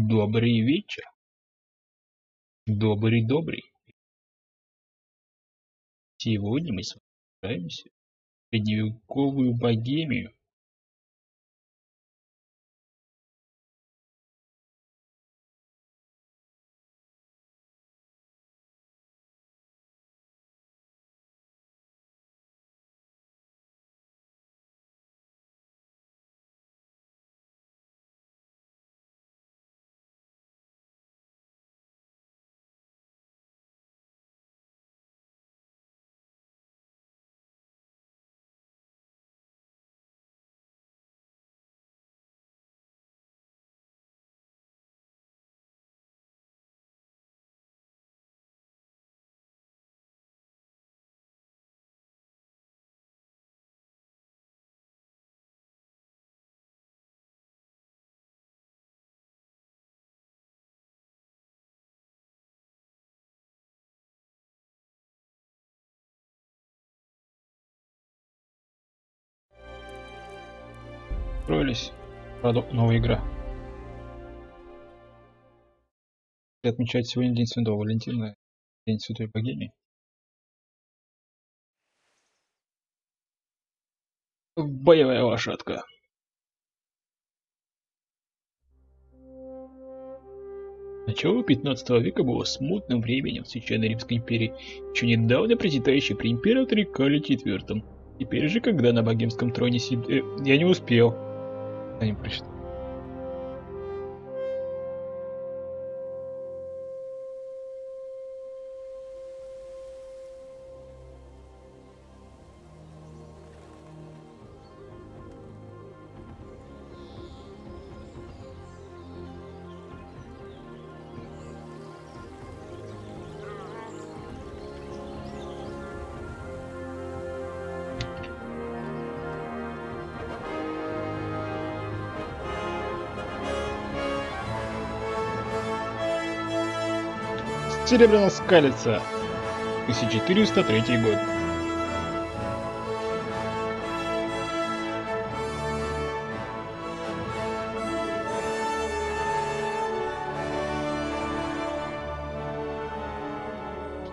Добрый вечер. Добрый. Сегодня мы с вами отправимся в Средневековую Богемию. Строились. Правда, новая игра. И отмечать сегодня День Святого Валентина, День Святой Богемии. Боевая лошадка. Начало 15 века было смутным временем в Священной Римской империи, еще недавно процветающей при императоре Карле IV. Теперь же, когда на богемском троне сидит... Я не успел. Я не прочитал. Серебряная скалица. 1403 год.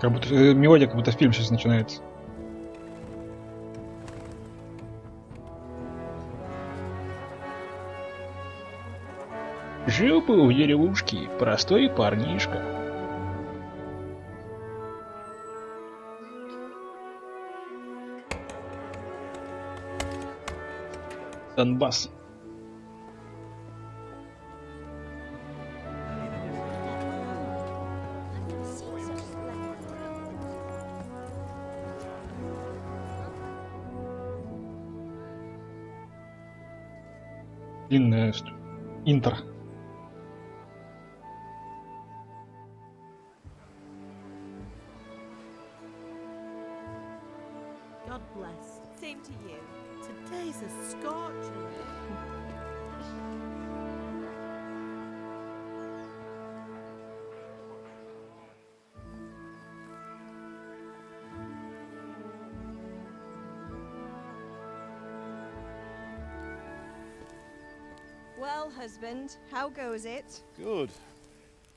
Как будто мелодия, как будто фильм сейчас начинается. Жил-был в деревушке простой парнишка. Донбасс. Длинное интер. God bless. Same to you. Today's a scorcher. Well, husband, how goes it? Good.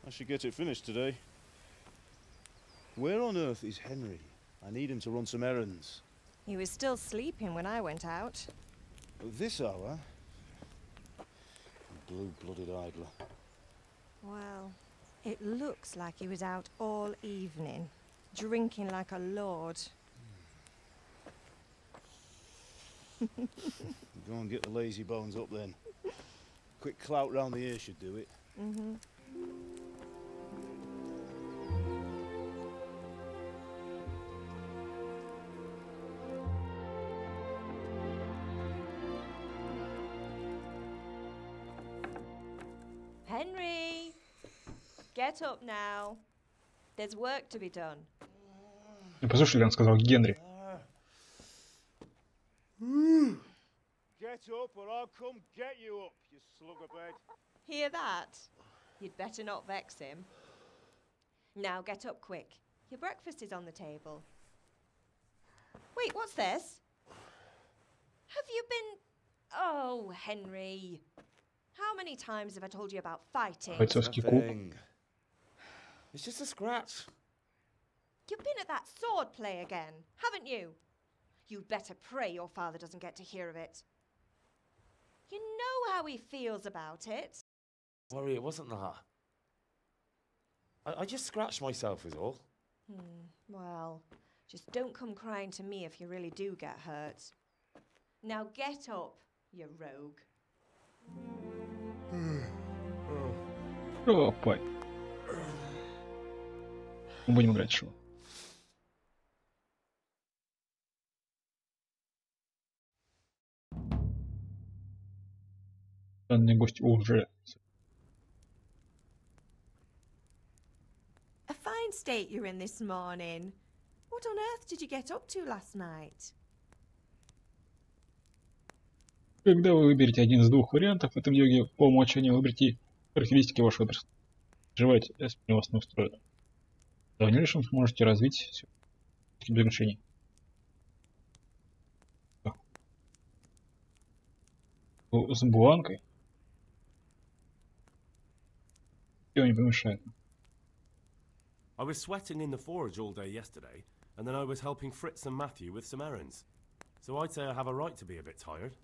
I should get it finished today. Where on earth is Henry? I need him to run some errands. He was still sleeping when I went out. At this hour? Blue-blooded idler. Well, it looks like he was out all evening, drinking like a lord. Go and get the lazy bones up then. Quick clout round the ear should do it. Mm-hmm. Henry! Get up now. There's work to be done. Послушали, он сказал Генри. Get up or I'll come get you up, you slugabed. Hear that? You'd better not vex him. Now get up quick. Your breakfast is on the table. Wait, what's this? Have you been... Oh, Henry. How many times have I told you about fighting? Бойцовский клуб. Nothing. It's just a scratch. You've been at that sword play again, haven't you? You'd better pray your father doesn't get to hear of it. You know how he feels about it. Worry, it wasn't that. I just scratched myself is all. Well, just don't come crying to me if you really do get hurt. Now get up, you rogue. Опа. Мы будем играть шоу. Данный гость уже. A fine state you're in this morning. What on earth did you get up to last night? Когда вы выберете один из двух вариантов в этом диалоге, по умолчанию выберите характеристики вашего персонажа. Переживайте, если у вас не устроено. В дальнейшем сможете развить для решений. С бланкой. Все не помешает. I was sweating in the forge all day yesterday, and then I was helping Fritz and Matthew with some errands. So I'd say I have a right to be a bit tired.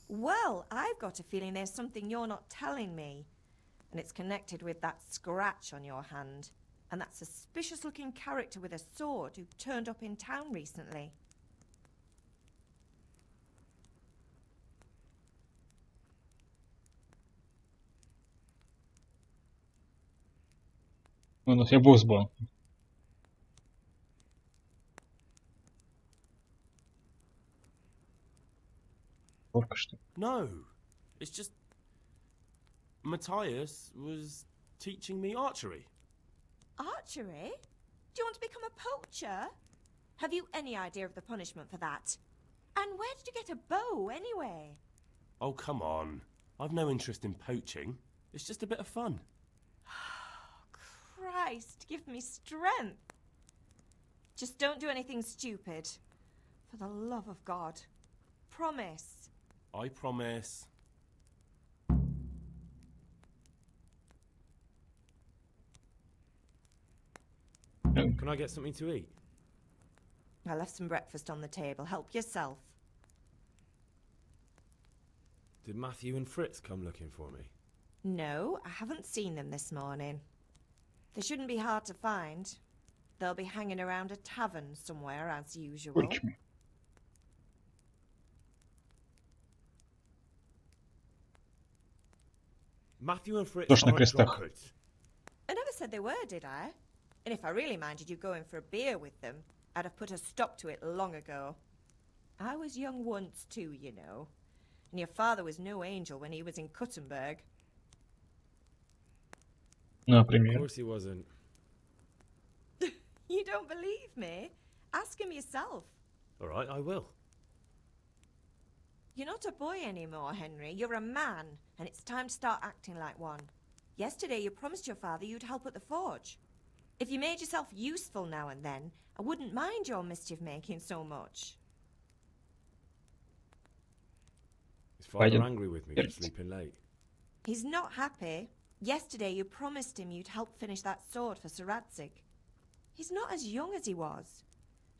Well, I've got a feeling there's something you're not telling me. And it's connected with that scratch on your hand. And that suspicious-looking character with a sword who turned up in town recently. У нас я босс был. Только что. No, it's just... Matthias was teaching me archery. Archery? Do you want to become a poacher? Have you any idea of the punishment for that? And where did you get a bow, anyway? Oh, come on. I've no interest in poaching. It's just a bit of fun. Christ, give me strength. Just don't do anything stupid. For the love of God. Promise. I promise. Can I get something to eat? I left some breakfast on the table. Help yourself. Did Matthew and Fritz come looking for me? No, I haven't seen them this morning. They shouldn't be hard to find. They'll be hanging around a tavern somewhere, as usual. Reach me. Matthew and Fritz Тоже на aren't крестах. drunkards. I never said they were, did I? And if I really minded you going for a beer with them, I'd have put a stop to it long ago. I was young once too, you know. And your father was no angel when he was in Kuttenberg. Of Например. course he wasn't. You don't believe me? Ask him yourself. All right, I will. You're not a boy anymore, Henry. You're a man, and it's time to start acting like one. Yesterday you promised your father you'd help at the forge. If you made yourself useful now and then, I wouldn't mind your mischief-making so much. Is father Pardon? angry with me for Yes. sleeping late? He's not happy. Yesterday you promised him you'd help finish that sword for Sir Radzig. He's not as young as he was,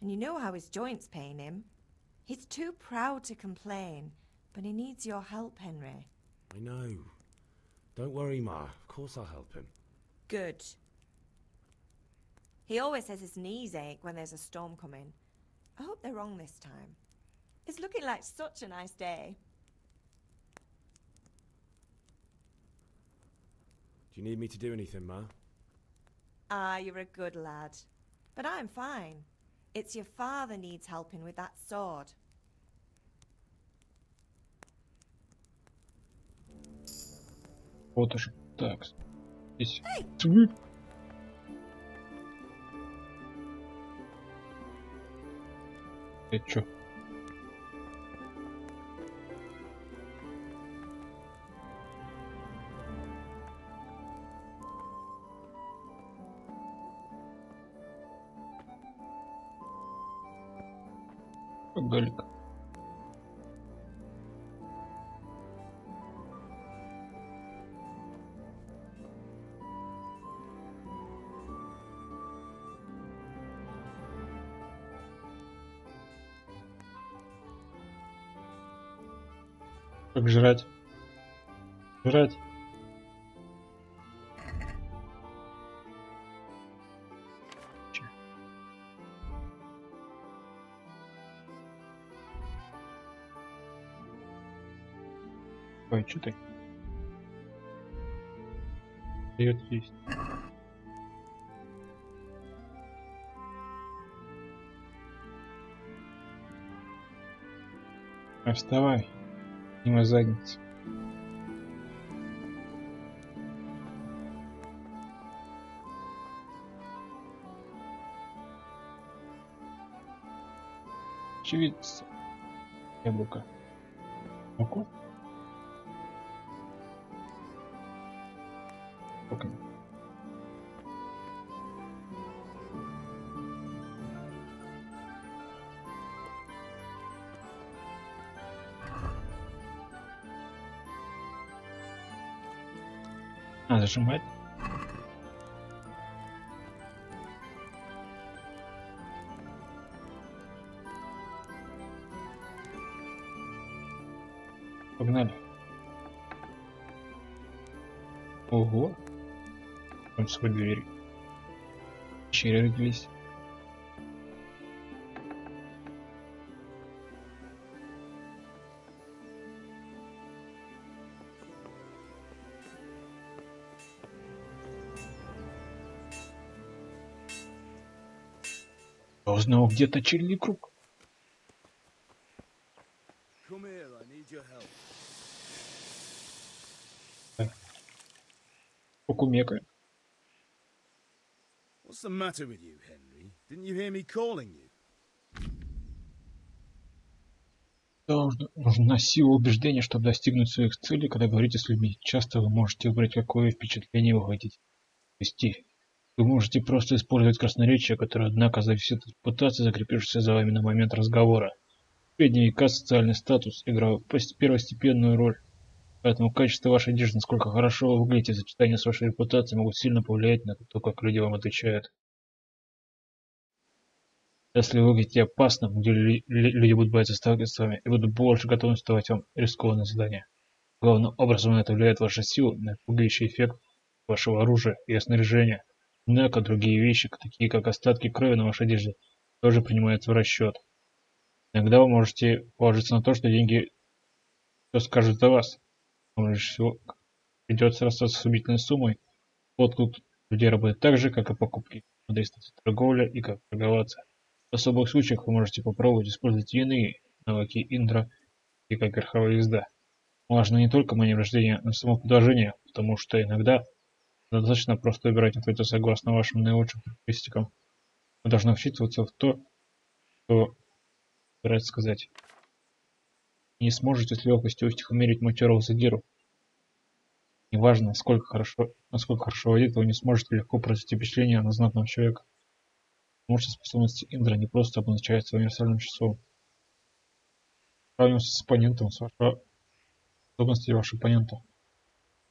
and you know how his joints pain him. He's too proud to complain, but he needs your help, Henry. I know. Don't worry, Ma. Of course I'll help him. Good. He always says his knees ache when there's a storm coming. I hope they're wrong this time. It's looking like such a nice day. Do you need me to do anything, Ma? Ah, you're a good lad. But I'm fine. It's your father needs helping with that sword. Вот уже. Так. Здесь. Это чё? Как далеко? Как жрать? Жрать. Ой, что ты? Дает есть. Вставай, мимо задницы. Очевидец. Яблоко. Муку? Окей. Зажимать. Погнали. Ого. Там свои двери. Через. Я узнал где-то черный круг. Come here, I need your help. Покумекаем. What's the matter with you, Henry? Didn't you hear me calling you? Нужна сила убеждения, чтобы достигнуть своих целей, когда говорите с людьми. Часто вы можете выбрать, какое впечатление вы хотите вести. Вы можете просто использовать красноречие, которое, однако, зависит от репутации, закрепившейся за вами на момент разговора. В средние века социальный статус играл первостепенную роль. Поэтому качество вашей одежды, насколько хорошо вы выглядите, сочетание с вашей репутацией могут сильно повлиять на то, как люди вам отвечают. Если вы выглядите опасно, где люди будут бояться сталкиваться с вами и будут больше готовы давать вам рискованные задания. Главным образом на это влияет ваша сила, на пугающий эффект вашего оружия и снаряжения. Однако другие вещи, такие как остатки крови на вашей одежде, тоже принимаются в расчет. Иногда вы можете положиться на то, что деньги все скажут о вас. Лучше всего придется расстаться с убительной суммой. Подкуп людей работает так же, как и покупки. Адресная торговля и как торговаться. В особых случаях вы можете попробовать использовать иные навыки Индра и как верховая езда. Важно не только манера рождения, но и само предложение, потому что иногда достаточно просто выбирать ответы согласно вашим наилучшим характеристикам. Вы должны вчитываться в то, что старается сказать. Не сможете с легкостью утихомирить матерого задиру. Неважно, насколько хорошо водит, вы не сможете легко произвести впечатление на знатного человека. Потому что способности Индра не просто обозначаются универсальным числом. Сравнивайте с оппонентом, с вашей способностью вашего оппонента.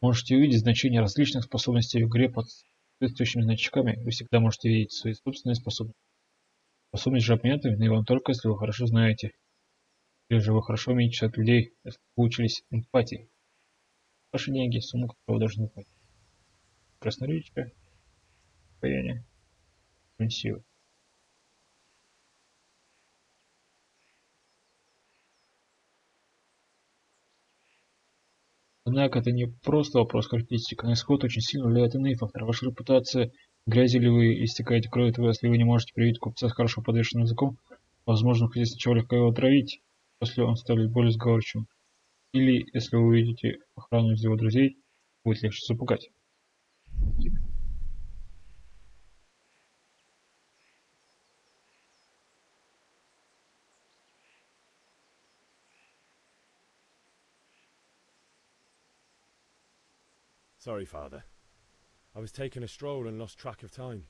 Можете увидеть значение различных способностей в игре под соответствующими значками. Вы всегда можете видеть свои собственные способности. Способность же оппонента видны вам только, если вы хорошо знаете. Или же вы хорошо умеете читать людей, если вы учились эмпатии. Ваши деньги, сумму, которую вы должны платить. Красноречие, состояние, силы. Однако это не просто вопрос характеристик. На исход очень сильно влияют иные факторы. Ваша репутация, грязи ли вы истекаете кровью, если вы не можете привить купца с хорошо подвешенным языком, возможно, хотите сначала легко его отравить, после он станет более сговорчивым. Или, если вы увидите охрану из его друзей, будет легче запугать. Sorry, Father. I was taking a stroll and lost track of time.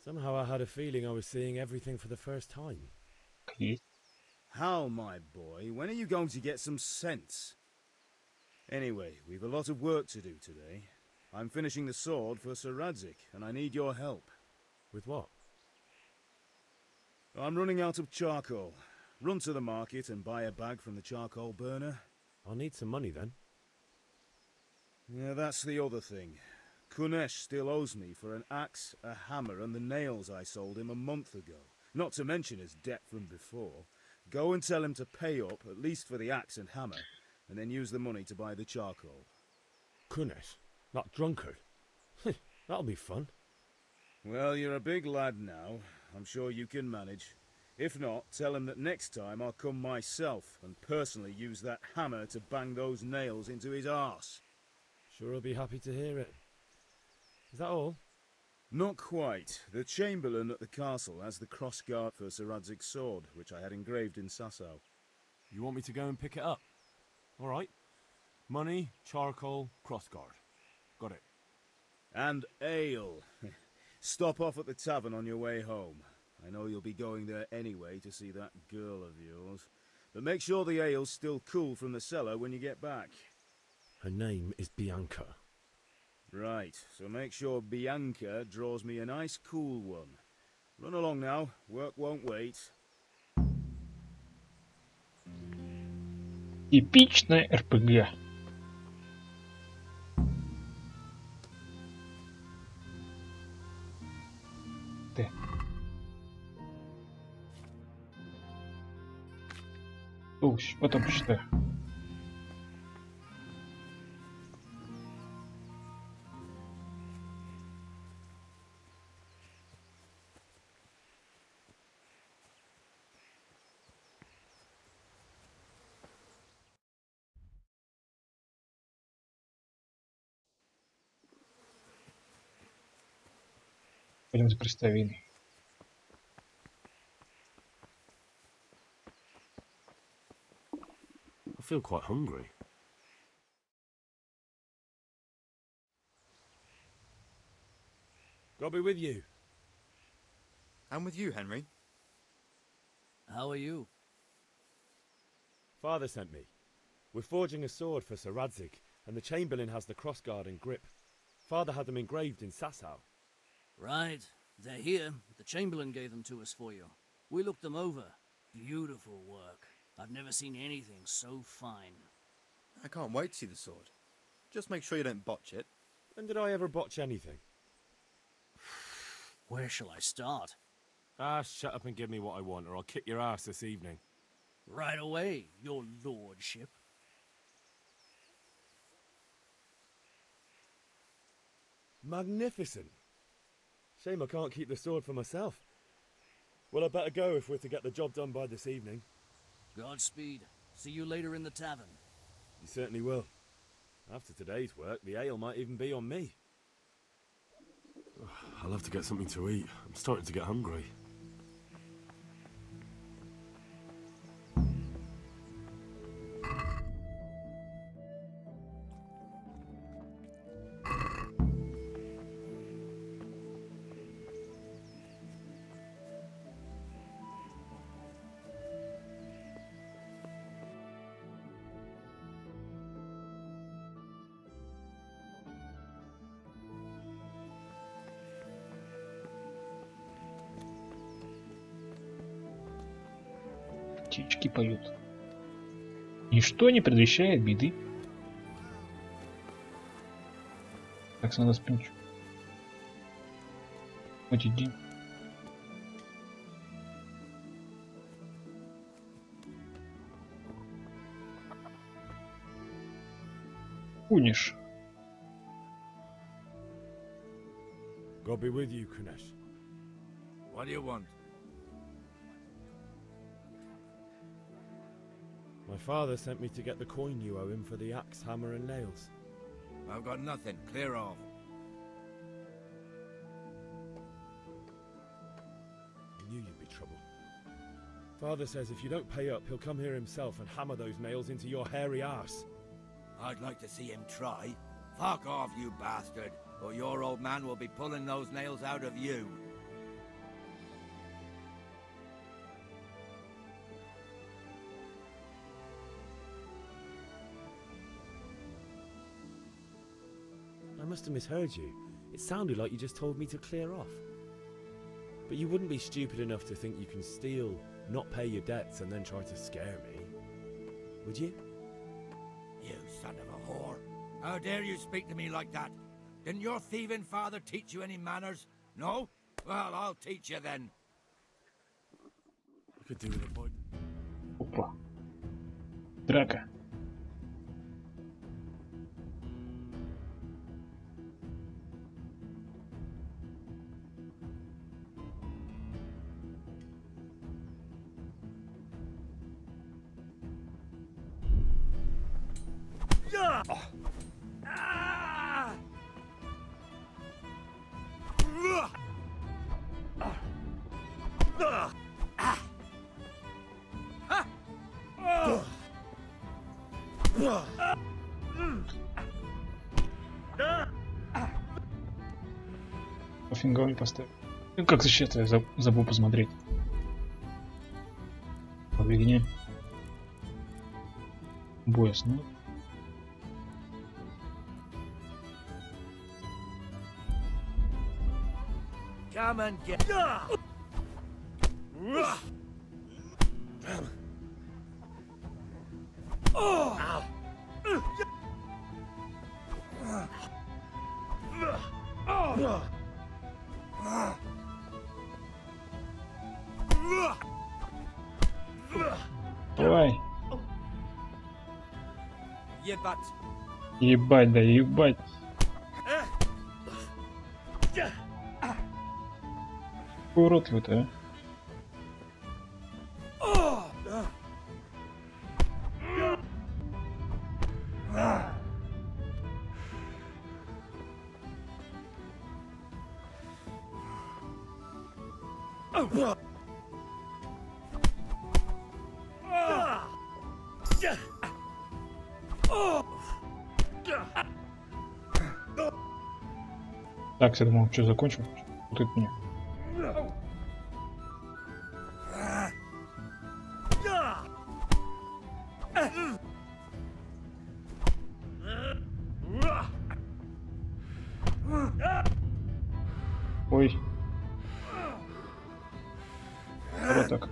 Somehow I had a feeling I was seeing everything for the first time. How, my boy? When are you going to get some sense? Anyway, we've a lot of work to do today. I'm finishing the sword for Sir Radzik, and I need your help. With what? I'm running out of charcoal. Run to the market and buy a bag from the charcoal burner. I'll need some money then. Yeah, that's the other thing. Kunesh still owes me for an axe, a hammer, and the nails I sold him a month ago. Not to mention his debt from before. Go and tell him to pay up, at least for the axe and hammer, and then use the money to buy the charcoal. Kunesh? That drunkard? That'll be fun. Well, you're a big lad now. I'm sure you can manage. If not, tell him that next time I'll come myself and personally use that hammer to bang those nails into his arse. Sure he'll be happy to hear it. Is that all? Not quite. The Chamberlain at the castle has the crossguard for Sir Radzig's sword, which I had engraved in Sasau. You want me to go and pick it up? All right. Money, charcoal, crossguard. Got it. And ale. Stop off at the tavern on your way home. I know you'll be going there anyway to see that girl of yours. But make sure the ale's still cool from the cellar when you get back. Her name is Bianca. Right, so make sure Bianca draws me a nice cool one. Run along now, work won't wait. Типичная РПГ. Ты. Уж, потом почитаю. Пойдем за крестовиной. I feel quite hungry. God be with you. And with you, Henry. How are you? Father sent me. We're forging a sword for Sir Radzig, and the Chamberlain has the crossguard and grip. Father had them engraved in Sasau. Right. They're here. The Chamberlain gave them to us for you. We looked them over. Beautiful work. I've never seen anything so fine. I can't wait to see the sword. Just make sure you don't botch it. When did I ever botch anything? Where shall I start? Ah, shut up and give me what I want, or I'll kick your ass this evening. Right away, your lordship. Magnificent. Shame I can't keep the sword for myself. Well, I better go if we're to get the job done by this evening. Godspeed. See you later in the tavern. You certainly will. After today's work, the ale might even be on me. I'll have to get something to eat. I'm starting to get hungry. Птички поют. Ничто не предвещает беды. Так надо спинчу. Хоть иди. Униш. God be with you, Kunesh. What do you want? My father sent me to get the coin you owe him for the axe, hammer and nails. I've got nothing. Clear off. I knew you'd be trouble. Father says if you don't pay up, he'll come here himself and hammer those nails into your hairy arse. I'd like to see him try. Fuck off, you bastard, or your old man will be pulling those nails out of you. I must have misheard you. It sounded like you just told me to clear off. But you wouldn't be stupid enough to think you can steal, not pay your debts, and then try to scare me, would you? You son of a whore. How dare you speak to me like that? Didn't your thieving father teach you any manners? No? Well, I'll teach you then. I could do with a boy. Опа. Драка. Фингаль поставь. Ну, как защита, я забыл посмотреть. Побегни. Бояс, ну. Come and get... Давай. Ебать. Ебать, да ебать. Какой уродливый-то, а? Так, я думал, что закончил. Вот это меня. Ой. Вот так.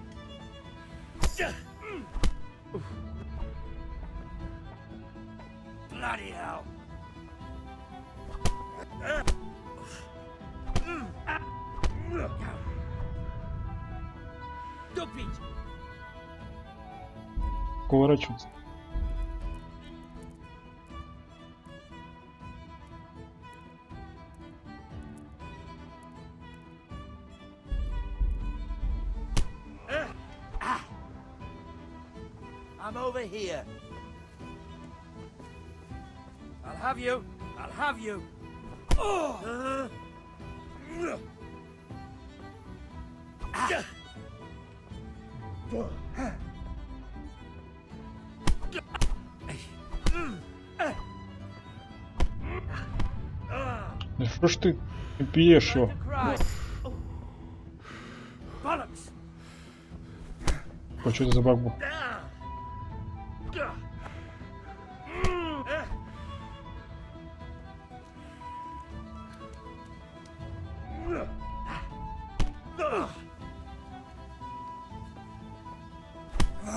Bloody hell. Тупить. Поворачиваться. I'm over here. I'll have you. I'll have you. Oh. Да что ж ты бьешь его? Ой, что это за баг был?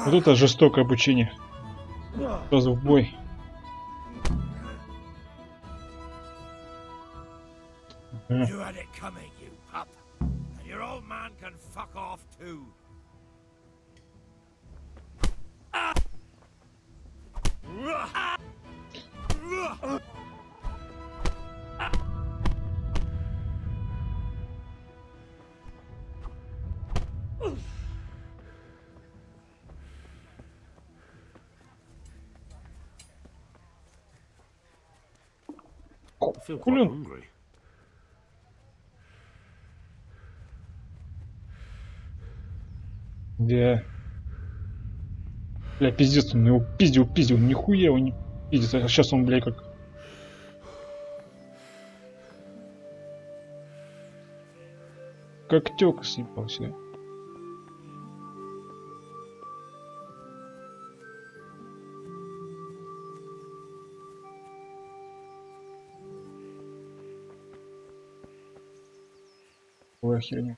Вот это жестокое обучение. Сразу в бой. You had it coming, you pup. And your old man can fuck off too. I feel quite Блин. hungry. Да. Бля, пиздец, он его пиздил, нихуя его не пиздит. А сейчас он, бля, как тёлка съебался. Ой, херня.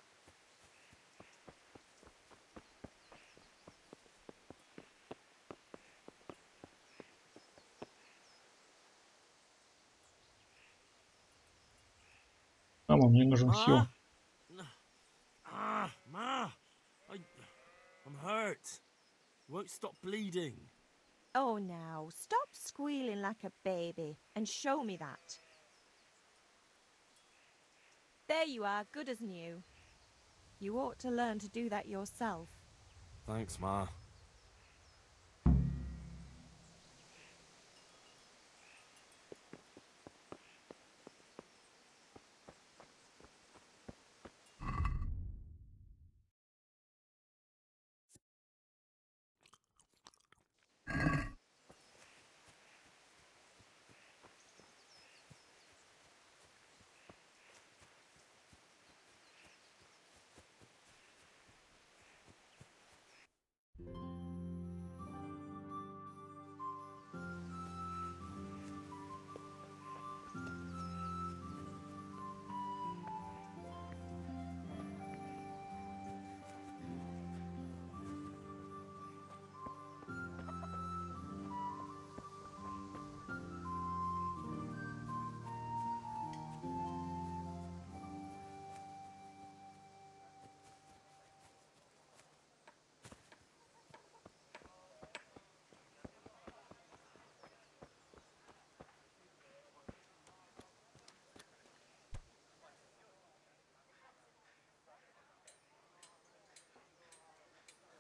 Мама, мне нужен хил. Ma, I'm hurt. Won't stop bleeding. Oh, now, stop squealing like a baby and show me that. There you are, good as new. You ought to learn to do that yourself. Thanks, Ma.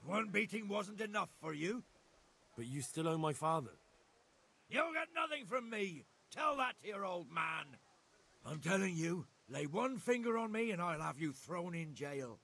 One beating wasn't enough for you? But you still owe my father. You'll get nothing from me. Tell that to your old man. I'm telling you, lay one finger on me and I'll have you thrown in jail.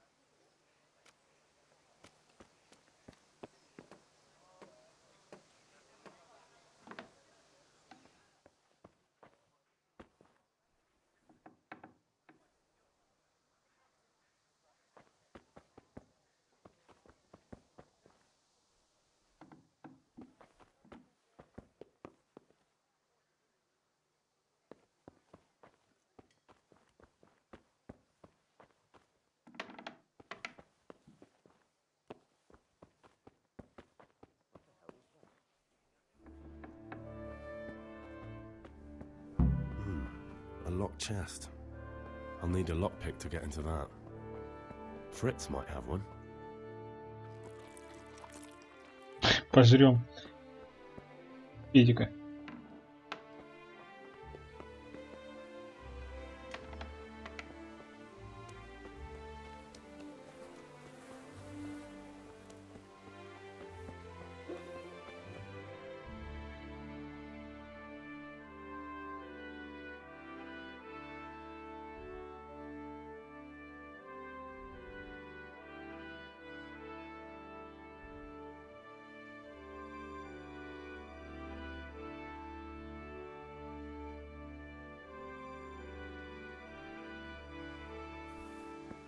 A locked chest. I'll need a lockpick to get into that. Fritz might have one. Пожрем. Педика.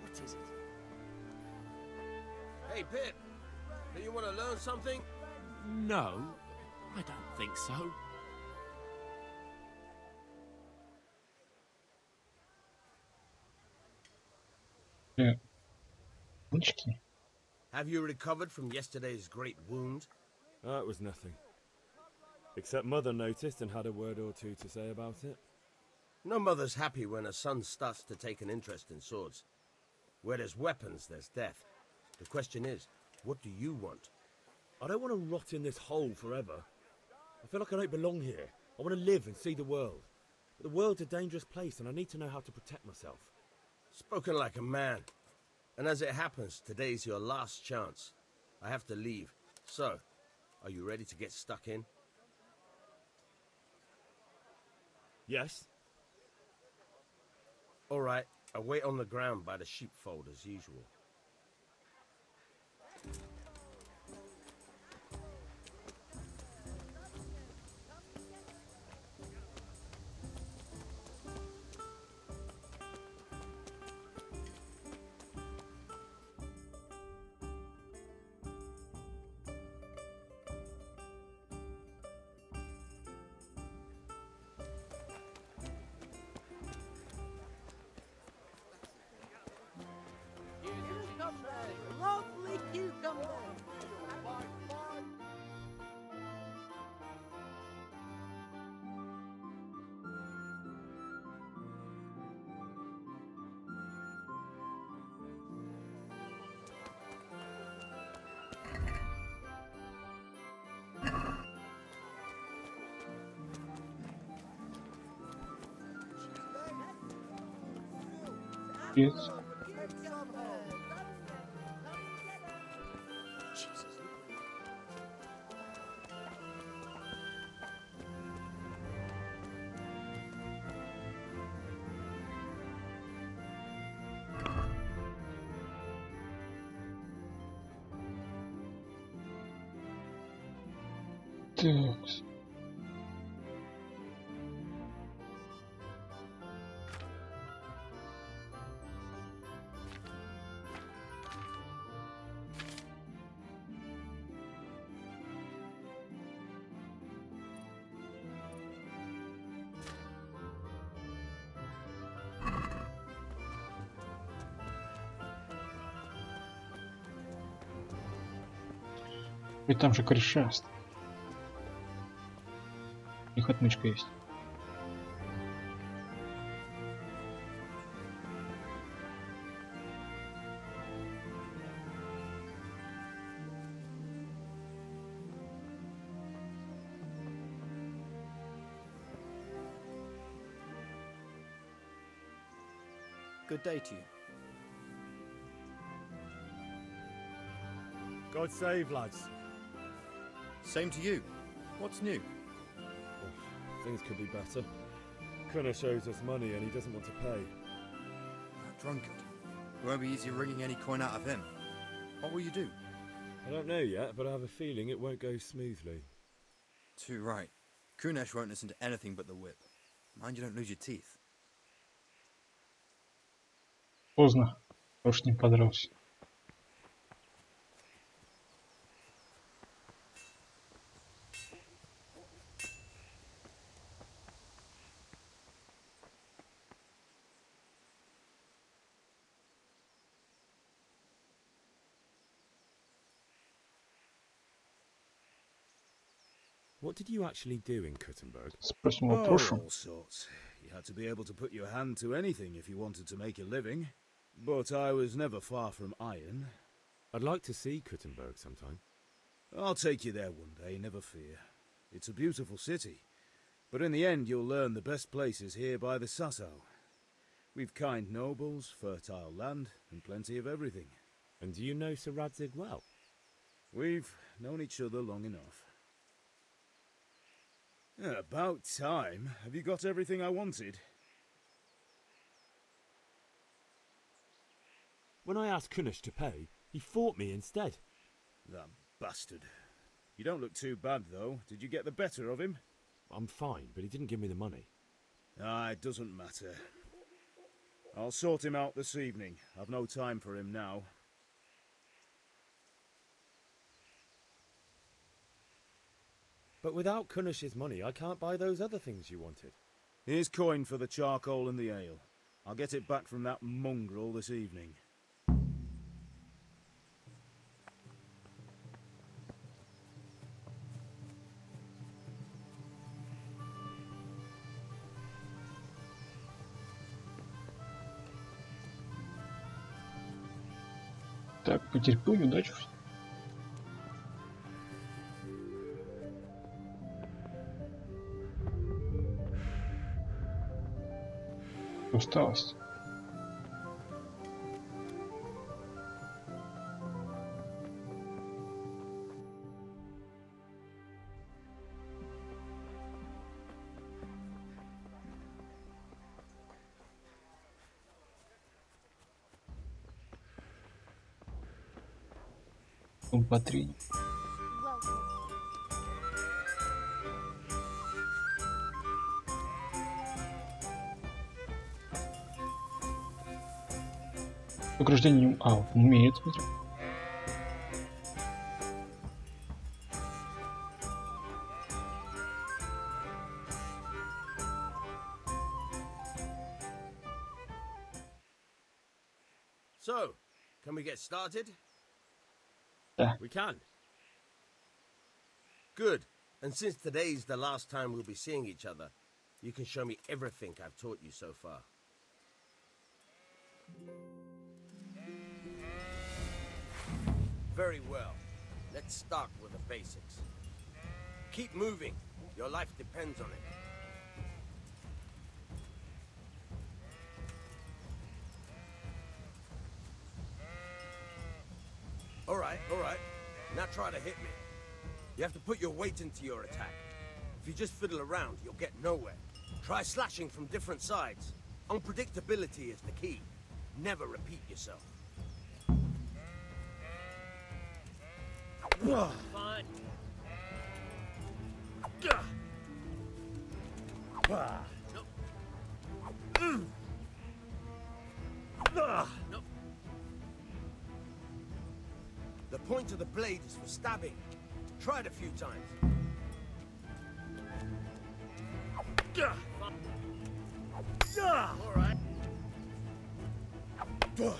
What is it? Hey, Pip, do you want to learn something? No, I don't think so. Лучки. Have you recovered from yesterday's great wound? It was nothing. Except Mother noticed and had a word or two to say about it. No mother's happy when a son starts to take an interest in swords. Where there's weapons, there's death. The question is, what do you want? I don't want to rot in this hole forever. I feel like I don't belong here. I want to live and see the world. But the world's a dangerous place and I need to know how to protect myself. Spoken like a man. And as it happens, today's your last chance. I have to leave. So, are you ready to get stuck in? Yes? All right, I'll wait on the ground by the sheepfold as usual. Lovely cucumber. Yes. Так. Ведь там же корешаст. У них отмычка есть. Good day to you. God save, lads. Same to you. What's new? Things could be better. Cunnish owes us money and he doesn't want to pay. That drunkard. It won't be easy wringing any coin out of him. What will you do? I don't know yet, but I have a feeling it won't go smoothly. Too right. Kunesh won't listen to anything but the whip. Mind you don't lose your teeth. Поздно. Уж не подрался. What did you actually do in Kuttenberg? Спросим Oh, вопросом. all sorts. You had to be able to put your hand to anything if you wanted to make a living. But I was never far from iron. I'd like to see Kuttenberg sometime. I'll take you there one day, never fear. It's a beautiful city. But in the end, you'll learn the best places here by the Sassau. We've kind nobles, fertile land, and plenty of everything. And do you know Sir Radzig well? We've known each other long enough. About time. Have you got everything I wanted? When I asked Kunish to pay, he fought me instead. That bastard. You don't look too bad, though. Did you get the better of him? I'm fine, but he didn't give me the money. Ah, it doesn't matter. I'll sort him out this evening. I've no time for him now. But without Kunish's money, I can't buy those other things you wanted. Here's coin for the charcoal and the ale. I'll get it back from that mongrel this evening. Так, потерпел неудачу. Усталость. Смотри. Ограждение... А, умеет, смотри. So, can we get started? Да. We can. Good. And since today's the last time we'll be seeing each other, you can show me everything I've taught you so far. Very well. Let's start with the basics. Keep moving. Your life depends on it. All right. Now try to hit me. You have to put your weight into your attack. If you just fiddle around, you'll get nowhere. Try slashing from different sides. Unpredictability is the key. Never repeat yourself. Fine. No. The point of the blade is for stabbing. Try it a few times. All right. No.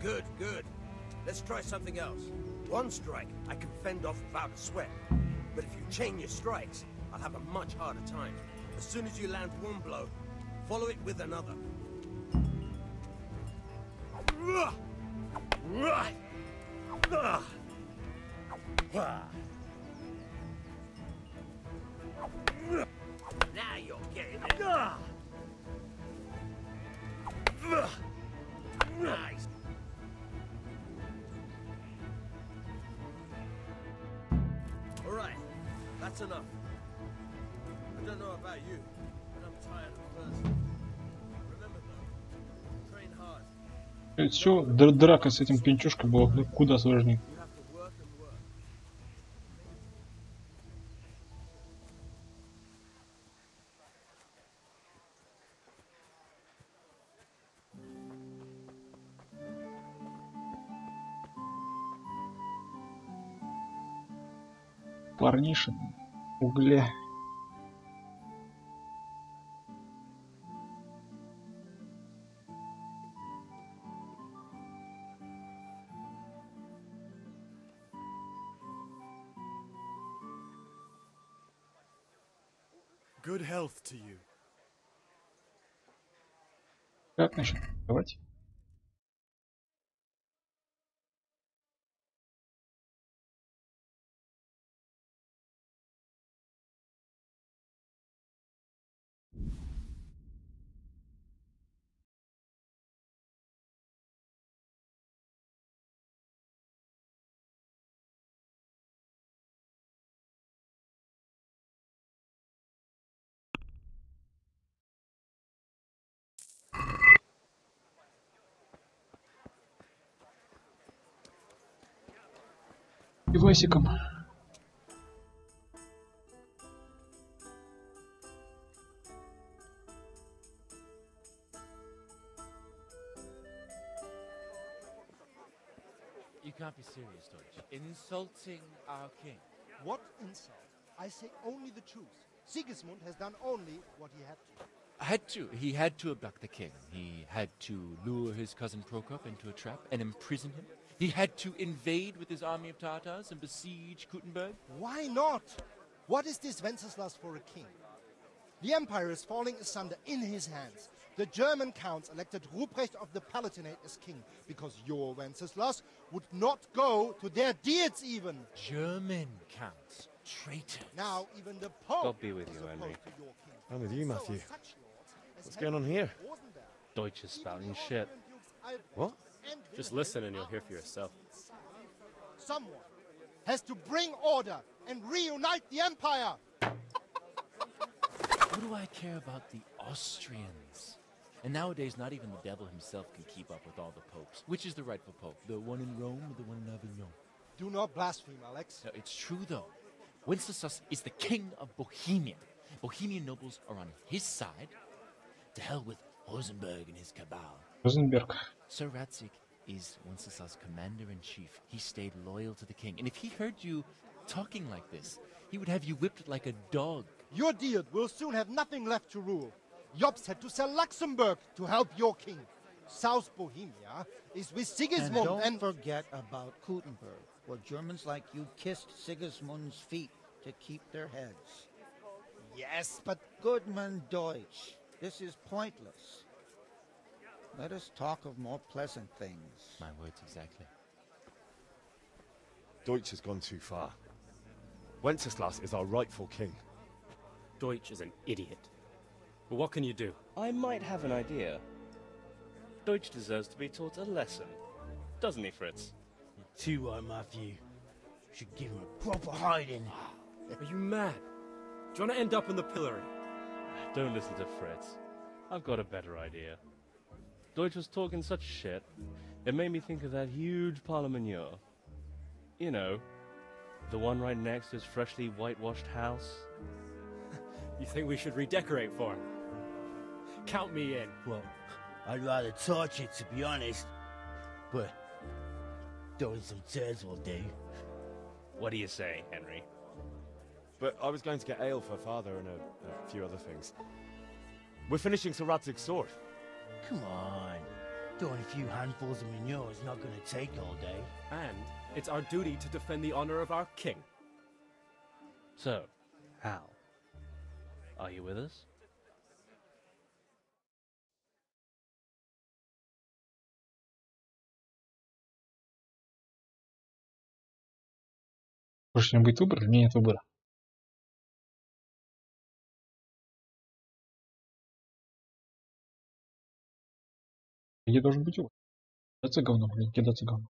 Good. Let's try something else. One strike, I can fend off without a sweat. But if you chain your strikes, I'll have a much harder time. As soon as you land one blow, follow it with another. Now you're getting it. Nice. All right, that's enough. I don't know about you, but I'm tired of first. Remember though, train hard. Все, драка с этим пинчушкой была куда сложнее. You have to work and work. Парниша, угля. Good health to you. Как насчет давайте? Пивасиком. You can't be serious, Deutsch. Insulting our king. What insult? I say only the truth. Sigismund has done only what he had to. He had to abduct the king. He had to lure his cousin Prokop into a trap and imprison him. He had to invade with his army of Tatars and besiege Kuttenberg. Why not? What is this Wenceslas for a king? The empire is falling asunder in his hands. The German counts elected Ruprecht of the Palatinate as king because your Wenceslas would not go to their deeds even. German counts. Traitors. Now even the Pope God be with you, is Henry. opposed to your king. I'm with you, Matthew. So such lords as What's going on here? Rosenberg, Deutsch is spouting even shit. Dukes Albrecht What? and Just Wilhelm listen and you'll are hear for yourself. Someone has to bring order and reunite the empire. What do I care about the Austrians? And nowadays, not even the devil himself can keep up with all the popes. Which is the rightful pope? The one in Rome or the one in Avignon? Do not blaspheme, Alex. No, it's true, though. Wenceslas is the king of Bohemia. Bohemian nobles are on his side. To hell with Rosenberg and his cabal. Rosenberg. Sir Radzik is Wenceslas' commander-in-chief. He stayed loyal to the king. And if he heard you talking like this, he would have you whipped like a dog. Your deed will soon have nothing left to rule. Jobst had to sell Luxembourg to help your king. South Bohemia is with Sigismund and don't forget about Kuttenberg, where Germans like you kissed Sigismund's feet to keep their heads. Yes, but Goodman Deutsch, this is pointless. Let us talk of more pleasant things. My words exactly. Deutsch has gone too far. Wenceslas is our rightful king. Deutsch is an idiot. But what can you do? I might have an idea. Deutsch deserves to be taught a lesson. Doesn't he, Fritz? You're too right, Matthew. Should give him a proper hiding. Are you mad? Do you want to end up in the pillory? Don't listen to Fritz. I've got a better idea. Deutsch was talking such shit, it made me think of that huge parliament. You know, the one right next to his freshly whitewashed house. You think we should redecorate for him? Count me in. Well, I'd rather torch it, to be honest. But throwing some tears will do. What do you say, Henry? But I was going to get ale for Father and a few other things. We're finishing Sir Radzig's sword. Come on. Throwing a few handfuls of manure is not going to take all day. And it's our duty to defend the honor of our king. So, Hal, are you with us? Больше не будет выбора, у меня нет выбора. Где должен быть выбор? Кидаться говном или не кидаться говном?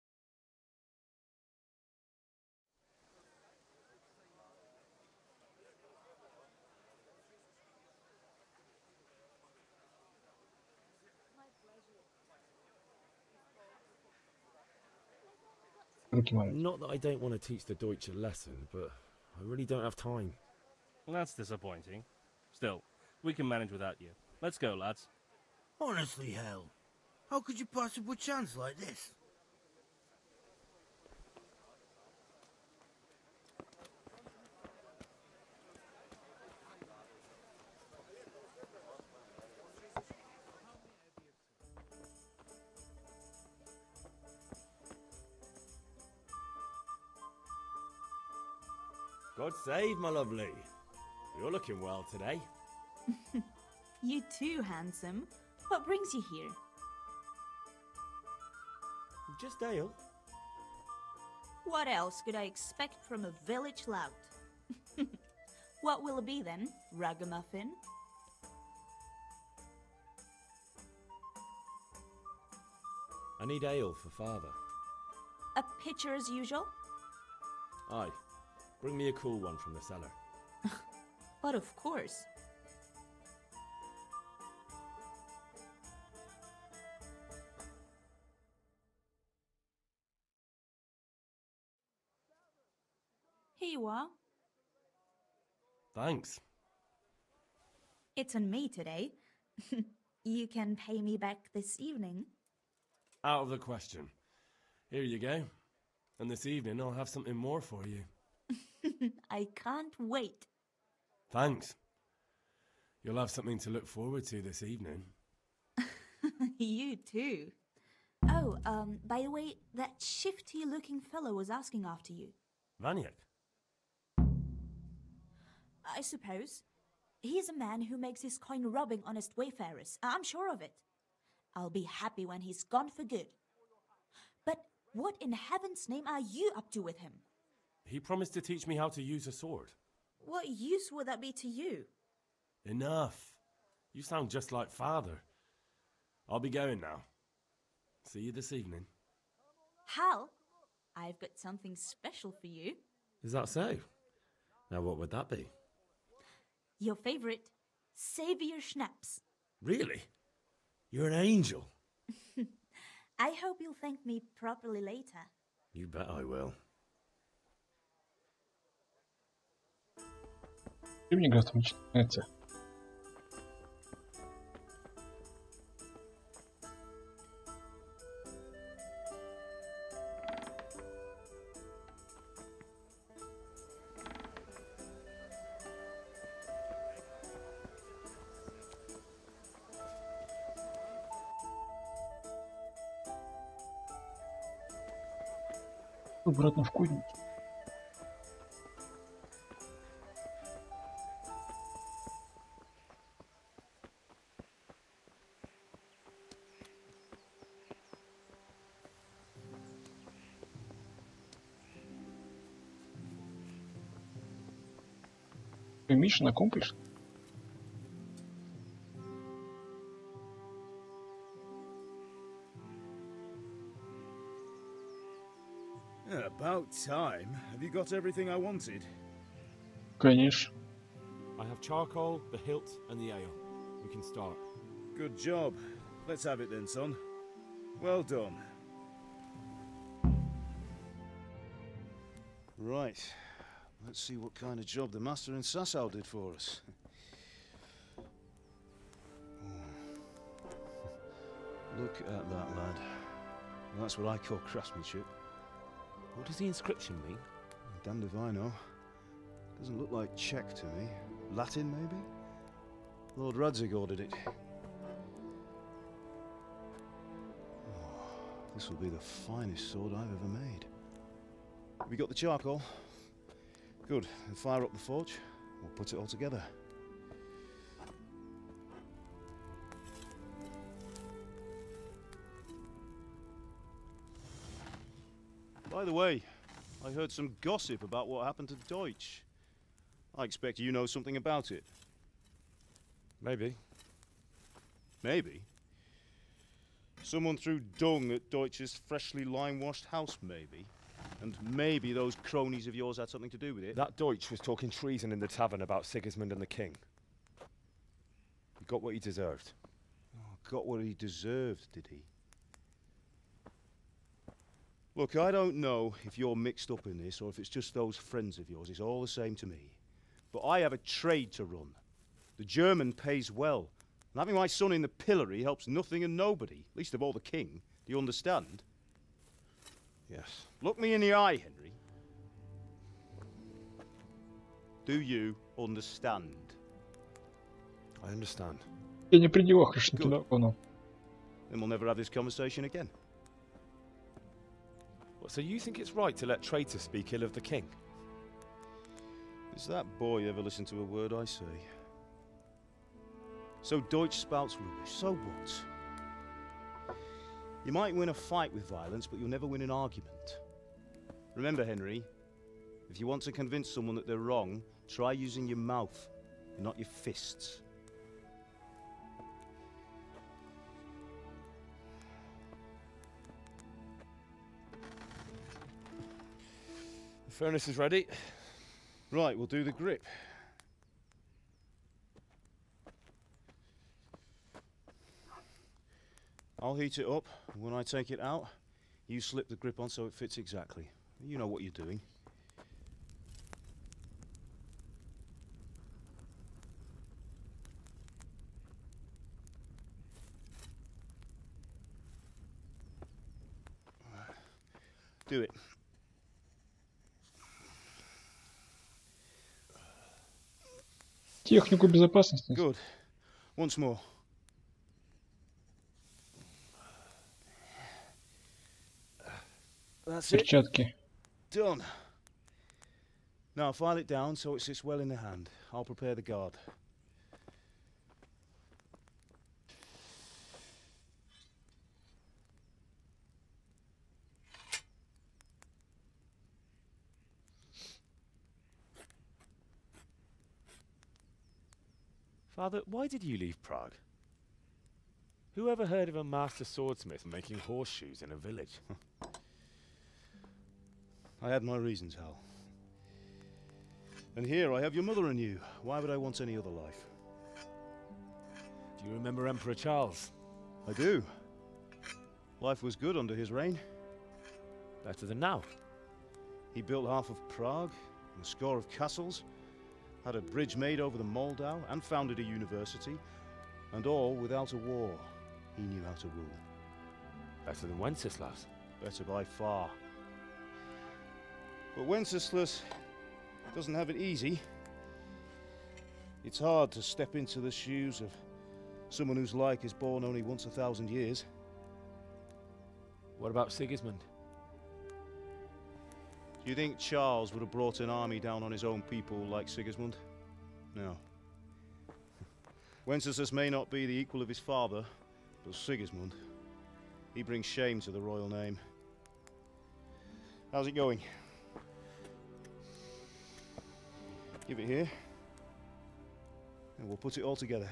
Руки мои. Not that I don't want to teach the Deutsch a lesson, but I really don't have time. Well, that's disappointing. Still, we can manage without you. Let's go, lads. Honestly, Hal, how could you possibly chance like this? God save, my lovely. You're looking well today. You too, handsome. What brings you here? Just ale. What else could I expect from a village lout? What will it be then, ragamuffin? I need ale for Father. A pitcher as usual? Aye. Bring me a cool one from the cellar. But of course. Here you are. Thanks. It's on me today. You can pay me back this evening. Out of the question. Here you go. And this evening I'll have something more for you. I can't wait. Thanks. You'll have something to look forward to this evening. You too. Oh, by the way, that shifty-looking fellow was asking after you. Vaniak? I suppose. He's a man who makes his coin robbing honest wayfarers. I'm sure of it. I'll be happy when he's gone for good. But what in heaven's name are you up to with him? He promised to teach me how to use a sword. What use would that be to you? Enough. You sound just like Father. I'll be going now. See you this evening. Hal, I've got something special for you. Is that so? Now what would that be? Your favorite, Savior Schnapps. Really? You're an angel. I hope you'll thank me properly later. You bet I will. Мне кажется, начинается. Обратно в кузницу. Миша на ком пришел? time. Have you got everything I wanted? Конечно. I have charcoal, the hilt, and the ale. We can start. Good job. Let's have it then, son. Well done. Right. Let's see what kind of job the master in Sasau did for us. Look at that, lad. That's what I call craftsmanship. What does the inscription mean? Damned if I know. Doesn't look like Czech to me. Latin, maybe? Lord Radzig ordered it. Oh, this will be the finest sword I've ever made. Have you got the charcoal? Good. Then fire up the forge. We'll put it all together. By the way, I heard some gossip about what happened to Deutsch. I expect you know something about it. Maybe. Maybe? Someone threw dung at Deutsch's freshly lime-washed house, maybe? And maybe those cronies of yours had something to do with it? That Deutsch was talking treason in the tavern about Sigismund and the king. He got what he deserved. Oh, got what he deserved, did he? Look, I don't know if you're mixed up in this or if it's just those friends of yours. It's all the same to me. But I have a trade to run. The German pays well. And having my son in the pillory helps nothing and nobody, least of all the king. Do you understand? Yes. Look me in the eye, Henry. Do you understand? I understand. Я не при делах, аж не туда понял. Then we'll never have this conversation again. What, so you think it's right to let traitors speak ill of the king? Does that boy ever listen to a word I say? So Deutsch spouts rubbish, so what? You might win a fight with violence, but you'll never win an argument. Remember, Henry, if you want to convince someone that they're wrong, try using your mouth, and not your fists. The furnace is ready. Right, we'll do the grip. I'll heat it up, and when I take it out, you slip the grip on so it fits exactly. You know what you're doing. Do it. Технику безопасности. Good. Once more. That's it. Перчатки. Done. Now file it down so it sits well in the hand. I'll prepare the guard. Father, why did you leave Prague? Who ever heard of a master swordsmith making horseshoes in a village? I had my reasons, Hal. And here I have your mother and you. Why would I want any other life? Do you remember Emperor Charles? I do. Life was good under his reign. Better than now. He built half of Prague, and a score of castles, had a bridge made over the Moldau, and founded a university, and all without a war. He knew how to rule. Better than Wenceslas. Better by far. But Wenceslas doesn't have it easy. It's hard to step into the shoes of someone whose like is born only once 1,000 years. What about Sigismund? Do you think Charles would have brought an army down on his own people like Sigismund? No. Wenceslas may not be the equal of his father, but Sigismund, he brings shame to the royal name. How's it going? Give it here, and we'll put it all together.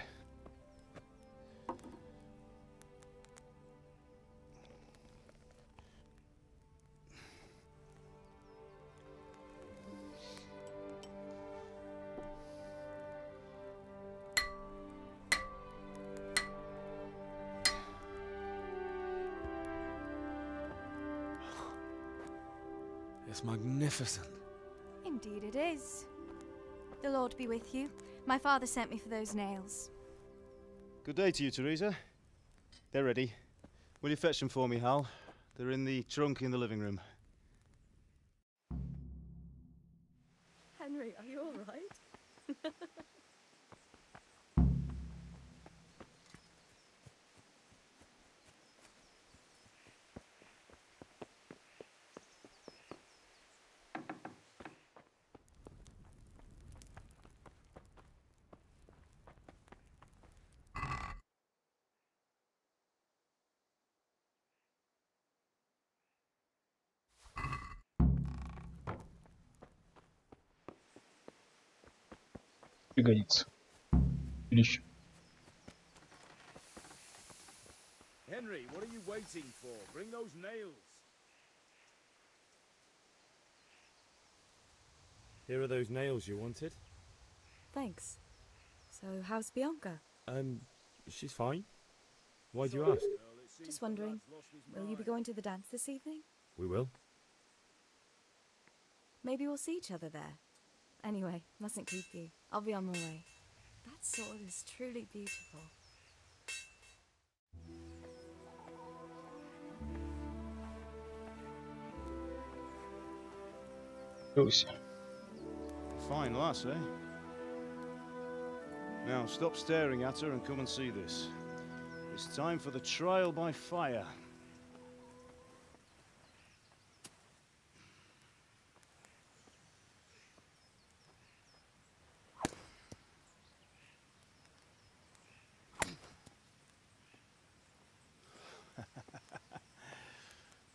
That's magnificent. Indeed it is. The Lord be with you. My father sent me for those nails. Good day to you, Teresa. They're ready. Will you fetch them for me, Hal? They're in the trunk in the living room. Henry, are you all right? Пригодится. Или еще. Henry, what are you waiting for? Bring those nails. Here are those nails you wanted. Thanks. So, how's Bianca? She's fine. Why do you ask? Just wondering, will you be going to the dance this evening? We will. Maybe we'll see each other there. Anyway, mustn't keep you. I'll be on my way. That sword is truly beautiful. Fine lass, eh? Now, stop staring at her and come and see this. It's time for the trial by fire.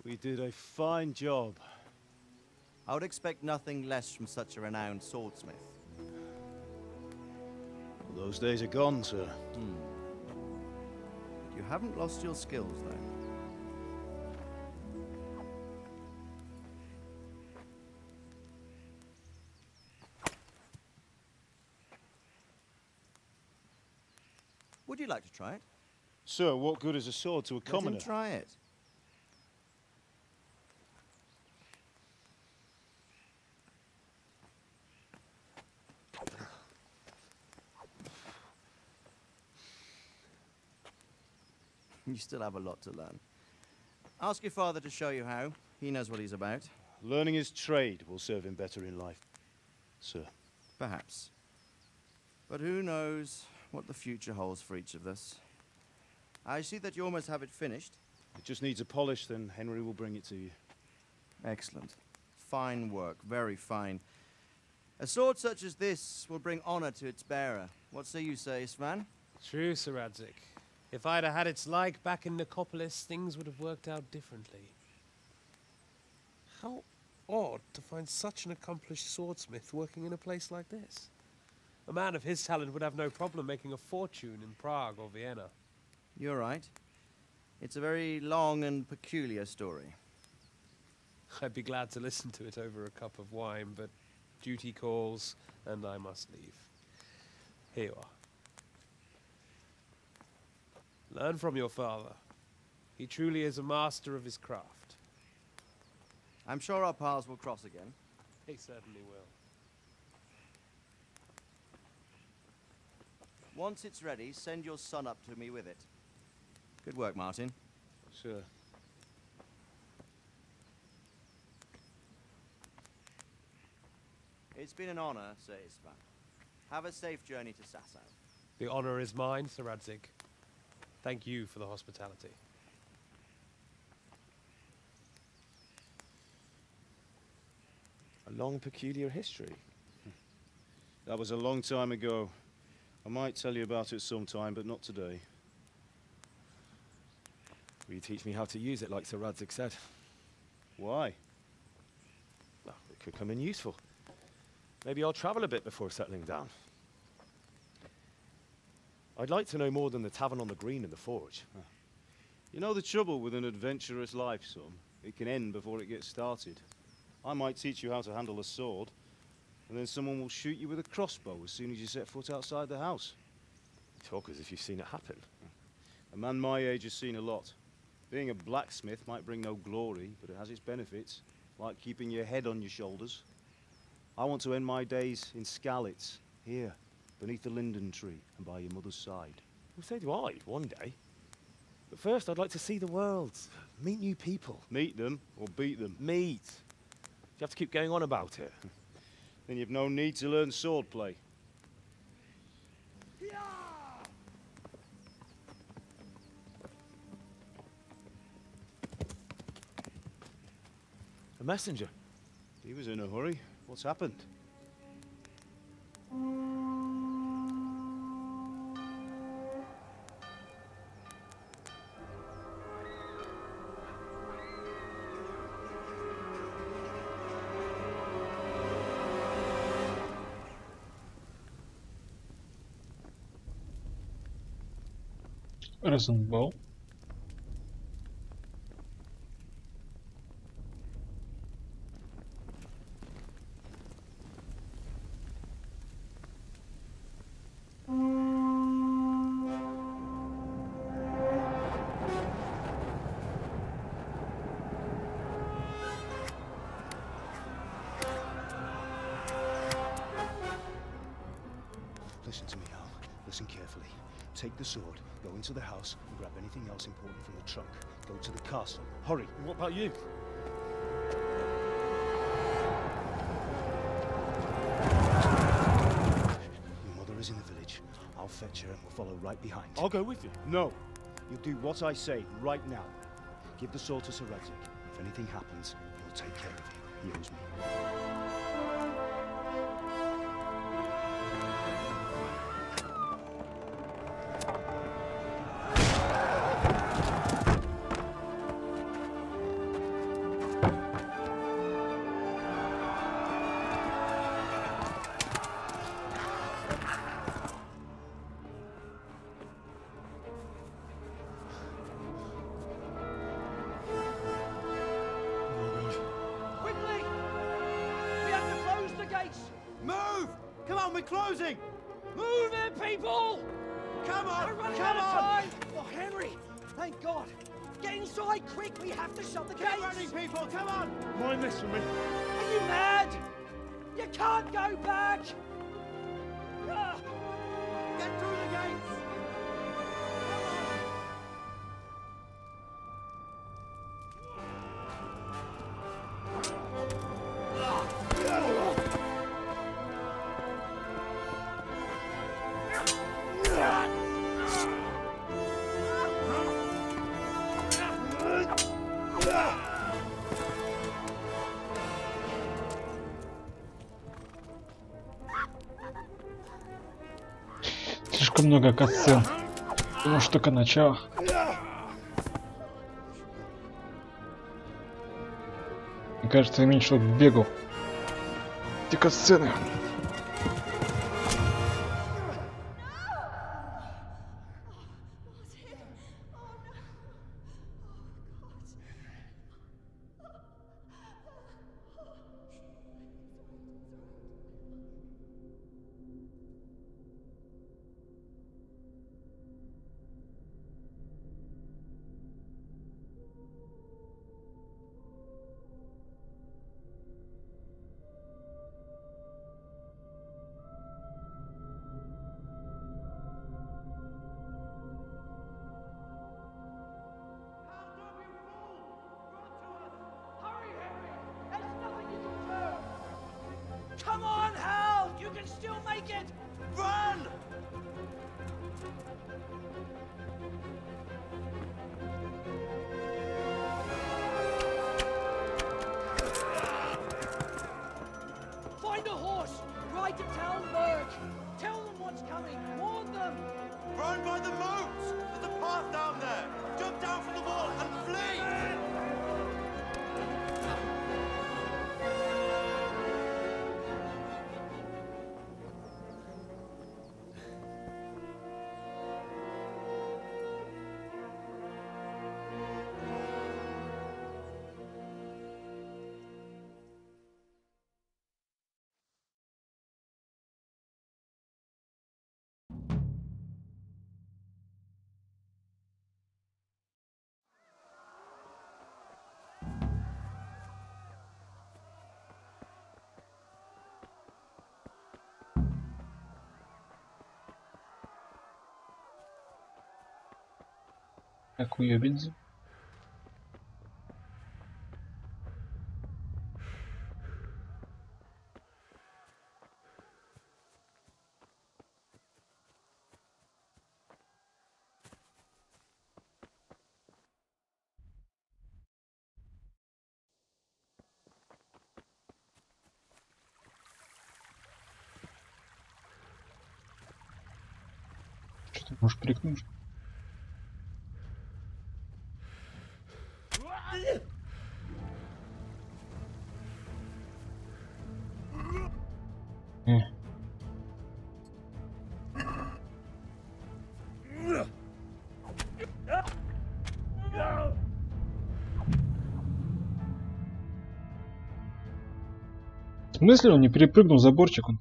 We did a fine job. I would expect nothing less from such a renowned swordsmith. Those days are gone, sir. You haven't lost your skills, though. Would you like to try it? Sir, what good is a sword to a commoner? Let him try it. You still have a lot to learn. Ask your father to show you how. He knows what he's about. Learning his trade will serve him better in life, sir. Perhaps. But who knows what the future holds for each of us. I see that you almost have it finished. It just needs a polish, then Henry will bring it to you. Excellent. Fine work, very fine. A sword such as this will bring honor to its bearer. What say you, Svan? True, Sir Radzik. If I'd have had its like back in Nicopolis, things would have worked out differently. How odd to find such an accomplished swordsmith working in a place like this. A man of his talent would have no problem making a fortune in Prague or Vienna. You're right. It's a very long and peculiar story. I'd be glad to listen to it over a cup of wine, but duty calls, and I must leave. Here you are. Learn from your father. He truly is a master of his craft. I'm sure our paths will cross again. He certainly will. Once it's ready, send your son up to me with it. Good work, Martin. Sure. It's been an honor, Sir Isvan. Have a safe journey to Sasau. The honor is mine, Sir Radzik. Thank you for the hospitality. A long, peculiar history. That was a long time ago. I might tell you about it sometime, but not today. Will you teach me how to use it, like Sir Radzik said? Why? Well, it could come in useful. Maybe I'll travel a bit before settling down. I'd like to know more than the tavern on the green and the forge. You know the trouble with an adventurous life, son? It can end before it gets started. I might teach you how to handle a sword, and then someone will shoot you with a crossbow as soon as you set foot outside the house. You talk as if you've seen it happen. A man my age has seen a lot. Being a blacksmith might bring no glory, but it has its benefits. like keeping your head on your shoulders. I want to end my days in Skalitz, here, beneath the linden tree and by your mother's side. Well, so do I, one day. But first, I'd like to see the world, meet new people. Meet them or beat them? Meet. You have to keep going on about it. Then you've no need to learn swordplay. A messenger. He was in a hurry. What's happened? Розенбал. Listen to me, Al. Listen carefully. Take the sword, go into the house, and grab anything else important from the trunk. Go to the castle. Hurry. And what about you? Your mother is in the village. I'll fetch her and we'll follow right behind. I'll go with you. No. You'll do what I say right now. Give the sword to Sir Radzik. If anything happens, he'll take care of you. He owes me. Move! Come on, we're closing! Move it, people! Come on! We're running Come out of on! time! Oh, Henry! Thank God! Get inside quick! We have to shut the gates! Keep running, people! Come on! Mind this for me. Are you mad? You can't go back! Ah. Get through the gates! Слишком много катсцен. Потому что только начало. Мне кажется, я меньше бегал. Эти катсцены. Come on, Hal! You can still make it! Run! Find a horse! Ride to Talmberg! Tell them what's coming! Warn them! Run by the moats! There's a path down there! Jump down from the wall and flee! Так, уебензы. Что ты можешь прикнуть? В смысле он не перепрыгнул заборчик? Он?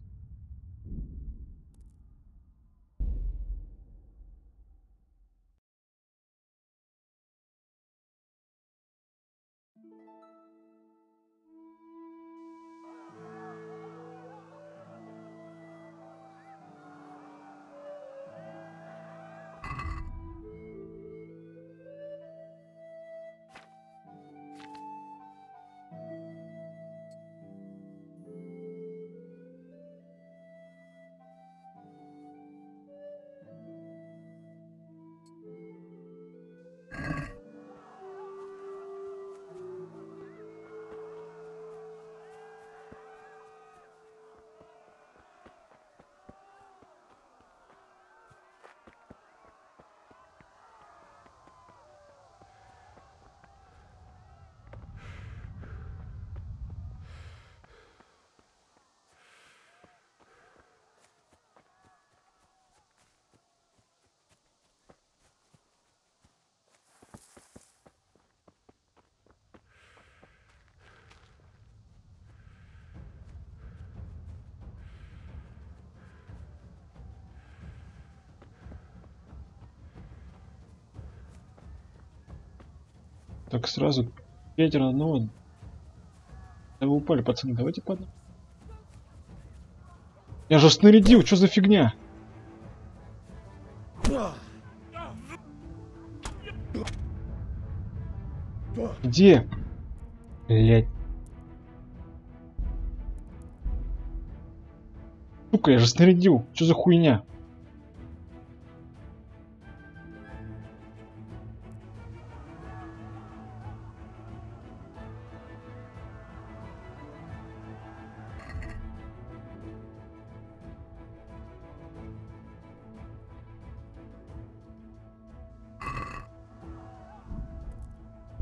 Так сразу 5 на 1. Да вы упали, пацаны, давайте падаем. Я же снарядил, что за фигня? Где? Блять. Сука, я же снарядил, что за хуйня?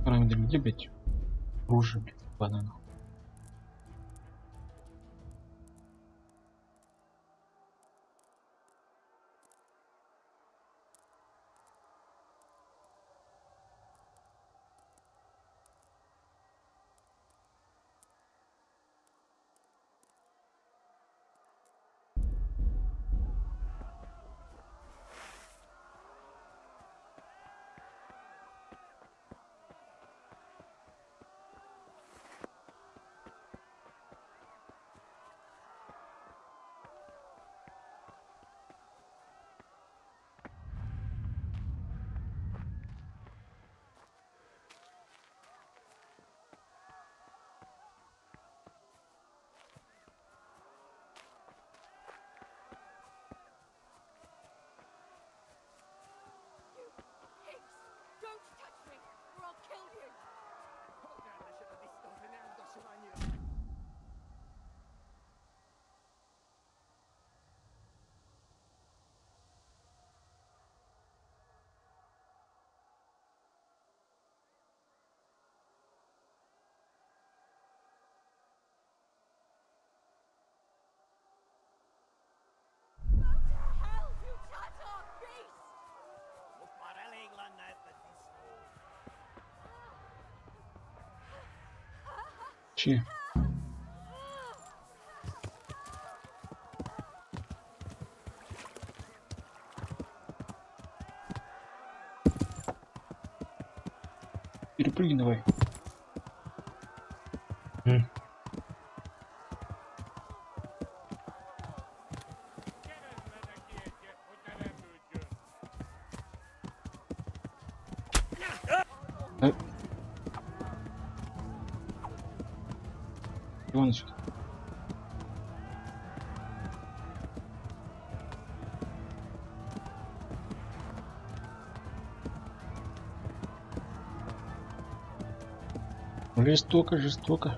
Параметр где, блять? Оружие, блять, банана. Че? Перепрыгни давай. Иваныч. Жестоко, жестоко.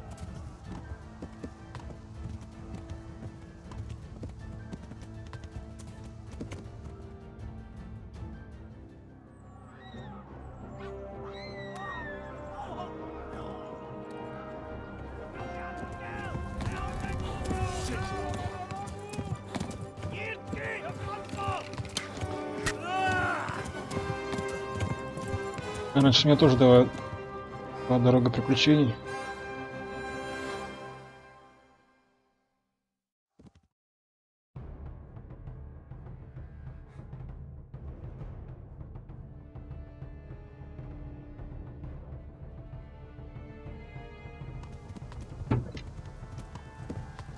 Раньше меня тоже была дорога приключений.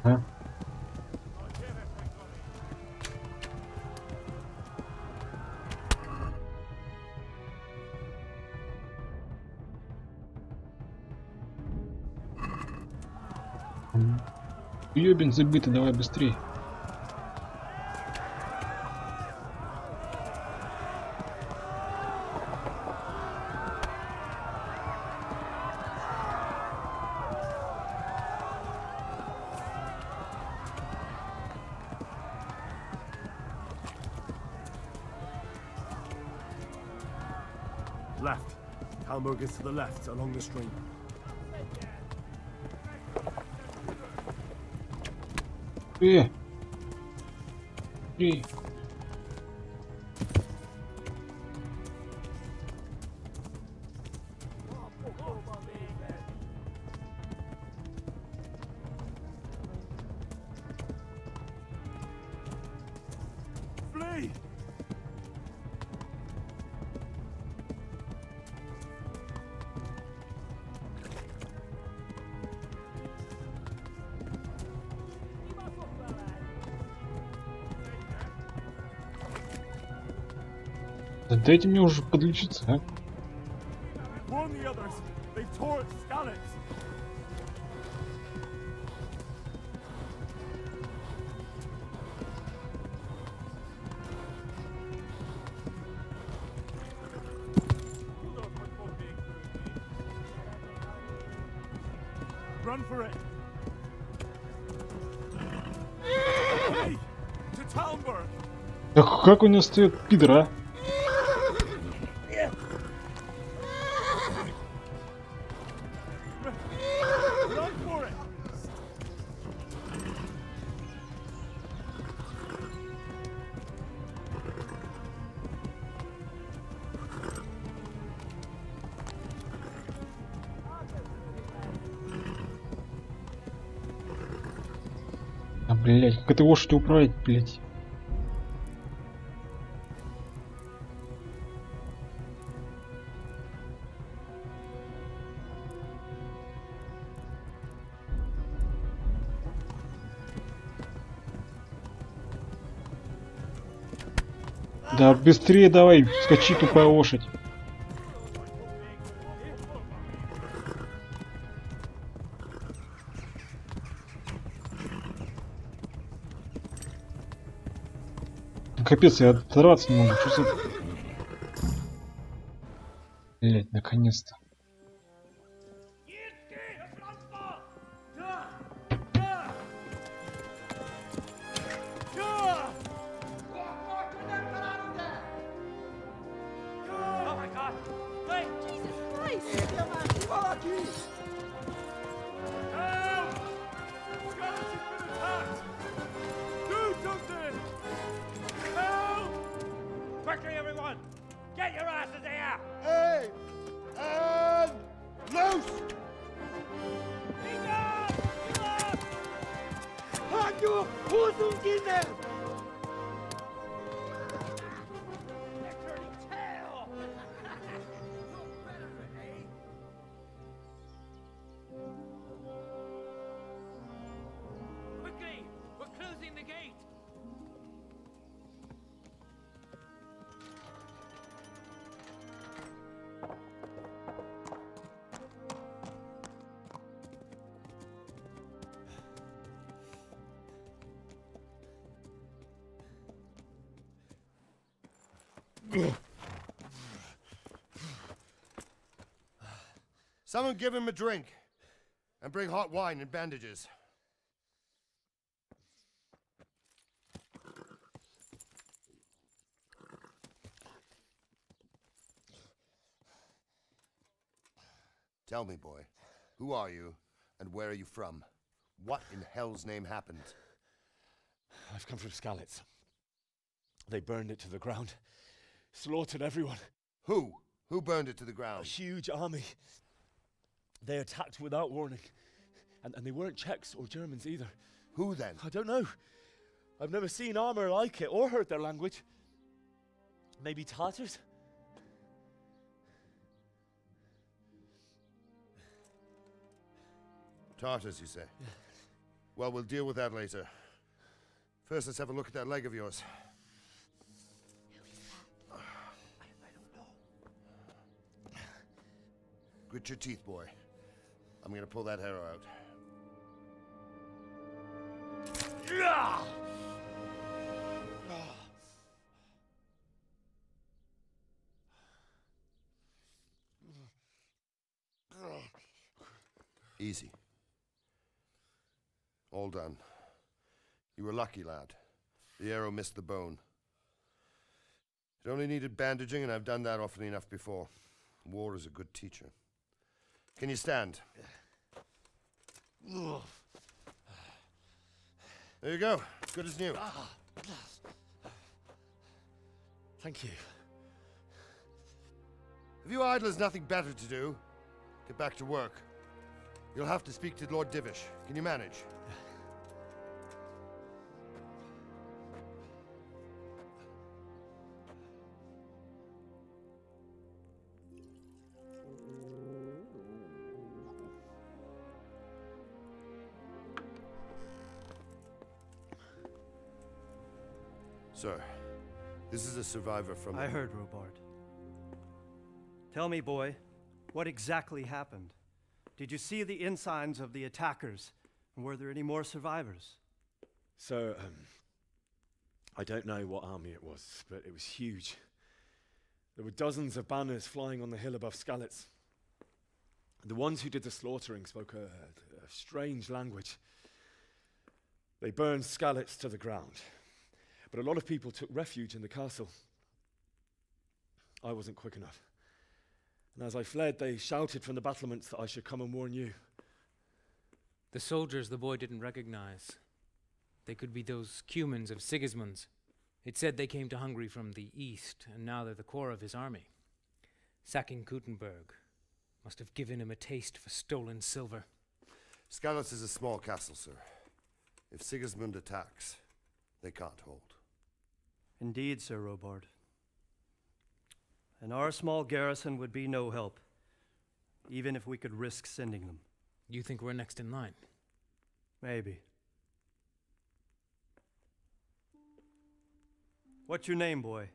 А? Ёбень забитый, давай быстрее. Left. Talmberg is to the left, along the stream. Эй! Flee! Да дайте мне уже подлечиться, а? Warn the others. They've tore its scallops. Run for it. Hey! To Talmberg! Да как у него стоит пидора? Run for it! А, блядь, как этой лошадью управлять, блядь? Да быстрее давай, скачи, тупая лошадь. Капец, я оторваться не могу. Что за... Блять, наконец-то. Quickly, everyone! Get your asses here! Hey! And loose! Hajo, Hosungine! Quickly! We're closing the gate! Someone give him a drink. And bring hot wine and bandages. Tell me, boy, who are you, and where are you from? What in hell's name happened? I've come from Skalitz. They burned it to the ground. Slaughtered everyone. Who? Who burned it to the ground? A huge army. They attacked without warning. And they weren't Czechs or Germans either. Who then? I don't know. I've never seen armor like it or heard their language. Maybe Tatars? Tartars, you say? Yeah. Well, we'll deal with that later. First, let's have a look at that leg of yours. I don't know. Grit your teeth, boy. I'm gonna pull that arrow out. Easy. All done. You were lucky, lad. The arrow missed the bone. It only needed bandaging, and I've done that often enough before. War is a good teacher. Can you stand? There you go. Good as new. Thank you. If you idlers nothing better to do, get back to work. You'll have to speak to Lord Divish. Can you manage? Sir, this is a survivor from... I heard, Robard. Tell me, boy, what exactly happened? Did you see the ensigns of the attackers? And were there any more survivors? So, I don't know what army it was, but it was huge. There were dozens of banners flying on the hill above Skalitz. The ones who did the slaughtering spoke a strange language. They burned Skalitz to the ground. But a lot of people took refuge in the castle. I wasn't quick enough. And as I fled, they shouted from the battlements that I should come and warn you. The soldiers the boy didn't recognize. They could be those Cumans of Sigismund's. It said they came to Hungary from the east, and now they're the core of his army. Sacking Kuttenberg must have given him a taste for stolen silver. Skalitz is a small castle, sir. If Sigismund attacks, they can't hold. Indeed, Sir Robard. And our small garrison would be no help, even if we could risk sending them. You think we're next in line? Maybe. What's your name, boy?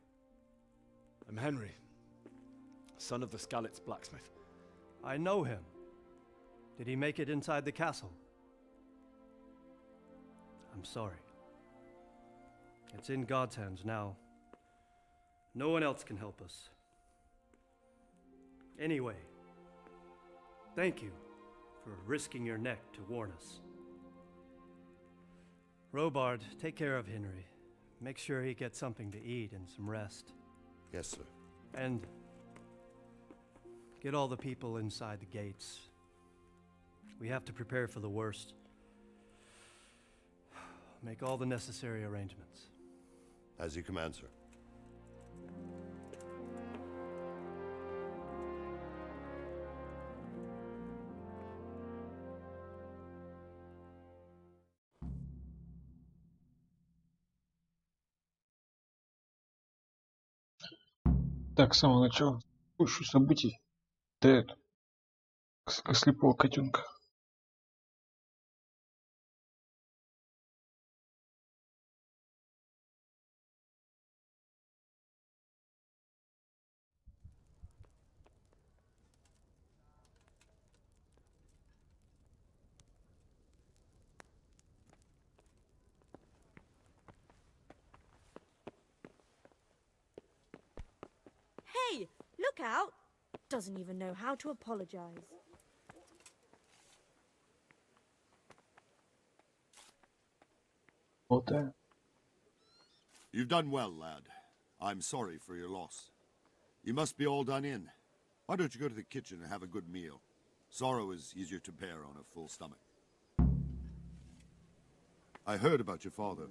I'm Henry, son of the Skalitz blacksmith. I know him. Did he make it inside the castle? I'm sorry. It's in God's hands now. No one else can help us. Anyway, thank you for risking your neck to warn us. Robard, take care of Henry. Make sure he gets something to eat and some rest. Yes, sir. And get all the people inside the gates. We have to prepare for the worst. Make all the necessary arrangements. As you command, sir. Так, с самого начала. Кучу событий. Дает слепого котенка. Look out! Doesn't even know how to apologize. Вот так. You've done well, lad. I'm sorry for your loss. You must be all done in. Why don't you go to the kitchen and have a good meal? Sorrow is easier to bear on a full stomach. I heard about your father.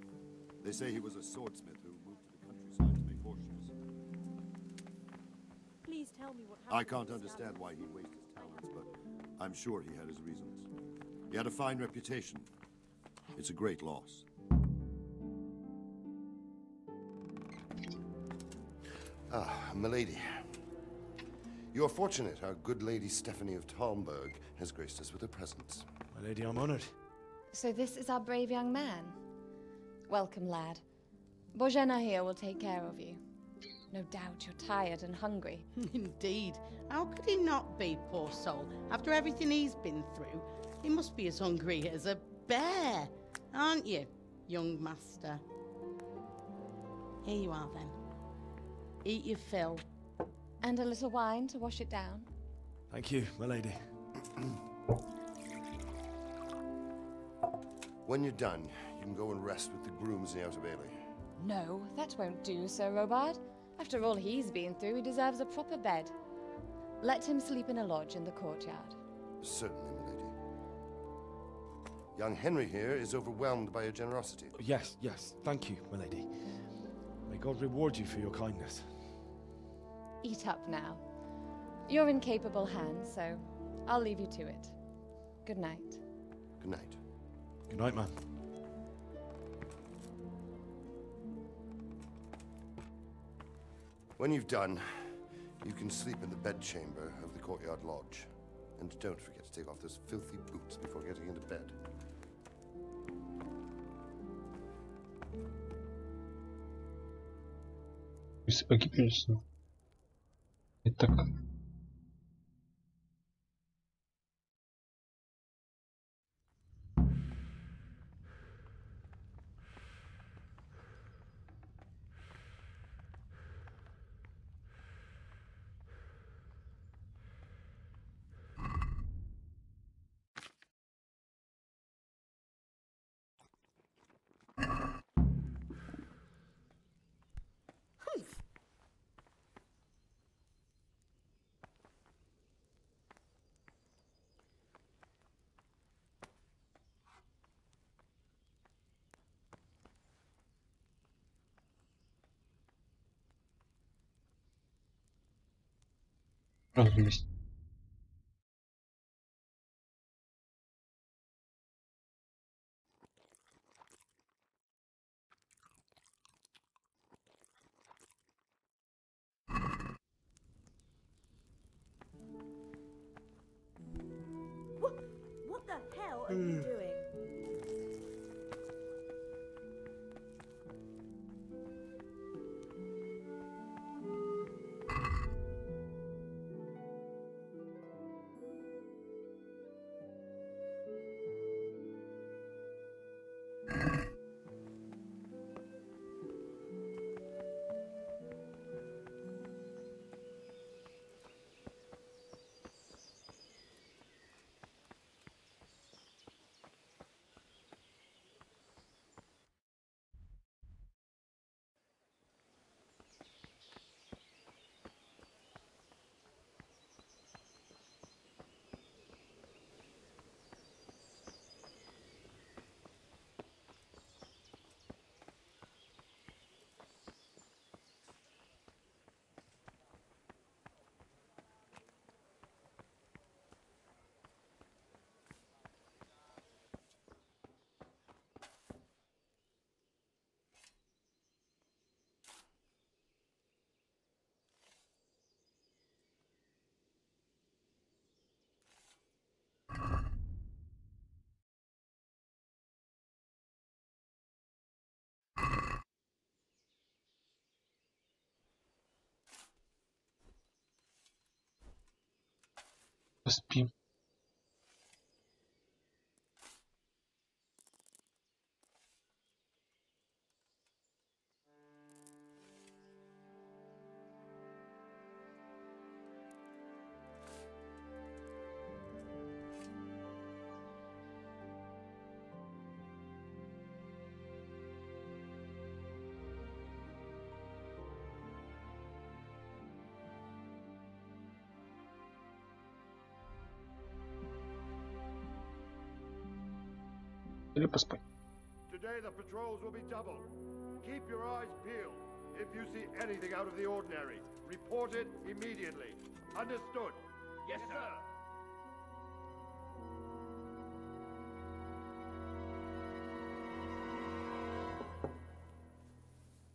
They say he was a swordsmith who moved to the countryside to make horseshoes. Please tell me what I happened. can't understand why he'd waste his talents, but I'm sure he had his reasons. He had a fine reputation. It's a great loss. Ah, milady. You are fortunate our good lady Stephanie of Talmberg has graced us with her presence. My lady, I'm honored. So this is our brave young man. Welcome, lad. Bojena here will take care of you. No doubt you're tired and hungry. Indeed. How could he not be, poor soul? After everything he's been through, he must be as hungry as a bear, aren't you, young master? Here you are, then. Eat your fill. And a little wine to wash it down. Thank you, my lady. When you're done, you can go and rest with the grooms in the Outer Bailey. No, that won't do, Sir Robard. After all he's been through, he deserves a proper bed. Let him sleep in a lodge in the courtyard. Certainly, milady. Young Henry here is overwhelmed by your generosity. Yes, yes. Thank you, my lady. May God reward you for your kindness. Eat up now. You're in capable hands, so I'll leave you to it. Good night. Good night. Good night, man. When you've done, you can sleep in the bedchamber of the courtyard lodge. And don't forget to take off those filthy boots before getting into bed. Сапоги прежде. Итак. Разумеется. What the hell are you doing? Поспим. или поспать. Today the patrols will be double. Keep your eyes peeled. If you see anything out of the ordinary, report it immediately. Understood? Yes, sir.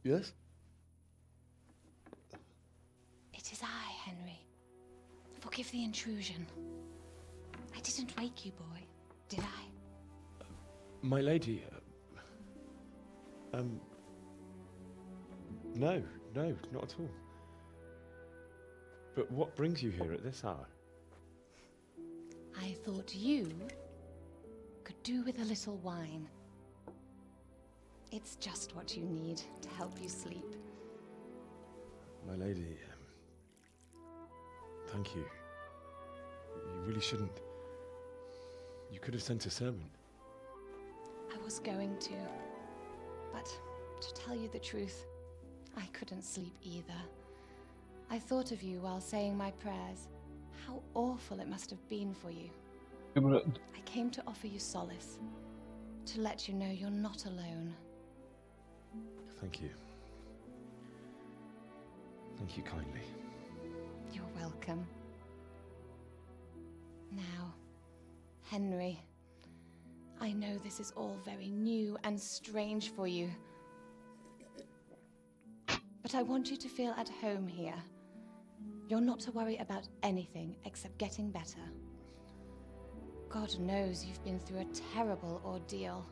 Yes? It is I, Henry. Forgive the intrusion. I didn't wake you, boy, did I? My lady, no, not at all. But what brings you here at this hour? I thought you could do with a little wine. It's just what you need to help you sleep. My lady, thank you. You really shouldn't. You could have sent a servant. I was going to, but to tell you the truth, I couldn't sleep either. I thought of you while saying my prayers. How awful it must have been for you. I came to offer you solace, to let you know you're not alone. Thank you. Thank you kindly. You're welcome. Now, Henry, I know this is all very new and strange for you, but I want you to feel at home here. You're not to worry about anything except getting better. God knows you've been through a terrible ordeal.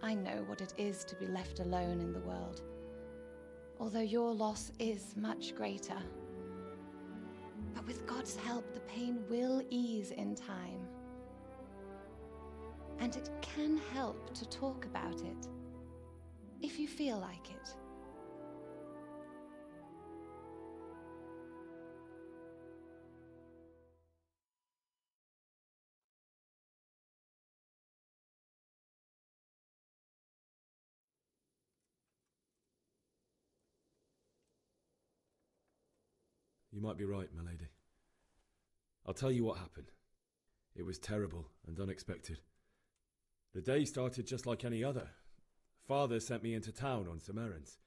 I know what it is to be left alone in the world, although your loss is much greater. But with God's help, the pain will ease in time. And it can help to talk about it, if you feel like it. You might be right, my lady. I'll tell you what happened. It was terrible and unexpected. The day started just like any other. Father sent me into town on some errands.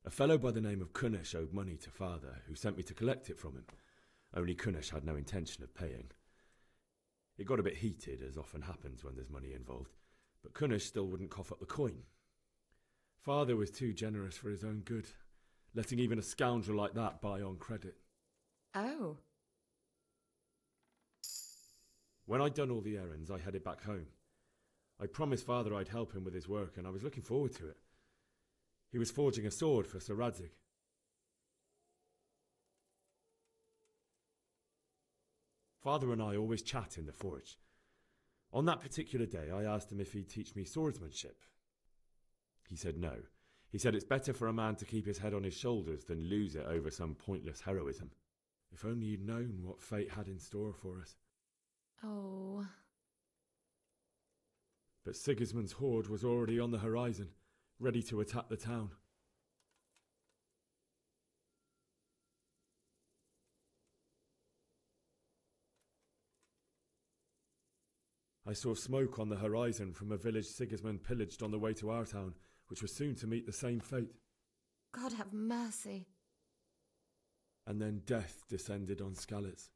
A fellow by the name of Kunnish owed money to Father, who sent me to collect it from him. Only Kunnish had no intention of paying. It got a bit heated, as often happens when there's money involved, but Kunnish still wouldn't cough up the coin. Father was too generous for his own good, letting even a scoundrel like that buy on credit. Oh. When I'd done all the errands, I headed back home. I promised Father I'd help him with his work, and I was looking forward to it. He was forging a sword for Sir Radzig. Father and I always chat in the forge. On that particular day, I asked him if he'd teach me swordsmanship. He said no. He said it's better for a man to keep his head on his shoulders than lose it over some pointless heroism. If only you'd known what fate had in store for us. Oh. But Sigismund's horde was already on the horizon, ready to attack the town. I saw smoke on the horizon from a village Sigismund pillaged on the way to our town, which was soon to meet the same fate. God have mercy. And then death descended on Skalitz.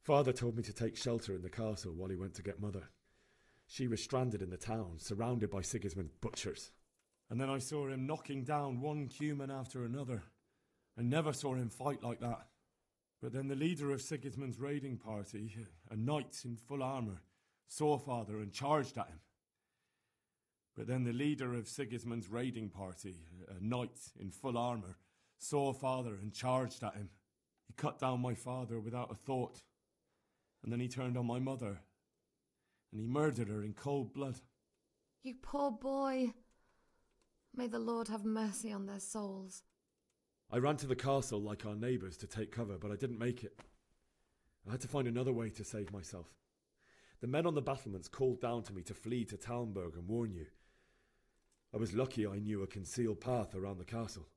Father told me to take shelter in the castle while he went to get Mother. She was stranded in the town, surrounded by Sigismund's butchers. And then I saw him knocking down one human after another. I never saw him fight like that. But then the leader of Sigismund's raiding party, a knight in full armour, saw Father and charged at him. But then the leader of Sigismund's raiding party, a knight in full armour, saw Father and charged at him. He cut down my father without a thought. And then he turned on my mother. And he murdered her in cold blood. You poor boy. May the Lord have mercy on their souls. I ran to the castle like our neighbours to take cover, but I didn't make it. I had to find another way to save myself. The men on the battlements called down to me to flee to Talmberg and warn you. I was lucky I knew a concealed path around the castle.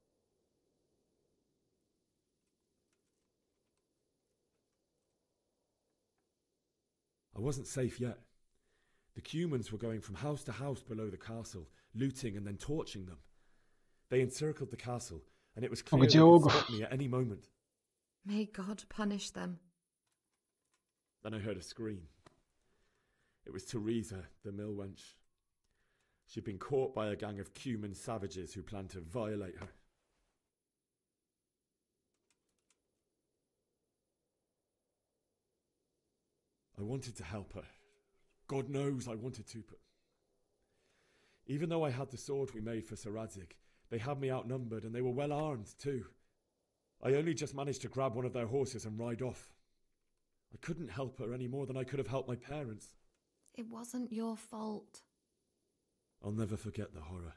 I wasn't safe yet. The Cumans were going from house to house below the castle, looting and then torching them. They encircled the castle, and it was clear they could stop me at any moment. May God punish them. Then I heard a scream. It was Teresa, the mill wench. She'd been caught by a gang of Cuman savages who planned to violate her. I wanted to help her. God knows I wanted to, but even though I had the sword we made for Sir Radzig, they had me outnumbered and they were well armed too. I only just managed to grab one of their horses and ride off. I couldn't help her any more than I could have helped my parents. It wasn't your fault. I'll never forget the horror.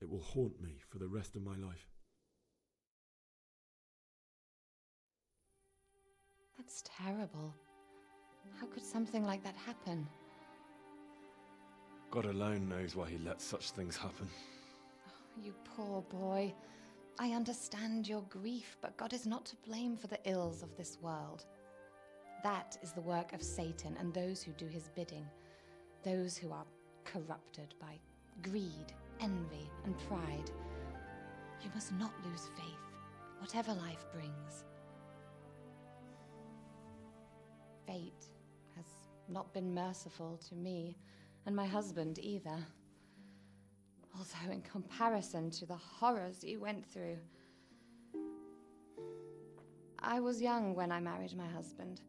It will haunt me for the rest of my life. That's terrible. How could something like that happen? God alone knows why he lets such things happen. Oh, you poor boy. I understand your grief, but God is not to blame for the ills of this world. That is the work of Satan and those who do his bidding. Those who are corrupted by greed, envy, and pride. You must not lose faith, whatever life brings. Fate has not been merciful to me, and my husband either. Although in comparison to the horrors you went through. I was young when I married my husband.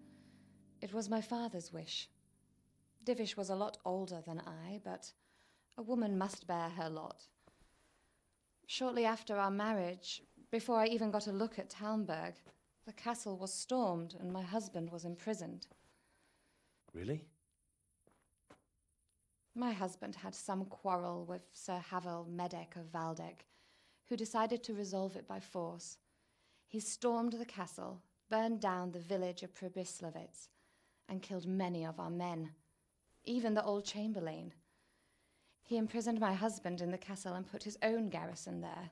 It was my father's wish. Divish was a lot older than I, but a woman must bear her lot. Shortly after our marriage, before I even got a look at Talmberg, the castle was stormed and my husband was imprisoned. Really? My husband had some quarrel with Sir Havel Medek of Valdek, who decided to resolve it by force. He stormed the castle, burned down the village of Pribyslavitz, and killed many of our men, even the old chamberlain. He imprisoned my husband in the castle and put his own garrison there.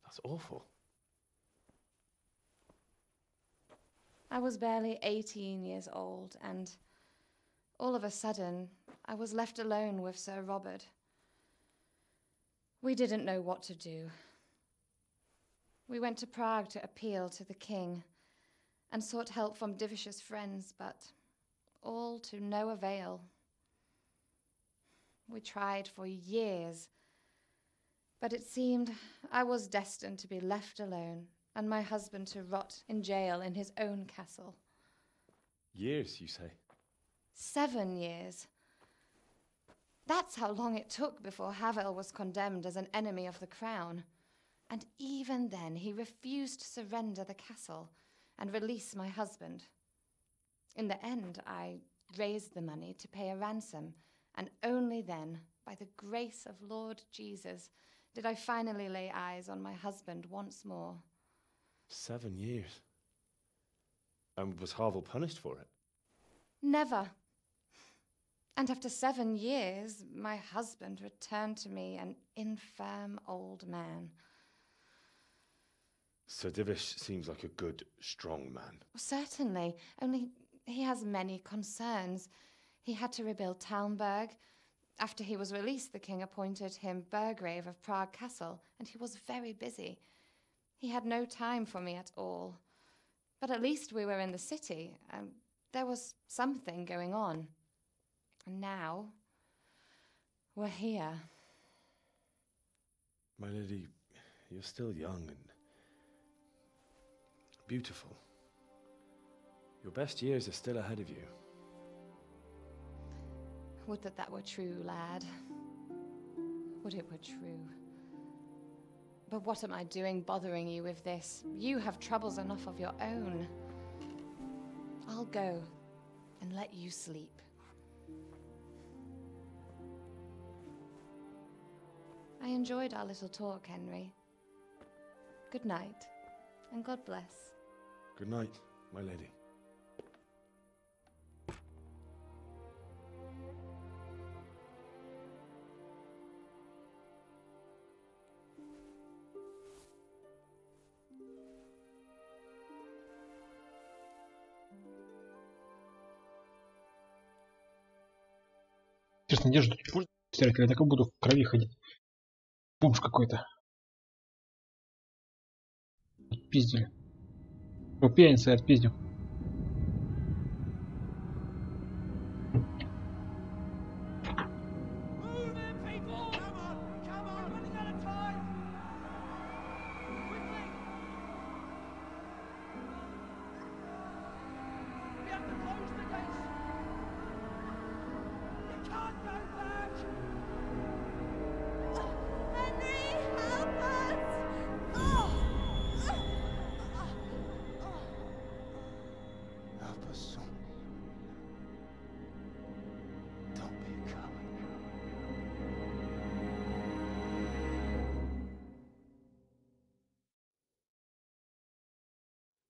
That's awful. I was barely 18 years old, and all of a sudden, I was left alone with Sir Robert. We didn't know what to do. We went to Prague to appeal to the king and sought help from Divish's friends, but all to no avail. We tried for years, but it seemed I was destined to be left alone and my husband to rot in jail in his own castle. Years, you say? 7 years. That's how long it took before Havel was condemned as an enemy of the crown. And even then, he refused to surrender the castle and release my husband. In the end, I raised the money to pay a ransom, and only then, by the grace of Lord Jesus, did I finally lay eyes on my husband once more. 7 years? And was Havel punished for it? Never. And after 7 years, my husband returned to me an infirm old man. Sir Divish seems like a good, strong man. Certainly, only he has many concerns. He had to rebuild Talmberg. After he was released, the king appointed him Burgrave of Prague Castle, and he was very busy. He had no time for me at all. But at least we were in the city, and there was something going on. And now, we're here. My lady, you're still young and beautiful. Your best years are still ahead of you. Would that were true, lad. Would it were true. But what am I doing bothering you with this? You have troubles enough of your own. I'll go and let you sleep. I enjoyed our little talk, Henry. Good night, and God bless. Good night, my lady. Интересно, одежду тут можно стирать, или я так и буду в крови ходить? Бомж какой-то. Отпиздили. О, пьяница, отпиздил.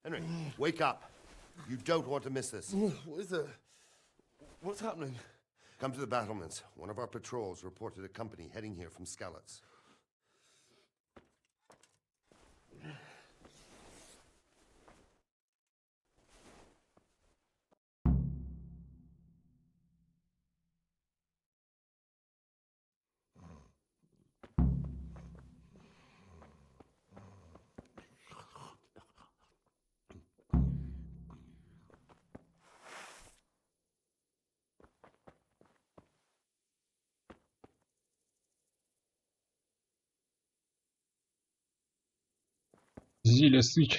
Henry, wake up. You don't want to miss this. What is it? What's happening? Come to the battlements. One of our patrols reported a company heading here from Skalitz. Зелье сыч.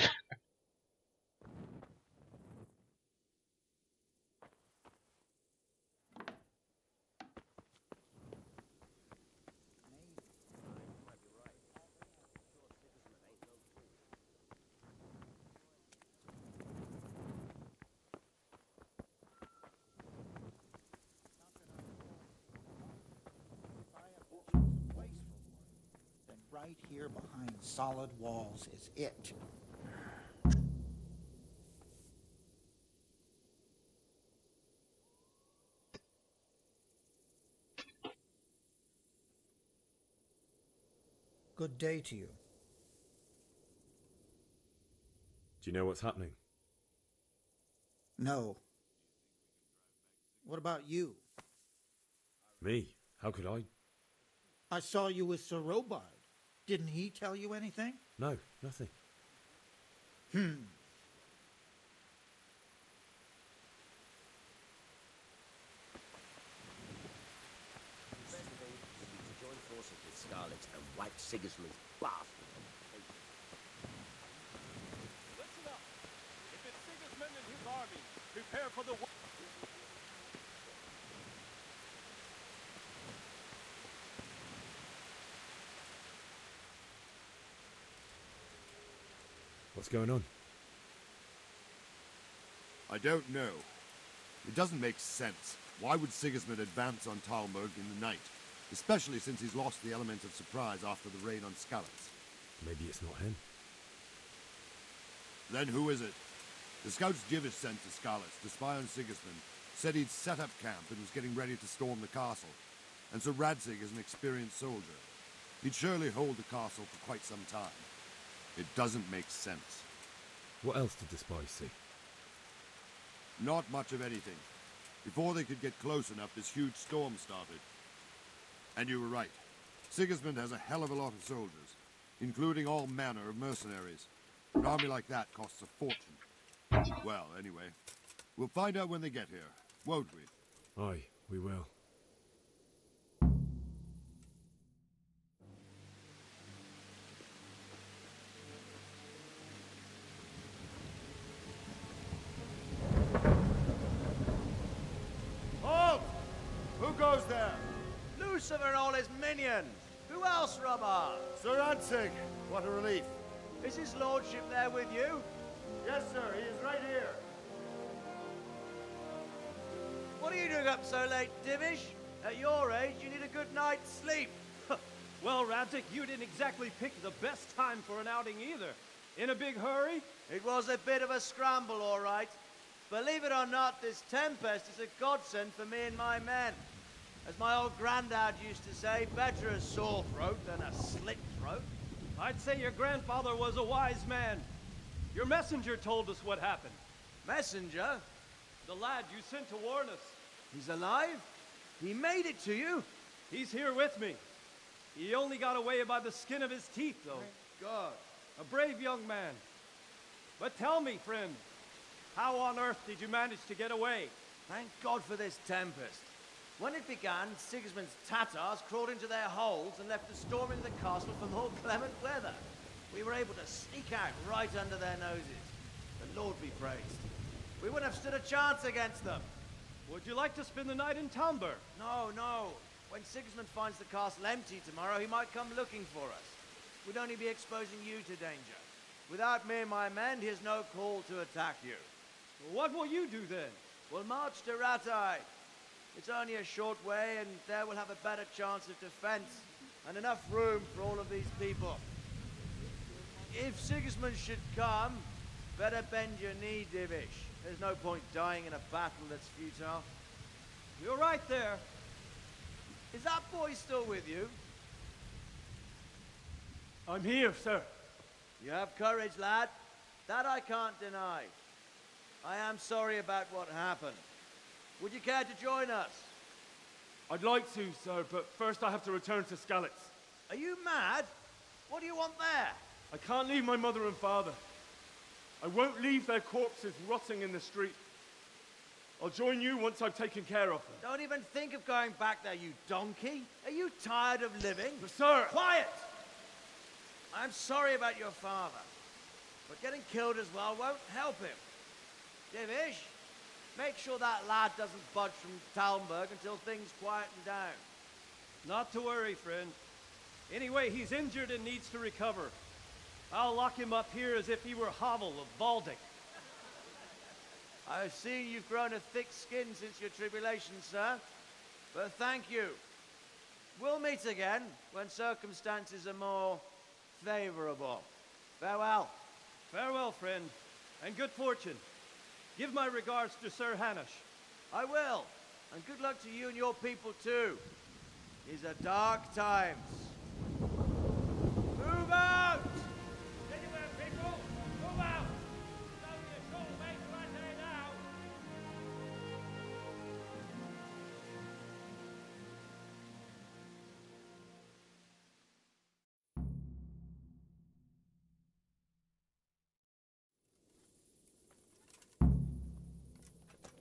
Right here behind solid walls is it. Good day to you. Do you know what's happening? No. What about you? Me? How could I? I saw you with Sir Robard. Didn't he tell you anything? No, nothing. To join forces with Skalitz and wipe Sigismund's bastard. Listen up. If it's Sigismund and his army, prepare for the war. What's going on? I don't know. It doesn't make sense. Why would Sigismund advance on Talmberg in the night? Especially since he's lost the element of surprise after the raid on Skalitz. Maybe it's not him. Then who is it? The scouts Jivish sent to Skalitz to spy on Sigismund said he'd set up camp and was getting ready to storm the castle. And Sir Radzig is an experienced soldier. He'd surely hold the castle for quite some time. It doesn't make sense. What else did the spies see? Not much of anything. Before they could get close enough, this huge storm started. And you were right. Sigismund has a hell of a lot of soldiers, including all manner of mercenaries. An army like that costs a fortune. Well, anyway, we'll find out when they get here, won't we? Aye, we will. Halt! Who goes there? Lucifer and all his minions. Who else, Robert? Sir Radzig. What a relief. Is his lordship there with you? Yes, sir. He is right here. What are you doing up so late, Divish? At your age, you need a good night's sleep. Well, Radzig, you didn't exactly pick the best time for an outing either. In a big hurry? It was a bit of a scramble, all right. Believe it or not, this tempest is a godsend for me and my men. As my old granddad used to say, better a sore throat than a slit throat. I'd say your grandfather was a wise man. Your messenger told us what happened. Messenger? The lad you sent to warn us. He's alive? He made it to you? He's here with me. He only got away by the skin of his teeth, though. Thank God. A brave young man. But tell me, friend, how on earth did you manage to get away? Thank God for this tempest. When it began, Sigismund's Tatars crawled into their holes and left a storm into the castle for more clement weather. We were able to sneak out right under their noses. The Lord be praised. We wouldn't have stood a chance against them. Would you like to spend the night in Talmberg? No, no. When Sigismund finds the castle empty tomorrow, he might come looking for us. We'd only be exposing you to danger. Without me and my men, he has no call to attack you. What will you do then? We'll march to Ratai. It's only a short way, and there we'll have a better chance of defense, and enough room for all of these people. If Sigismund should come, better bend your knee, Divish. There's no point dying in a battle that's futile. You're right there. Is that boy still with you? I'm here, sir. You have courage, lad. That I can't deny. I am sorry about what happened. Would you care to join us? I'd like to, sir, but first I have to return to Skalitz. Are you mad? What do you want there? I can't leave my mother and father. I won't leave their corpses rotting in the street. I'll join you once I've taken care of them. Don't even think of going back there, you donkey. Are you tired of living? But sir! Quiet! I'm sorry about your father, but getting killed as well won't help him. Divish, make sure that lad doesn't budge from Talmberg until things quieten down. Not to worry, friend. Anyway, he's injured and needs to recover. I'll lock him up here as if he were Havel of Baldic. I've seen you've grown a thick skin since your tribulation, sir. But thank you. We'll meet again when circumstances are more favorable. Farewell. Farewell, friend, and good fortune. Give my regards to Sir Hanush. I will. And good luck to you and your people, too. These are dark times. Move out! Anywhere, people! Move out! It's only a short way to Ratai now.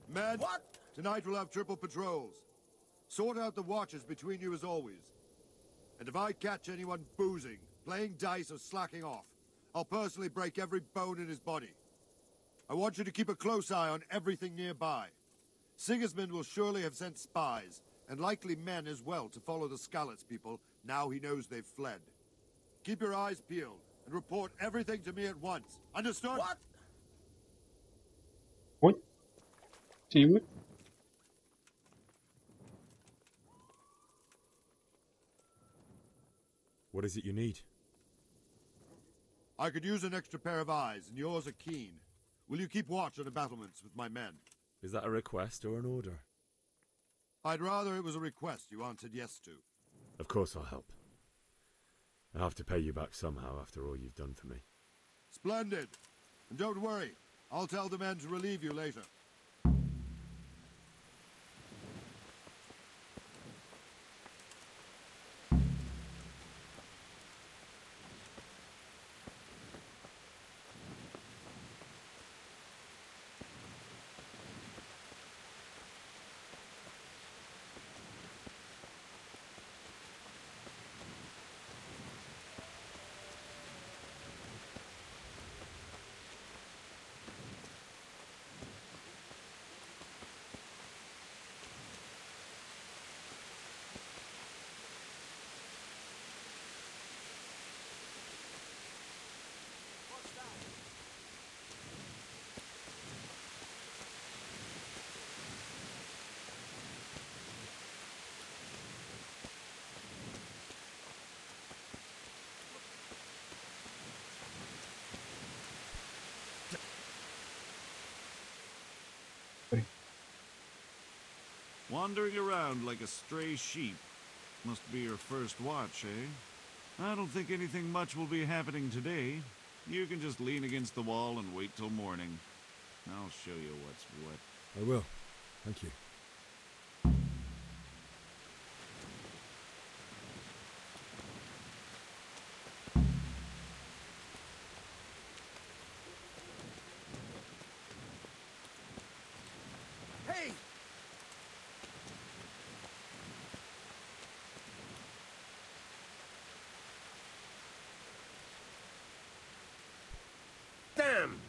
Men, tonight we'll have triple patrols. Sort out the watches between you as always. And if I catch anyone boozing, playing dice or slacking off, I'll personally break every bone in his body. I want you to keep a close eye on everything nearby. Sigismund will surely have sent spies, and likely men as well, to follow the Skalitz people now he knows they've fled. Keep your eyes peeled, and report everything to me at once. Understood? What? What? See what? What is it you need? I could use an extra pair of eyes, and yours are keen. Will you keep watch on the battlements with my men? Is that a request or an order? I'd rather it was a request you answered yes to. Of course I'll help. I have to pay you back somehow after all you've done for me. Splendid. And don't worry, I'll tell the men to relieve you later. Wandering around like a stray sheep. Must be your first watch, eh? I don't think anything much will be happening today. You can just lean against the wall and wait till morning. I'll show you what's what. I will. Thank you. Hey! Damn!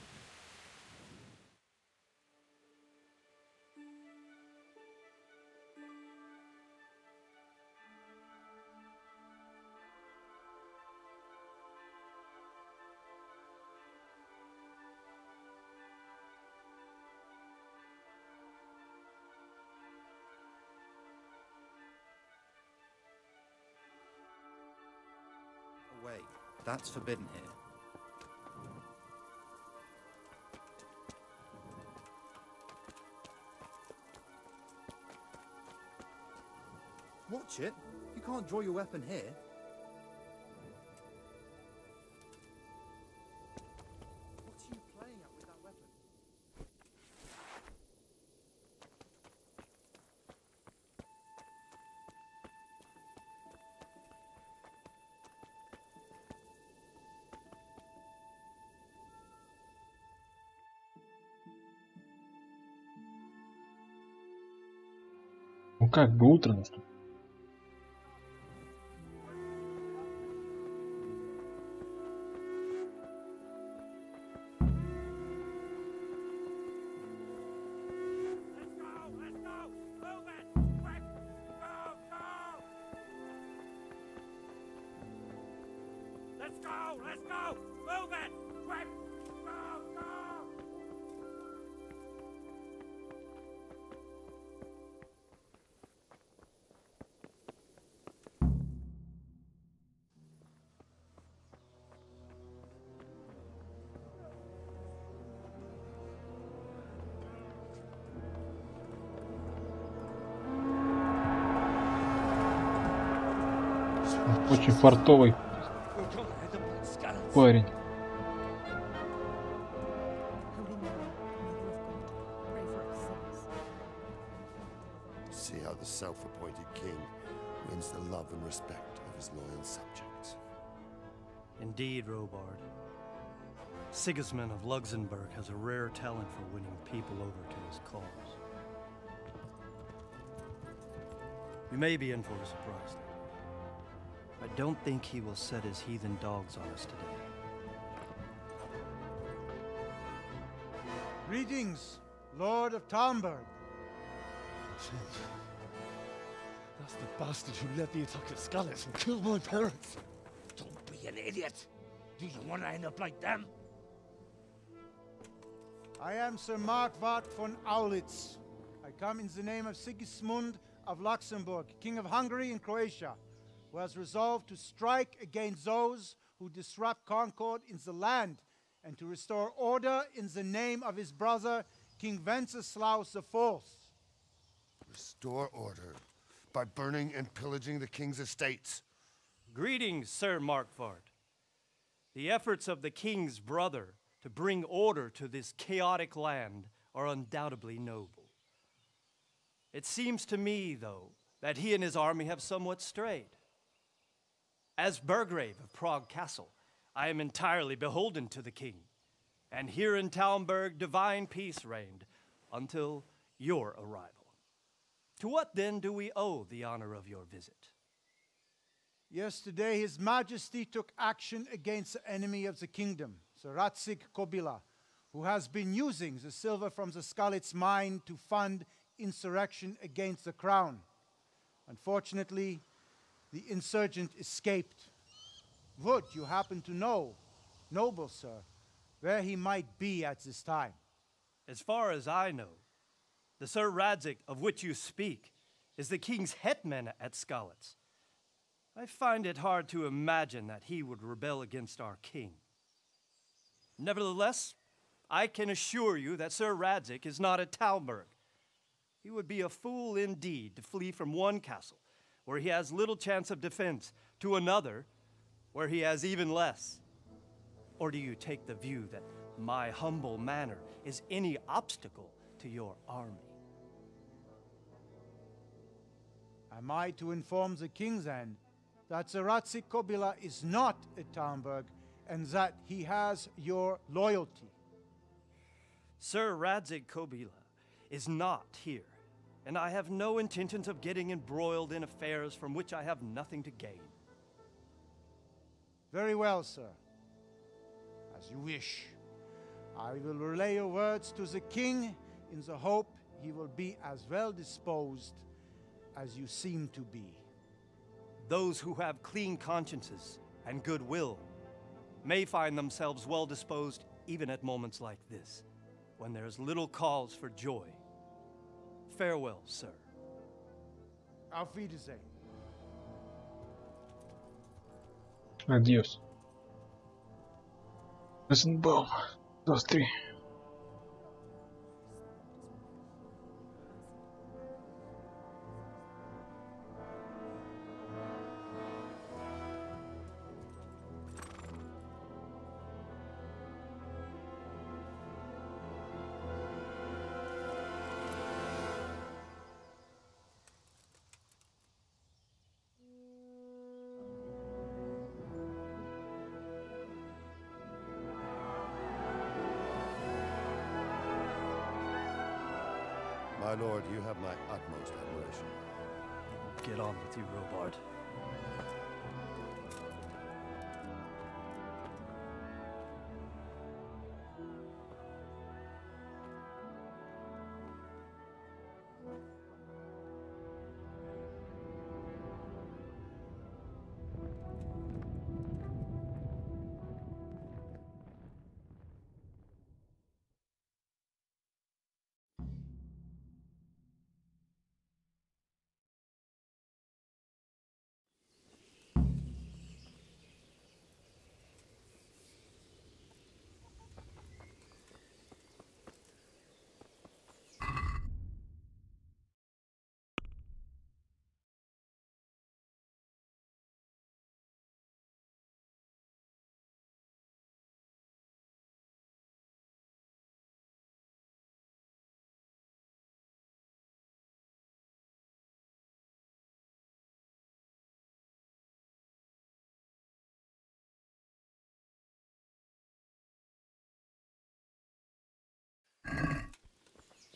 Wait, that's forbidden here. Watch it. You can't draw your weapon here. What are you playing at with that weapon? Ну как бы утро наступило. Let's go! Let's go! Move it! Quick! Go! Go! Очень фартовый парень. See how the self-appointed king wins the love and respect of his loyal subjects. Indeed, Robard. Sigismund of Luxembourg has a rare talent for winning people over to his cause. We may be in for a surprise, though. I don't think he will set his heathen dogs on us today. Greetings, Lord of Talmberg. That's the bastard who led the attack at Skalitz and killed my parents. Don't be an idiot! Do you want to end up like them? I am Sir Markwart von Aulitz. I come in the name of Sigismund of Luxembourg, King of Hungary and Croatia, who has resolved to strike against those who disrupt concord in the land and to restore order in the name of his brother, King Wenceslaus IV. Restore order by burning and pillaging the king's estates. Greetings, Sir Markwart. The efforts of the king's brother to bring order to this chaotic land are undoubtedly noble. It seems to me, though, that he and his army have somewhat strayed. As Burgrave of Prague Castle, I am entirely beholden to the king, and here in Talmberg divine peace reigned until your arrival. To what then do we owe the honor of your visit? Yesterday, His Majesty took action against the enemy of the kingdom, Sir Radzig Kobyla, who has been using the silver from the Skalitz mine to fund insurrection against the crown. Unfortunately, the insurgent escaped. Would you happen to know, noble sir, where he might be at this time? As far as I know, the Sir Radzig of which you speak is the king's hetman at Skalitz. I find it hard to imagine that he would rebel against our king. Nevertheless, I can assure you that Sir Radzig is not at Talmberg. He would be a fool indeed to flee from one castle, where he has little chance of defense, to another, where he has even less. Or do you take the view that my humble manner is any obstacle to your army? Am I to inform the king then that Sir Radzig Kobyla is not at Talmberg and that he has your loyalty? Sir Radzig Kobyla is not here, and I have no intentions of getting embroiled in affairs from which I have nothing to gain. Very well, sir. As you wish. I will relay your words to the king in the hope he will be as well disposed as you seem to be. Those who have clean consciences and goodwill may find themselves well disposed even at moments like this, when there is little cause for joy. Farewell, sir. Auf Wiedersehen. Adiós. Rosenbaum. 2, 3. My lord, you have my utmost admiration. Get on with you, Robard.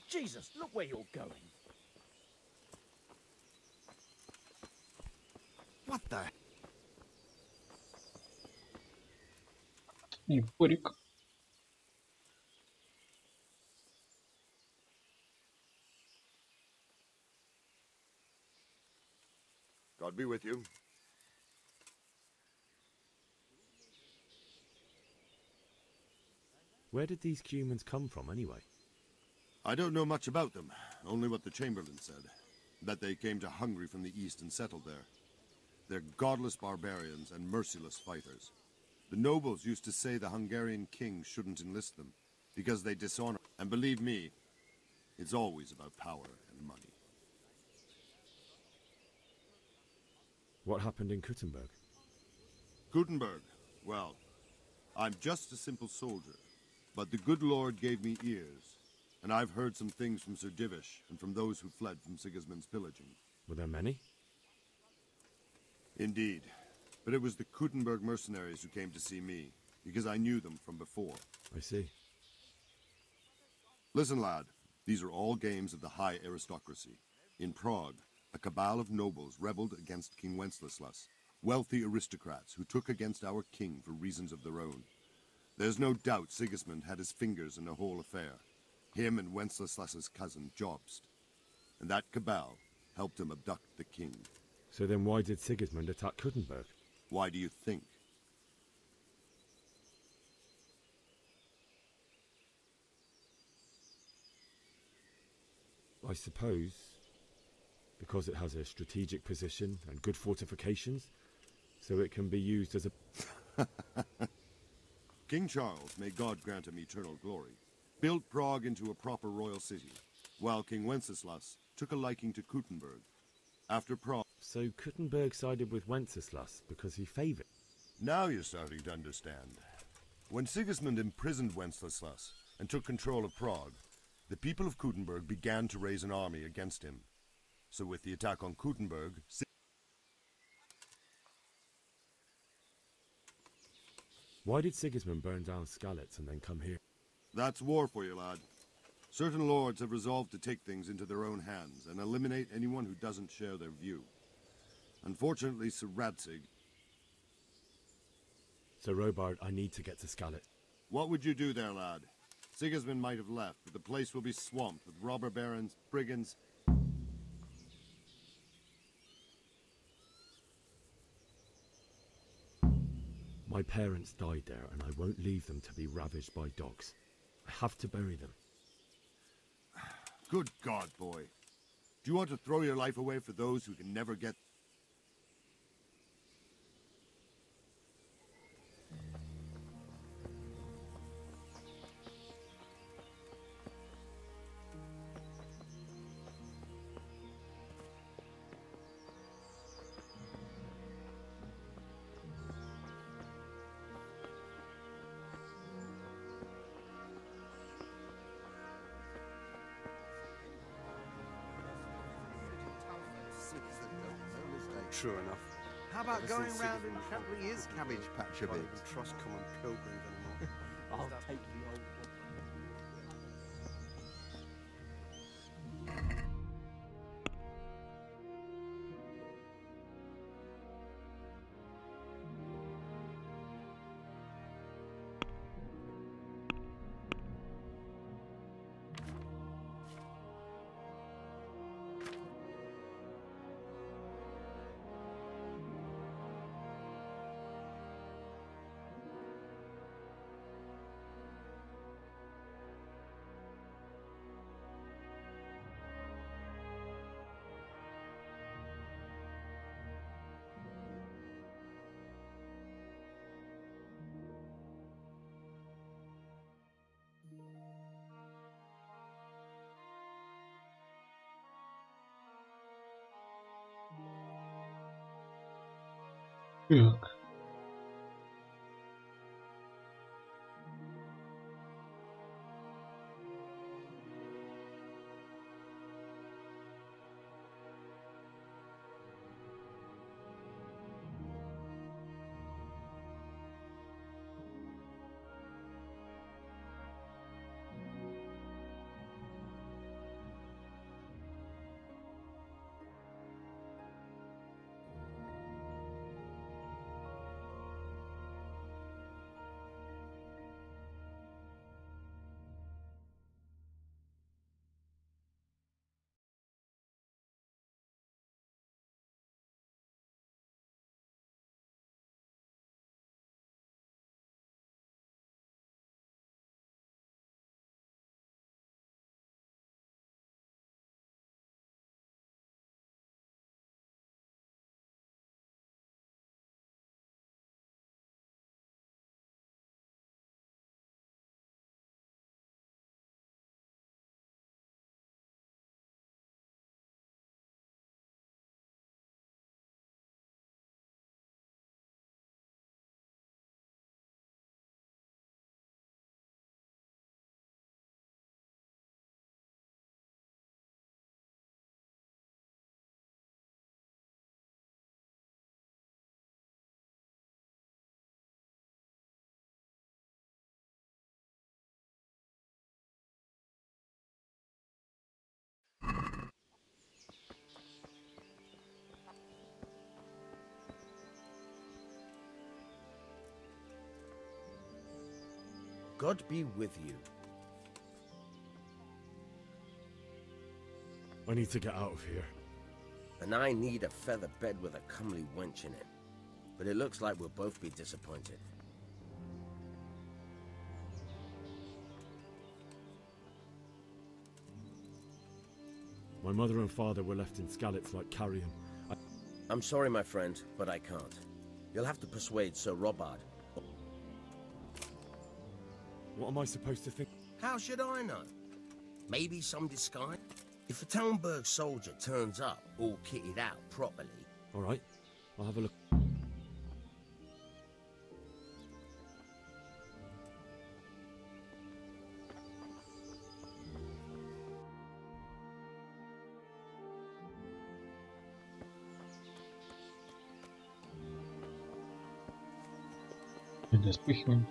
Jesus, look where you're going. What the? Егорик. God be with you. Where did these humans come from, anyway? I don't know much about them, only what the Chamberlain said. That they came to Hungary from the east and settled there. They're godless barbarians and merciless fighters. The nobles used to say the Hungarian king shouldn't enlist them, because they dishonor. And believe me, it's always about power and money. What happened in Kuttenberg? Gutenberg, well, I'm just a simple soldier, but the good Lord gave me ears, and I've heard some things from Sir Divish and from those who fled from Sigismund's pillaging. Were there many? Indeed, but it was the Kuttenberg mercenaries who came to see me, because I knew them from before. I see. Listen, lad, these are all games of the high aristocracy. In Prague, a cabal of nobles rebelled against King Wenceslas, wealthy aristocrats who took against our king for reasons of their own. There's no doubt Sigismund had his fingers in the whole affair. Him and Wenceslas's cousin, Jobst. And that cabal helped him abduct the king. So then why did Sigismund attack Kuttenberg? Why do you think? I suppose because it has a strategic position and good fortifications, so it can be used as a... King Charles, may God grant him eternal glory, built Prague into a proper royal city, while King Wenceslas took a liking to Kuttenberg. After Prague... So Kuttenberg sided with Wenceslas because he favoured... Now you're starting to understand. When Sigismund imprisoned Wenceslas and took control of Prague, the people of Kuttenberg began to raise an army against him. So with the attack on Kuttenberg... Why did Sigismund burn down Skalitz and then come here? That's war for you, lad. Certain lords have resolved to take things into their own hands and eliminate anyone who doesn't share their view. Unfortunately, Sir Radzig... Sir Robard, I need to get to Scalet. What would you do there, lad? Sigismund might have left, but the place will be swamped with robber barons, brigands... My parents died there, and I won't leave them to be ravaged by dogs. I have to bury them. Good God, boy. Do you want to throw your life away for those who can never get... True enough. How about going round and trampling his cabbage patch a bit? Trust common pilgrims anymore. I'll take the old one. Так. God be with you. I need to get out of here. And I need a feather bed with a comely wench in it. But it looks like we'll both be disappointed. My mother and father were left in Scalets like carrion. I'm sorry, my friend, but I can't. You'll have to persuade Sir Robard. What am I supposed to think? How should I know? Maybe some disguise? If a Talmberg soldier turns up, all kitted out properly... All right, I'll have a look. Да, спихиваем.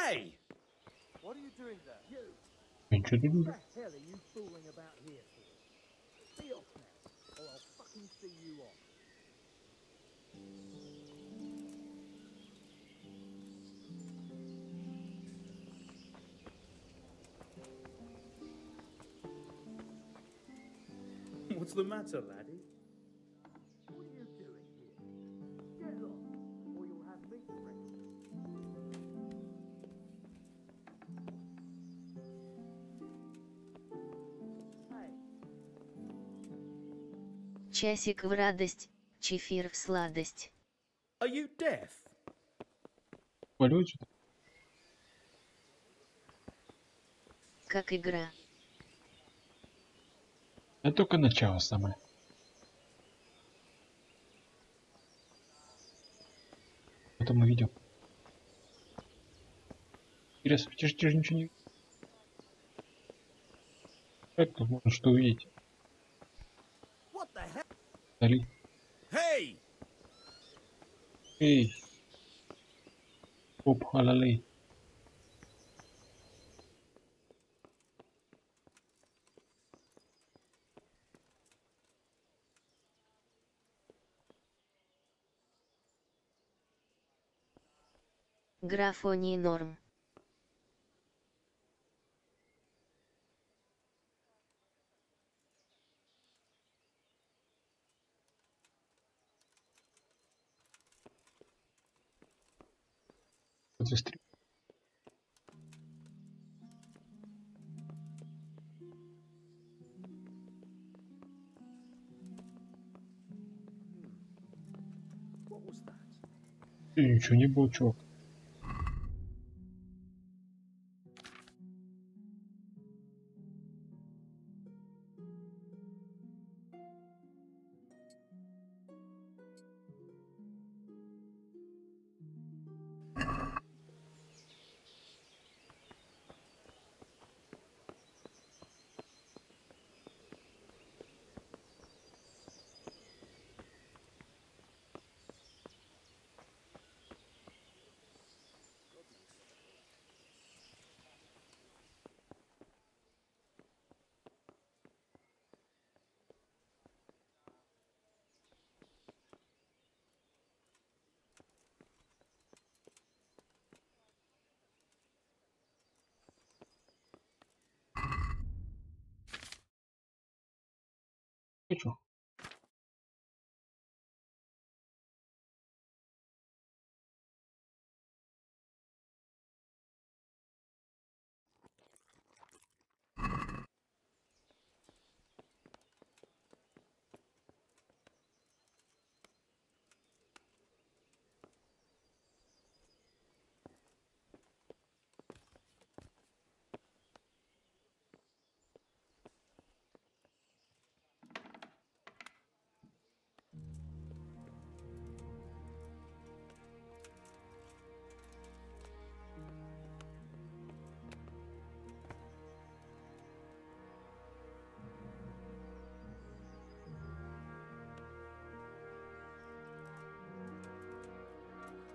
Hey! What are you doing there? You! Ничего не What было. the hell are you fooling about here for? Be off now, or I'll fucking see you off. What's the matter, laddie? What are you doing here? Get lost, or you'll have me for breakfast. Hey. Часик в радость, чефир в сладость. Are you deaf? Полете. Как игра. Это только начало самое. Потом мы видим. Интересно, ты же ничего не... Как тут можно что увидеть? Дали. Hey! Эй! Оп, алалей. Графоний норм. Застрел. What was that? И ничего не было, чувак. Хочу.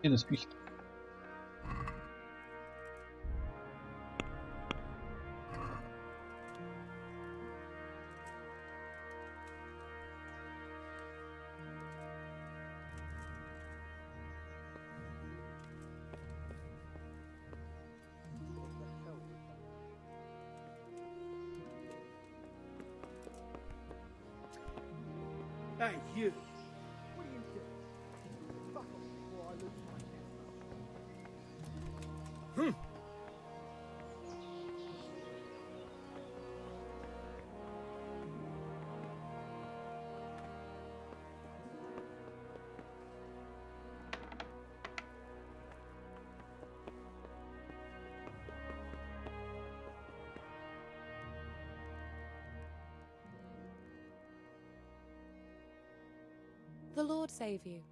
И доспехи. Hey, you! What are you doing? Fuck off before I lose my temper. The Lord save you.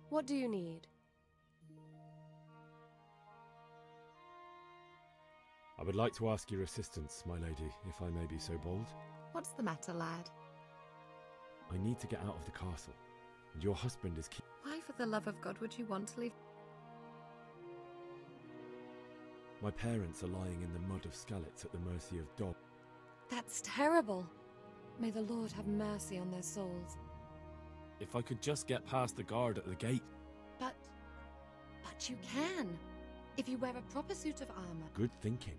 What do you need? I would like to ask your assistance, my lady, if I may be so bold. What's the matter, lad? I need to get out of the castle, and your husband is Why, for the love of God, would you want to leave? My parents are lying in the mud of Skalitz at the mercy of dogs. That's terrible. May the Lord have mercy on their souls. If I could just get past the guard at the gate. But you can, if you wear a proper suit of armor. Good thinking.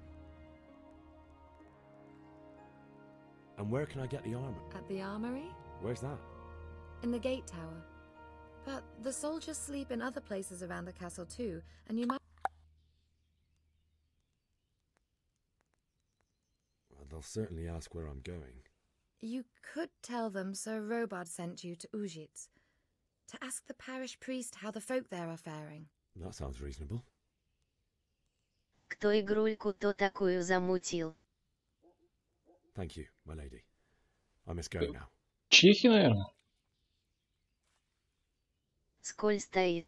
And where can I get the armor? At the armory? Where's that? In the gate tower. But the soldiers sleep in other places around the castle too, and you might... Well, they'll certainly ask where I'm going. You could tell them Sir Robard sent you to Ujitz, to ask the parish priest how the folk there are faring. That sounds reasonable. Кто игрульку-то такую замутил? Thank you, my lady. I must go now. Чехи, наверное. Сколь стоит?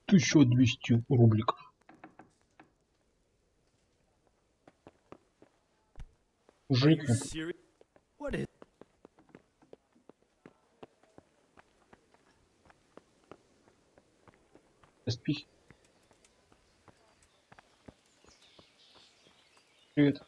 1200 рубликов. Жить надо. What is... Спихи. Привет.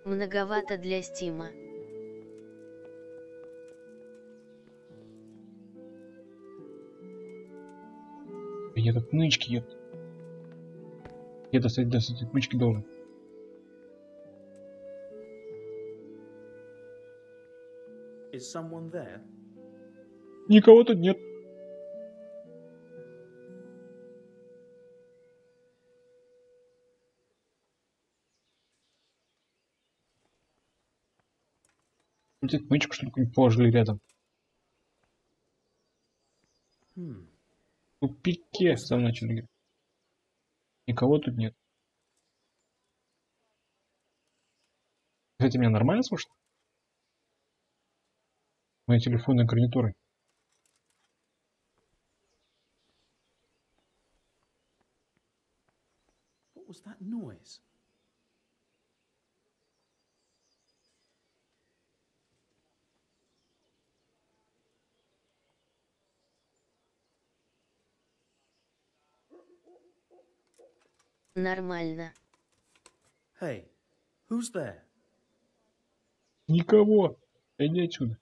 Многовато для Стима. Я тут нычки ед. Я достать нычки должен. Is someone there? Никого тут нет. Где-то нычку, что ли, положили рядом. В тупике сам начал играть. Никого тут нет. Кстати, меня нормально слышно? Мои телефонные гарнитуры. What was that noise? Нормально. Hey, who's there? Никого. Иди отсюда.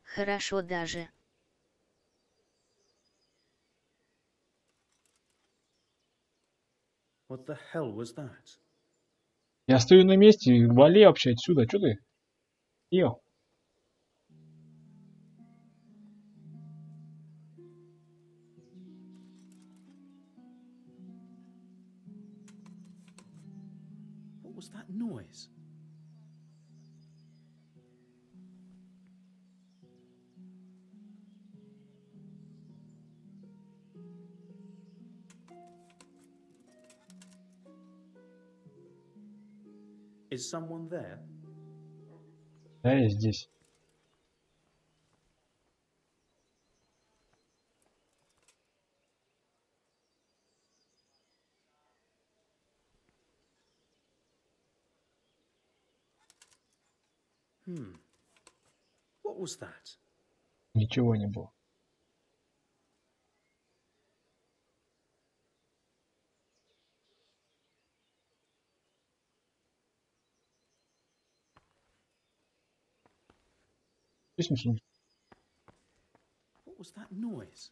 Хорошо даже. What the hell was that? Я стою на месте и вали вообще отсюда. Чё ты? Ел. What was that noise? Is someone there? Да, я здесь. What was that? Ничего не было. What was that noise?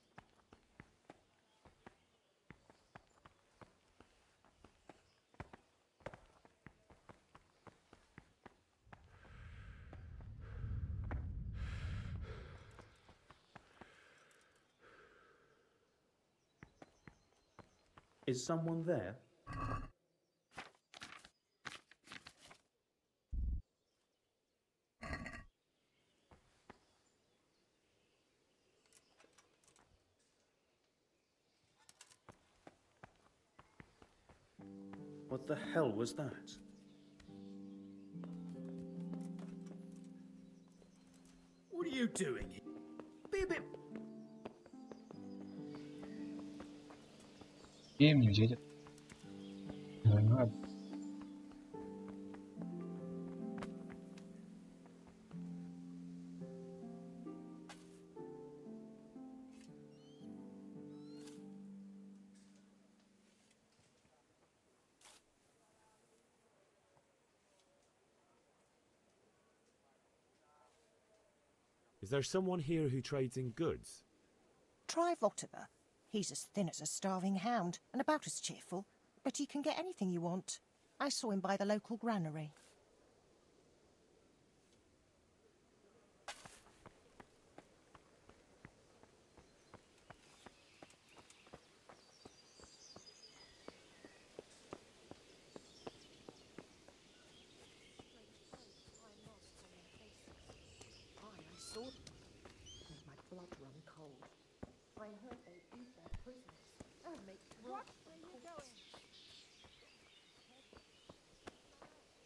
Is someone there? What the hell was that? What are you doing? Be a bit... Где мне взять это? Да надо. Is there someone here who trades in goods? Try Votava. He's as thin as a starving hound and about as cheerful, but he can get anything you want. I saw him by the local granary.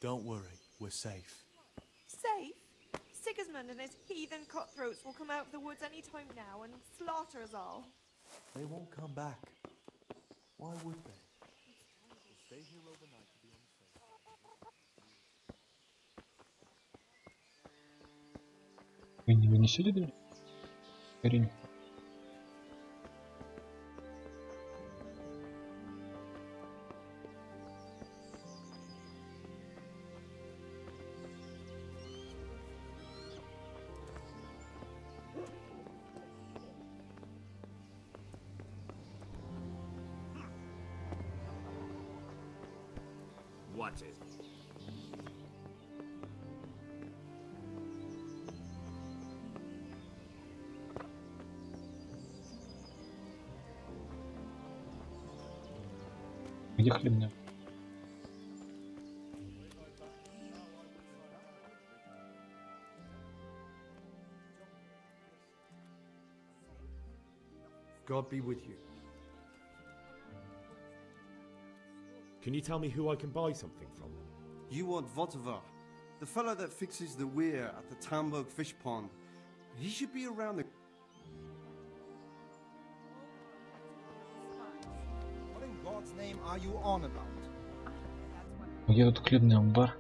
Don't worry, we're safe. Safe? Sigismund and his heathen cutthroats will come out of the woods any time now and slaughter us all. They won't come back. Why would they? We'll stay here overnight to be on the safe. Вы не вынесете до меня? Карин. What is it? Где хлебная? God be with you. Can you tell me who I can buy something from? You want Votava, the fellow that fixes the weir at the Tamburg fish pond. He should be around the... What in God's name are you on about? Где тут хлебный амбар?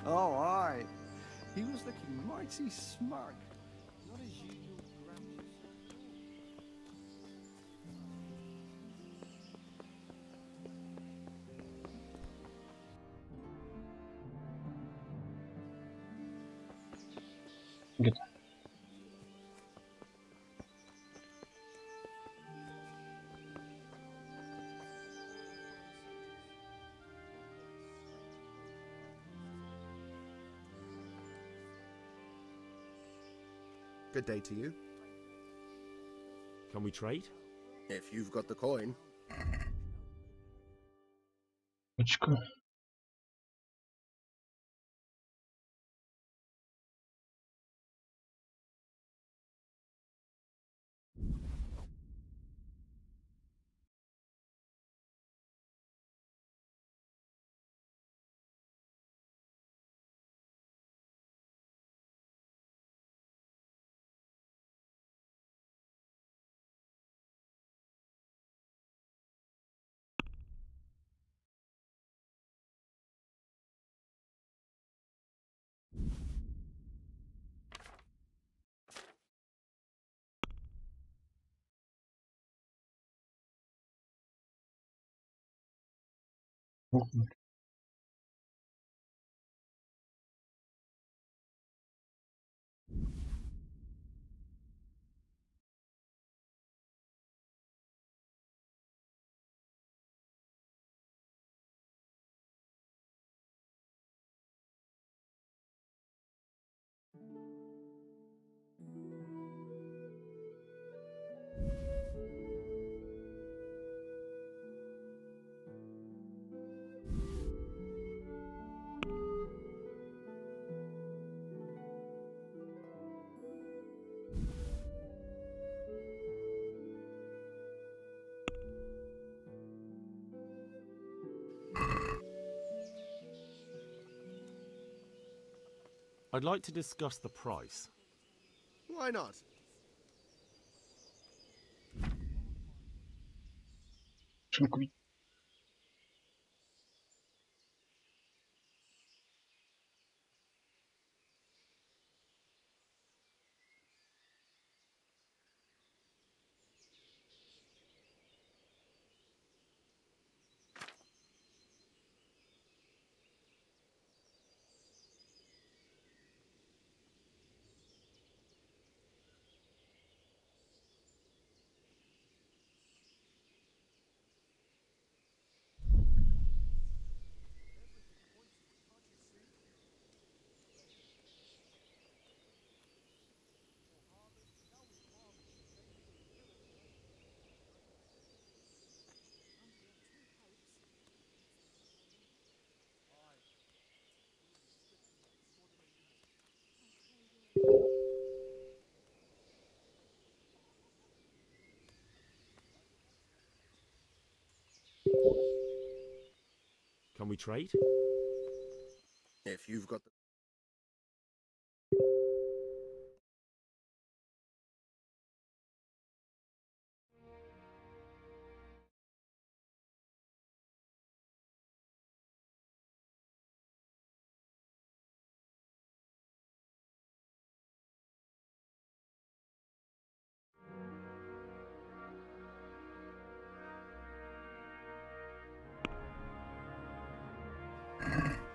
Oh, aye. He was looking mighty smart. Not as usual gracious. Где-то. Good day to you. Can we trade? If you've got the coin. Очко. I'd like to discuss the price. Why not? Что купить? Can we trade? If you've got the...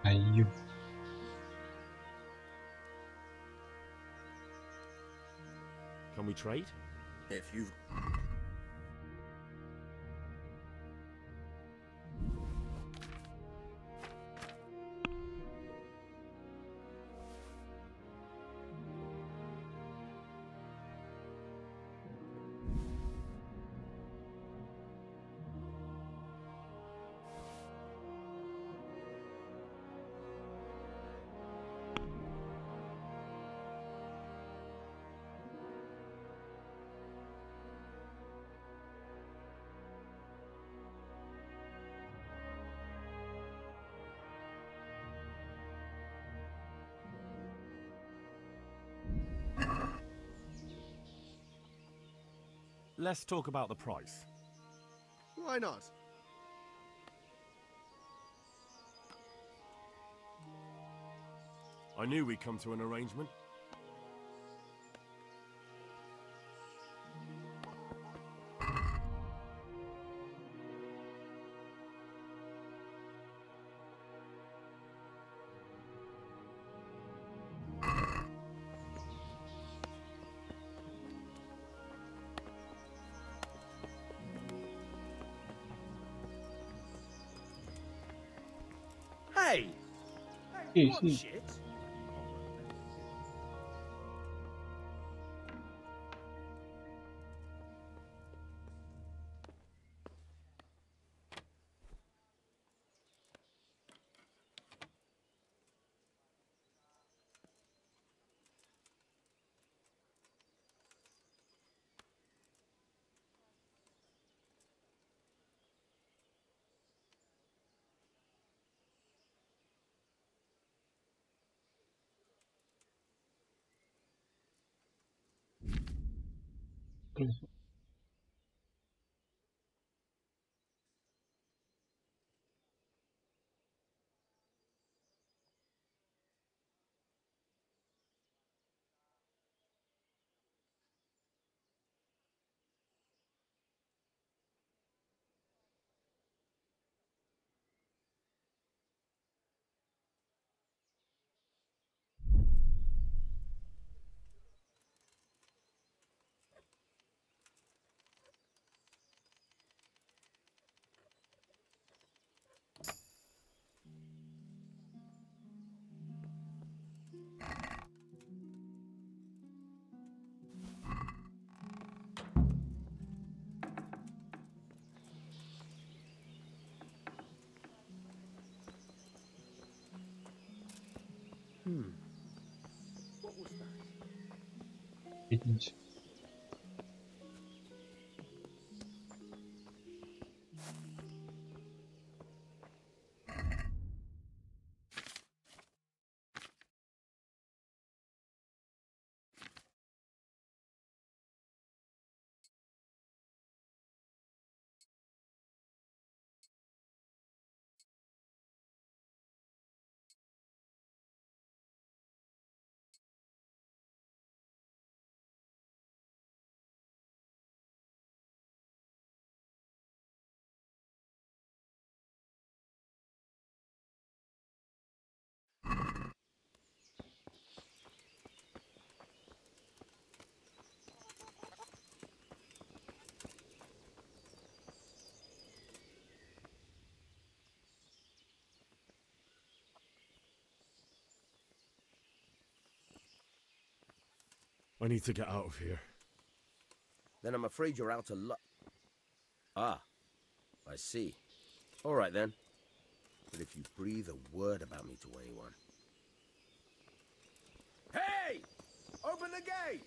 Аю. Can we trade? If you've... Let's talk about the price. Why not? I knew we'd come to an arrangement. Hey! Hey, What hey. shit? What was that? Видите? I need to get out of here. Then I'm afraid you're out of luck. Ah, I see. All right then. But if you breathe a word about me to anyone... Hey! Open the gate!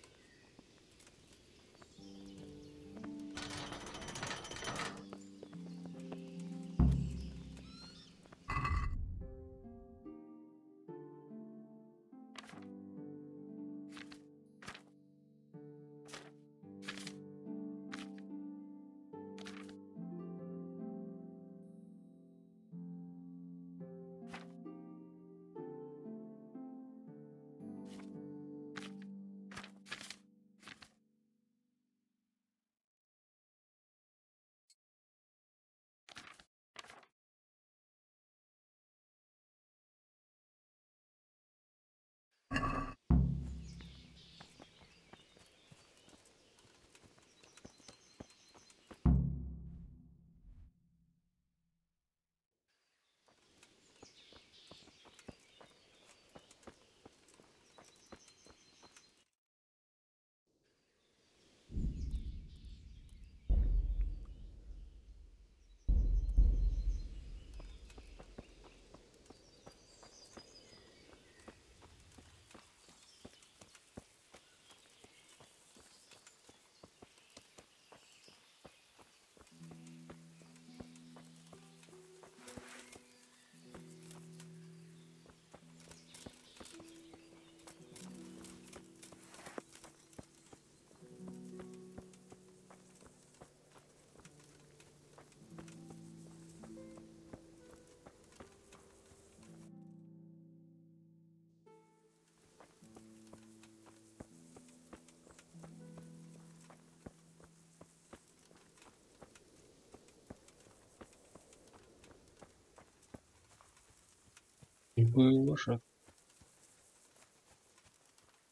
Был лошадь.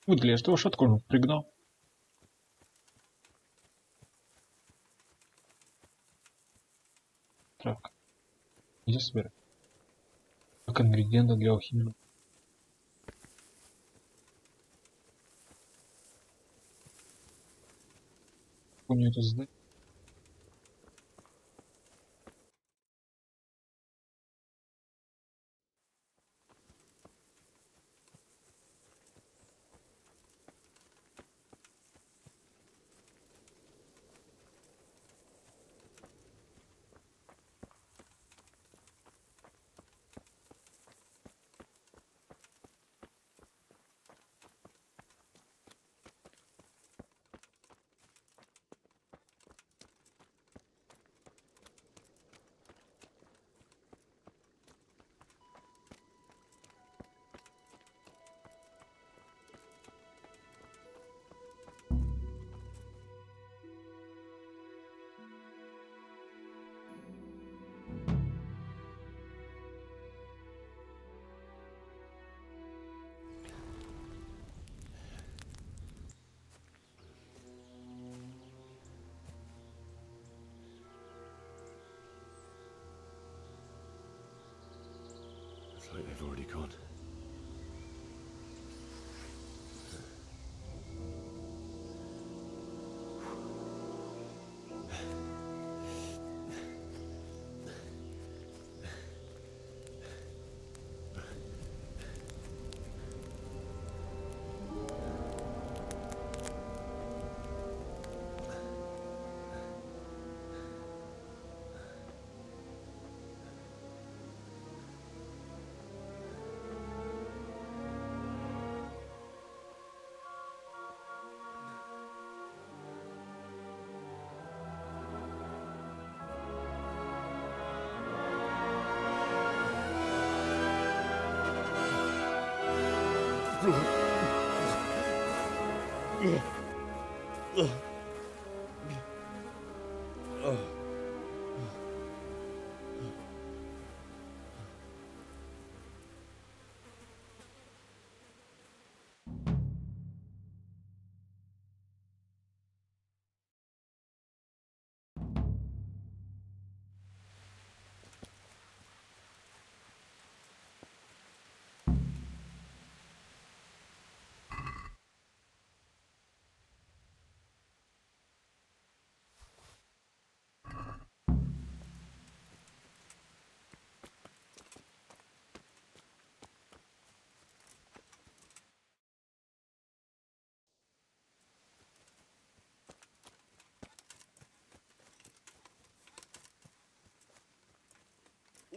Выглядит, что лошадку он пригнал. Травка. Где собирать? Как ингредиенты для алхимии. Помню это задание. It's like they've already gone.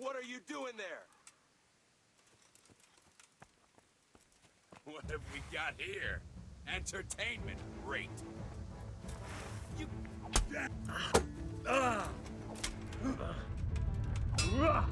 What are you doing there? What have we got here? Entertainment rate. You... Kurwa!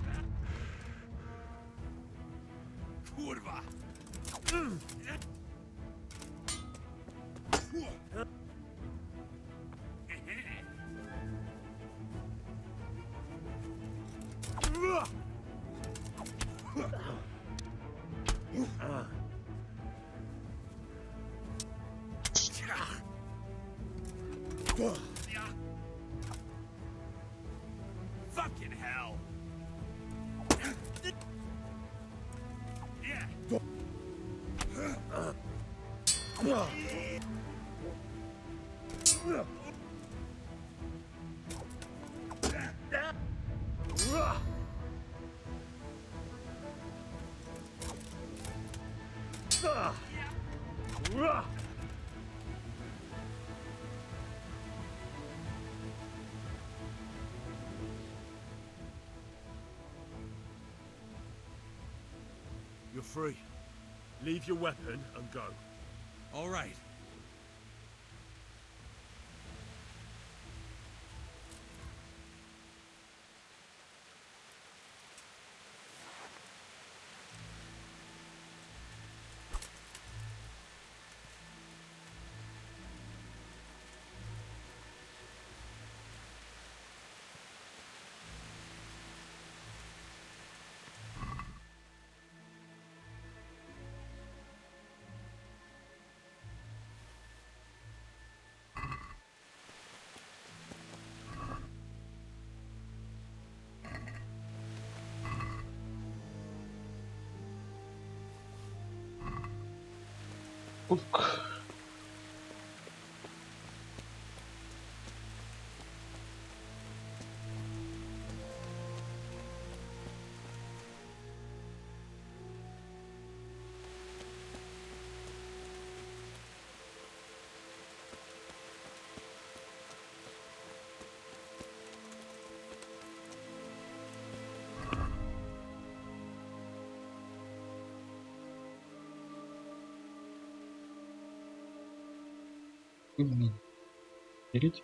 Fucking hell! You're free. Leave your weapon and go. All right. Верить?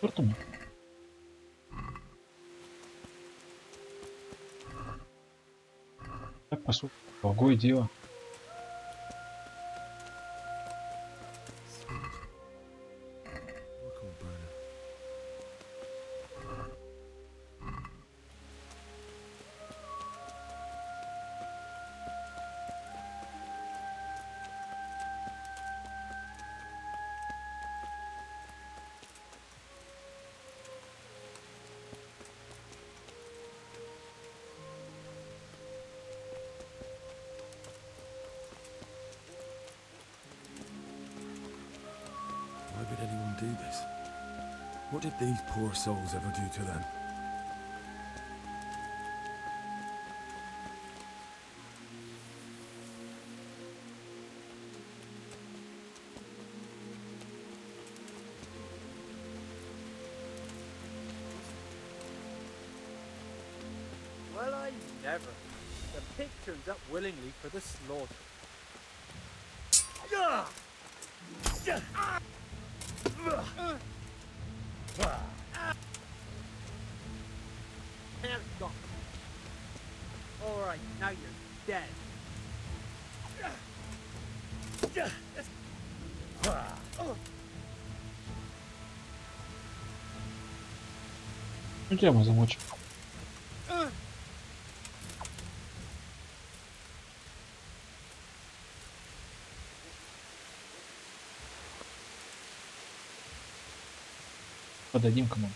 Портом. Так, по сути, другое дело. Why would anyone do this? What did these poor souls ever do to them? Well, I never. The pig turns up willingly for the slaughter. Hands gone. All right, now you're dead. Ну тебя мы замочим. Подадим кому.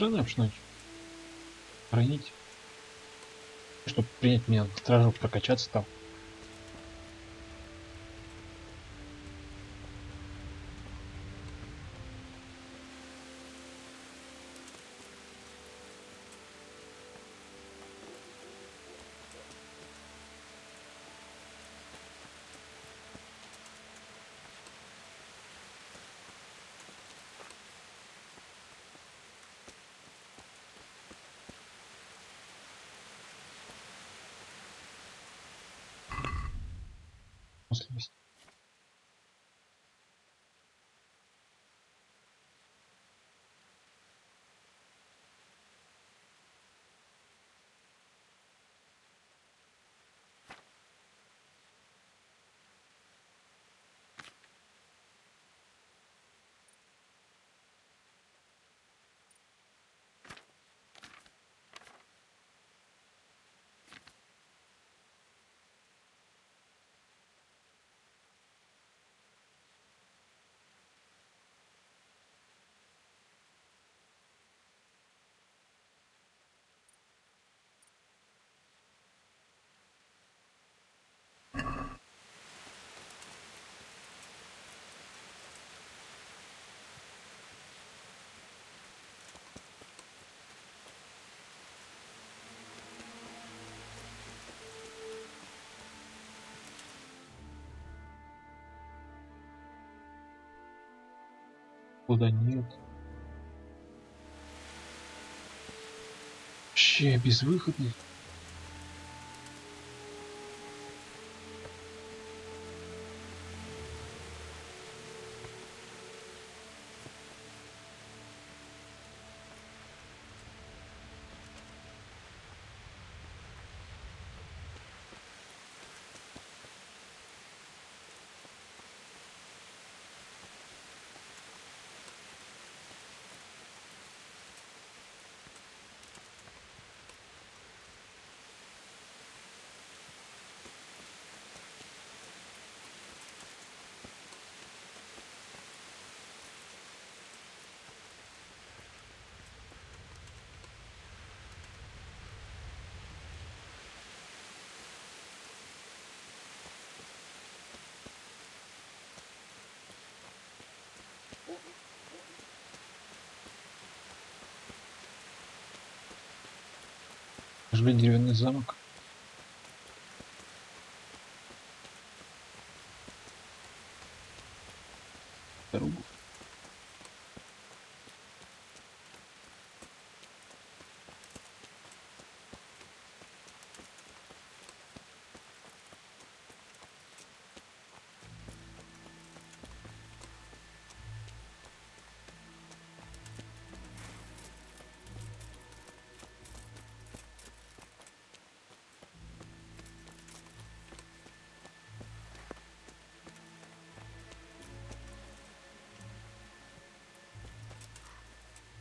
Странно обшнуть. Хранить. Чтобы принять меня в стражу, прокачаться там. После вести. Куда нет. Вообще безвыходный. Может быть, деревянный замок? Дорогу.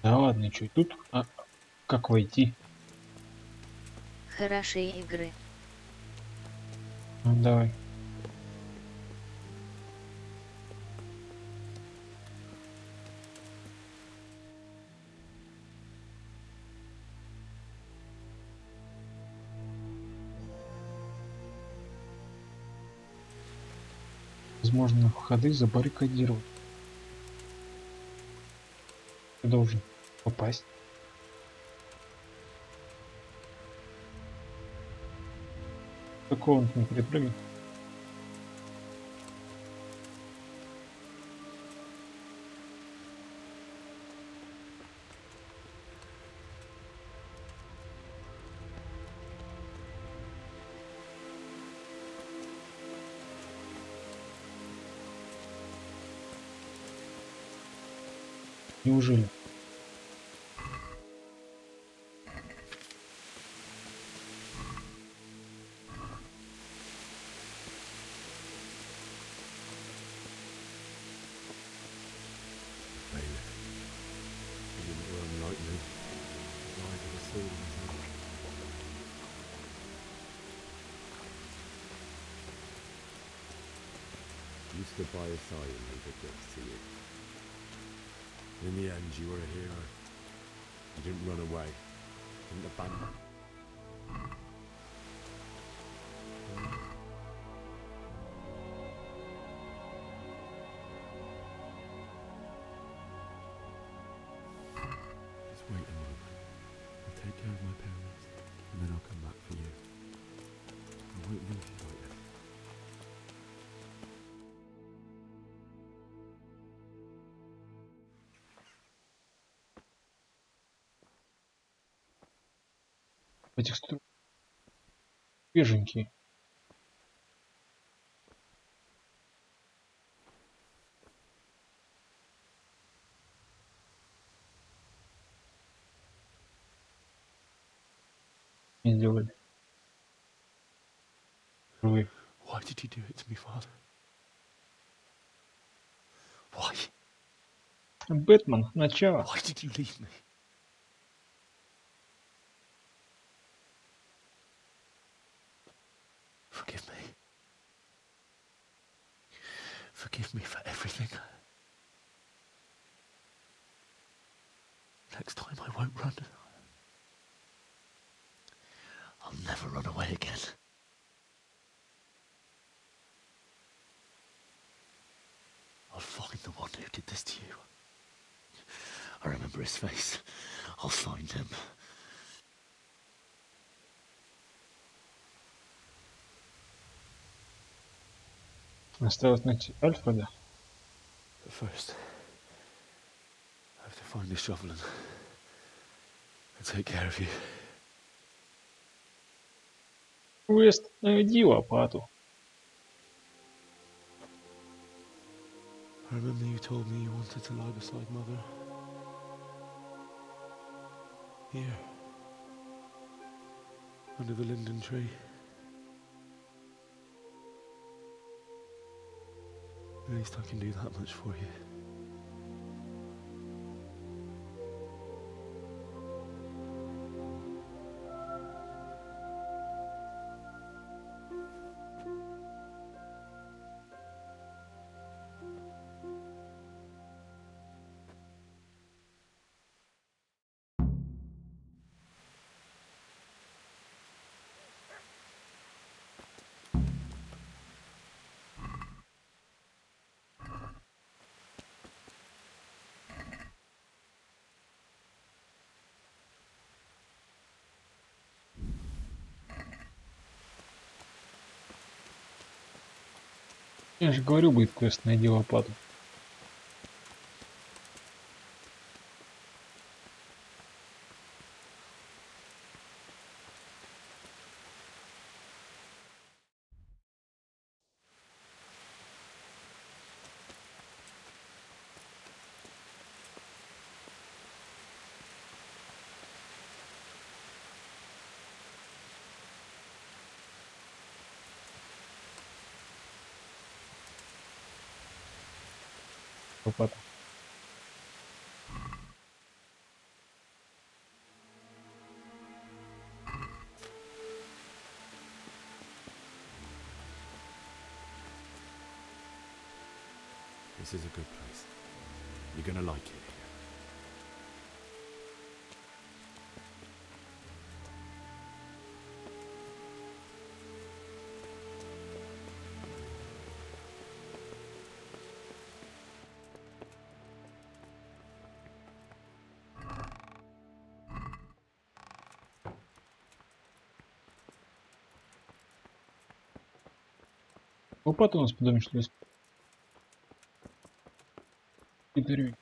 Да ладно, что тут? А как войти? Хорошие игры. Ну, давай. Возможно, входы забаррикадировать. Ты должен попасть. Такого он не перепрыгнет. Неужели? You stood by his side and he did this to you. In the end, you were a hero. You didn't run away. Didn't abandon. Just wait a moment. I'll take care of my parents, and then I'll come back for you. I won't leave you like this. Этих свеженькие. Не сделали. Впервые. Why did you do it to me, Father? Why? Бэтмен, начало. Why did you leave me? Forgive me. Forgive me for everything. Next time I won't run. I'll never run away again. I'll find the one who did this to you. I remember his face. I'll find him. Осталось найти Альфреда. But first, to find this shovel and take care of you. Квест, найди лопату. I remember you told me you wanted to lie beside Mother. Here. Under the linden tree. At least I can do that much for you. Я же говорю, будет квест, найди лопату. Лопата. This is a good place. You're gonna like it here. Лопата у нас подумаешь, что есть. Пидорю.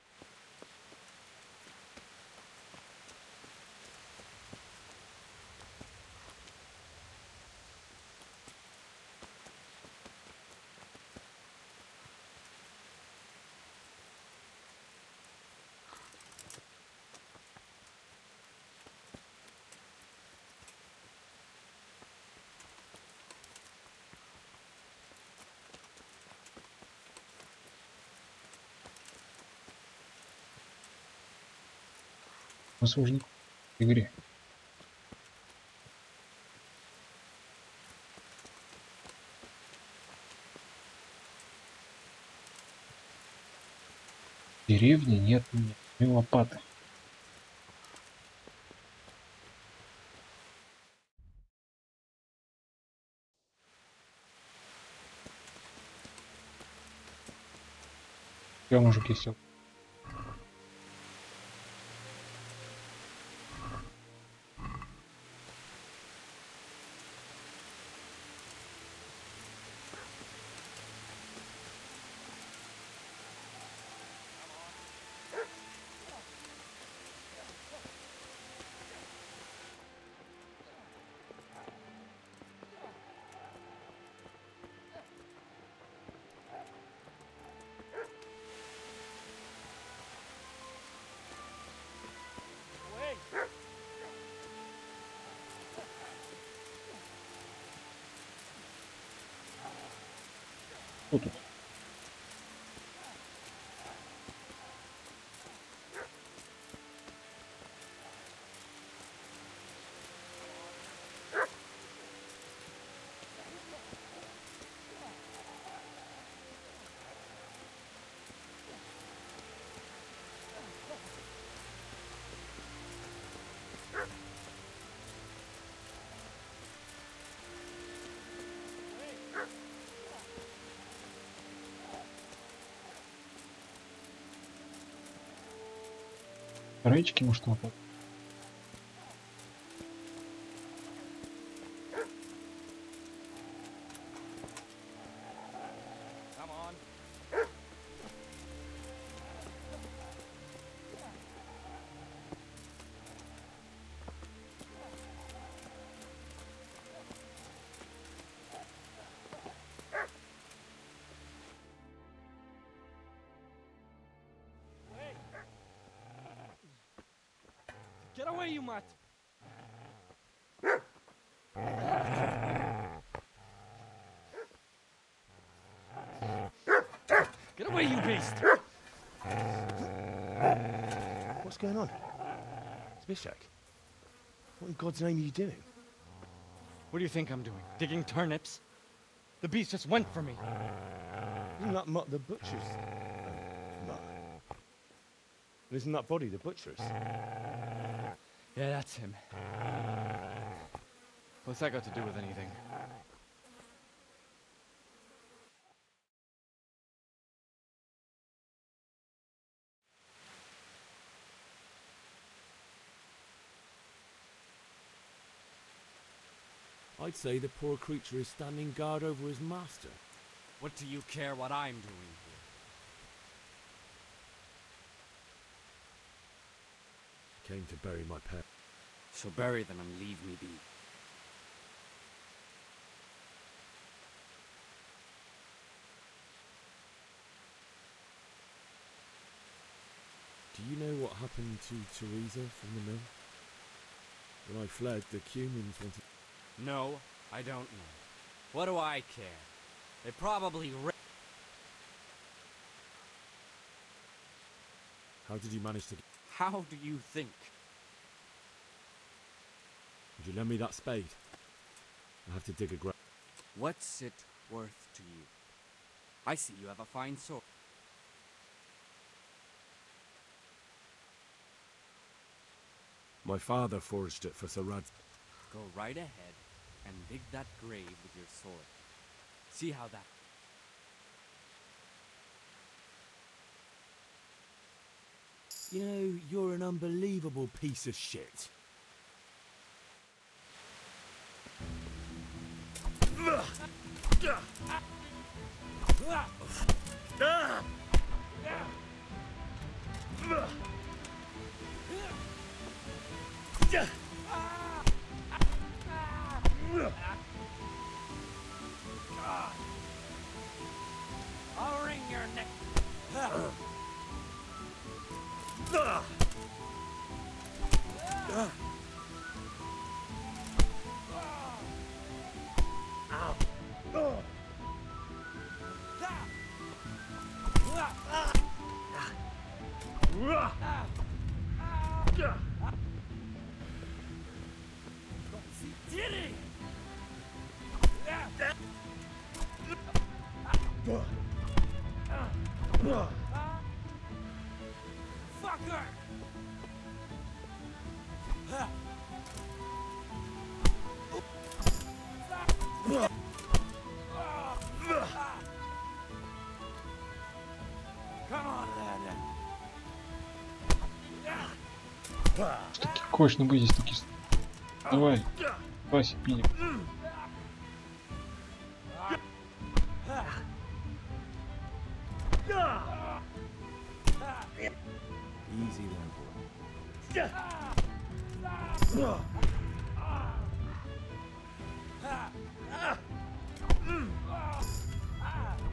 Послужник в игре. В деревне нет ни лопаты. Я мужик сел. Что тут? Речки, может, лопата? Get away, you mutt! Get away, you beast! What's going on? Zbyszek, what in God's name are you doing? What do you think I'm doing? Digging turnips? The beast just went for me. Isn't that Mutt the butcher's? Mutt. Isn't that body the butcher's? Yeah, that's him. What's that got to do with anything? I'd say the poor creature is standing guard over his master. What do you care what I'm doing here? Came to bury my pet. So bury them and leave me be. Do you know what happened to Teresa from the mill? When I fled, the Cumans wanted... No, I don't know. What do I care? They probably How did you manage to... How do you think? Would you lend me that spade? I have to dig a grave. What's it worth to you? I see you have a fine sword. My father forged it for Sarad. Go right ahead and dig that grave with your sword. See how that... You know, you're an unbelievable piece of shit. I'll wring your neck. Fucker! Come on, lad. Таки кошь, ну будь здесь таки. Давай. Вася, пили. Easy there,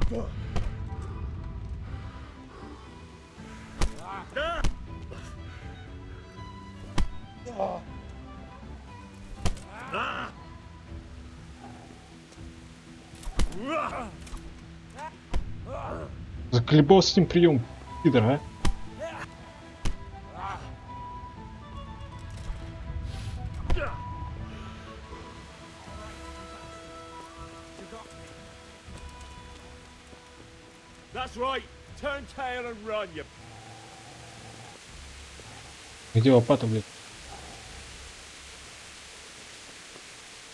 boy. Заколебал с этим приемом, пидор, а? That's right. Turn tail and run, you. Где лопата, блядь?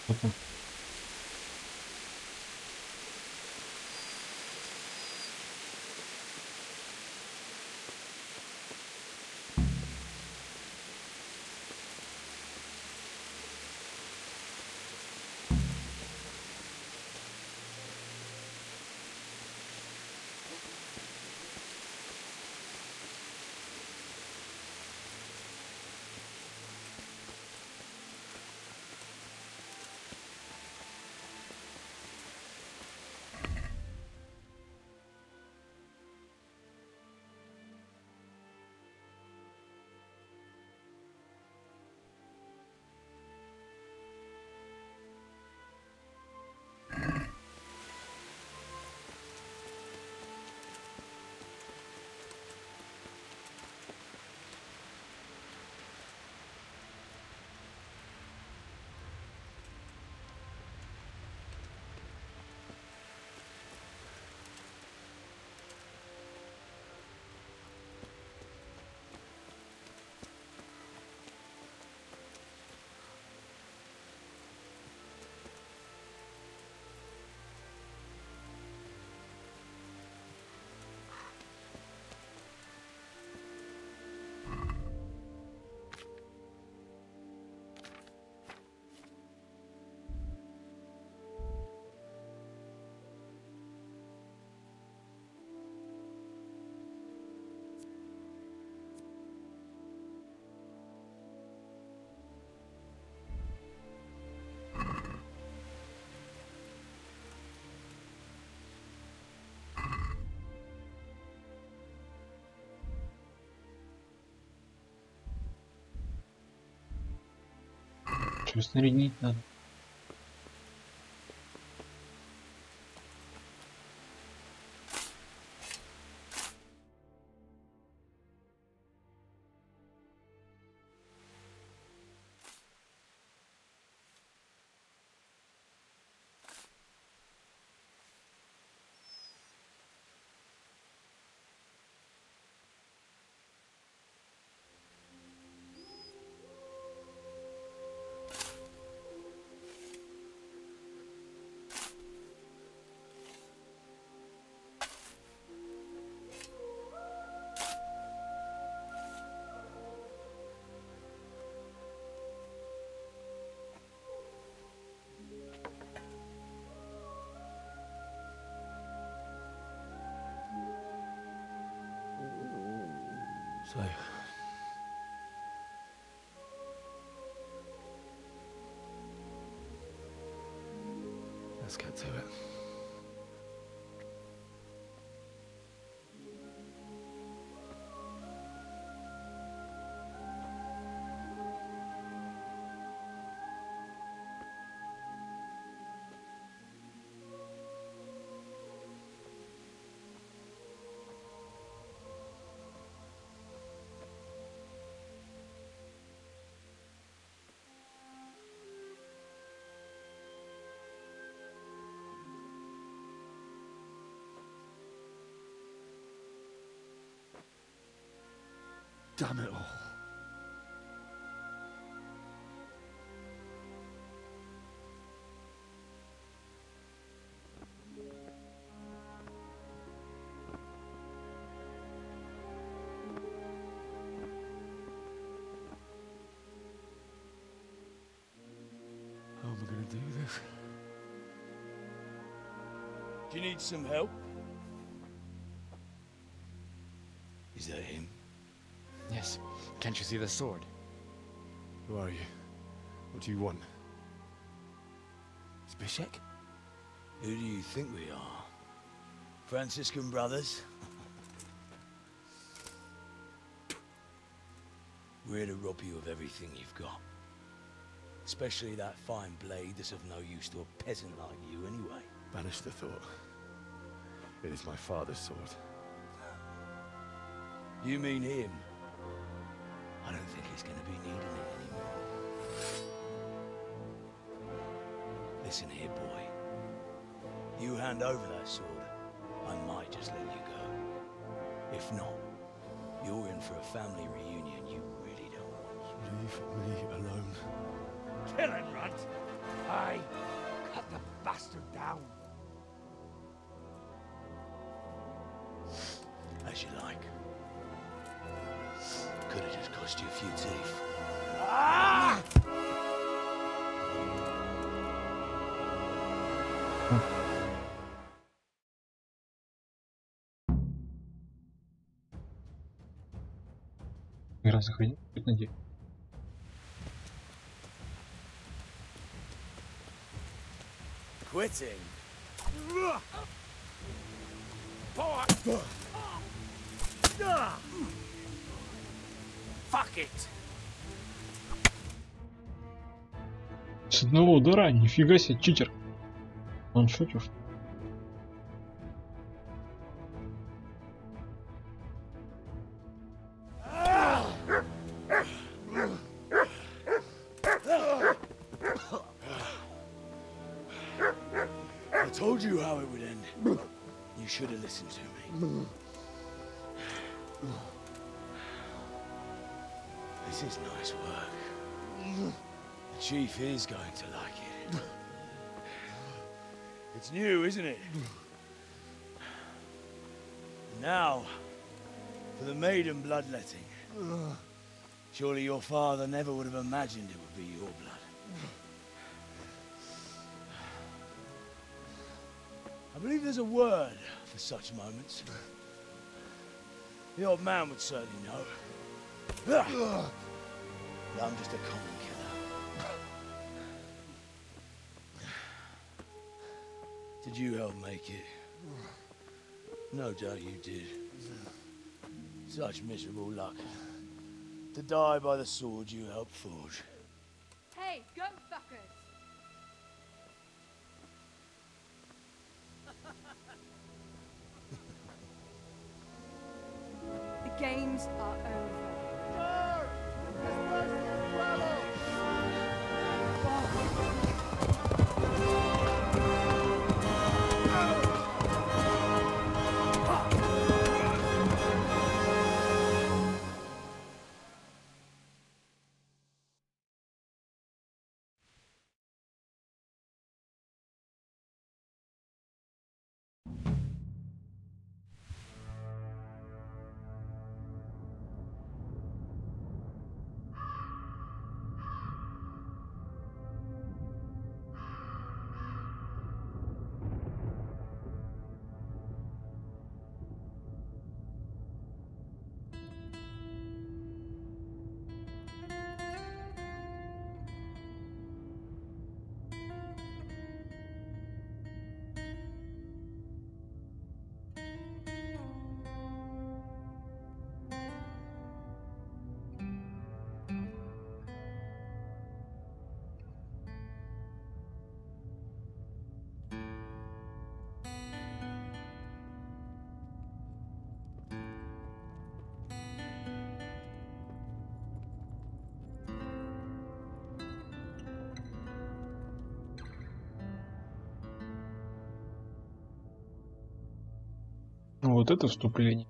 Вот он. Что снарядить надо? So, let's get to it. Damn it all. How am I going to do this? Do you need some help? Is that him? Yes. Can't you see the sword? Who are you? What do you want? Zbyszek? Who do you think we are? Franciscan brothers? We're here to rob you of everything you've got. Especially that fine blade that's of no use to a peasant like you anyway. Banish the thought. It is my father's sword. You mean him? I don't think he's going to be needing it anymore. Listen here, boy. You hand over that sword, I might just let you go. If not, you're in for a family reunion you really don't want. Leave me alone. Kill him, Runt! Aye. Cut the bastard down. As you like. Could have just cost you a few teeth. Ah! Игра сохранит? Надеюсь. Quitting? Fuck it! С одного удара, нифига себе, читер. Он шутишь? I told you how it would end. You should have listened to me. This is nice work. The chief is going to like it. It's new, isn't it? Now, for the maiden bloodletting. Surely your father never would have imagined it would be your blood. I believe there's a word for such moments. The old man would certainly know. But I'm just a common killer. Did you help make it? No doubt you did. Such miserable luck. To die by the sword you helped forge. Hey, go! Вот это вступление.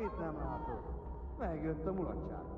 Itt nem látod. Megjött a mulatság.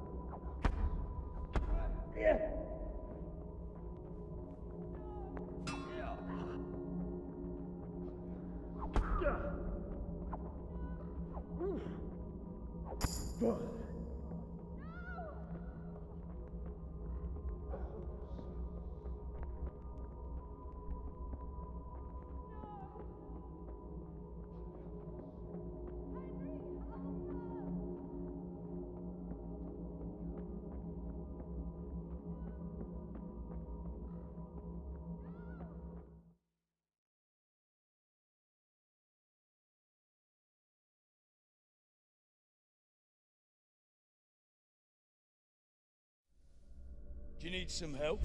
Do you need some help?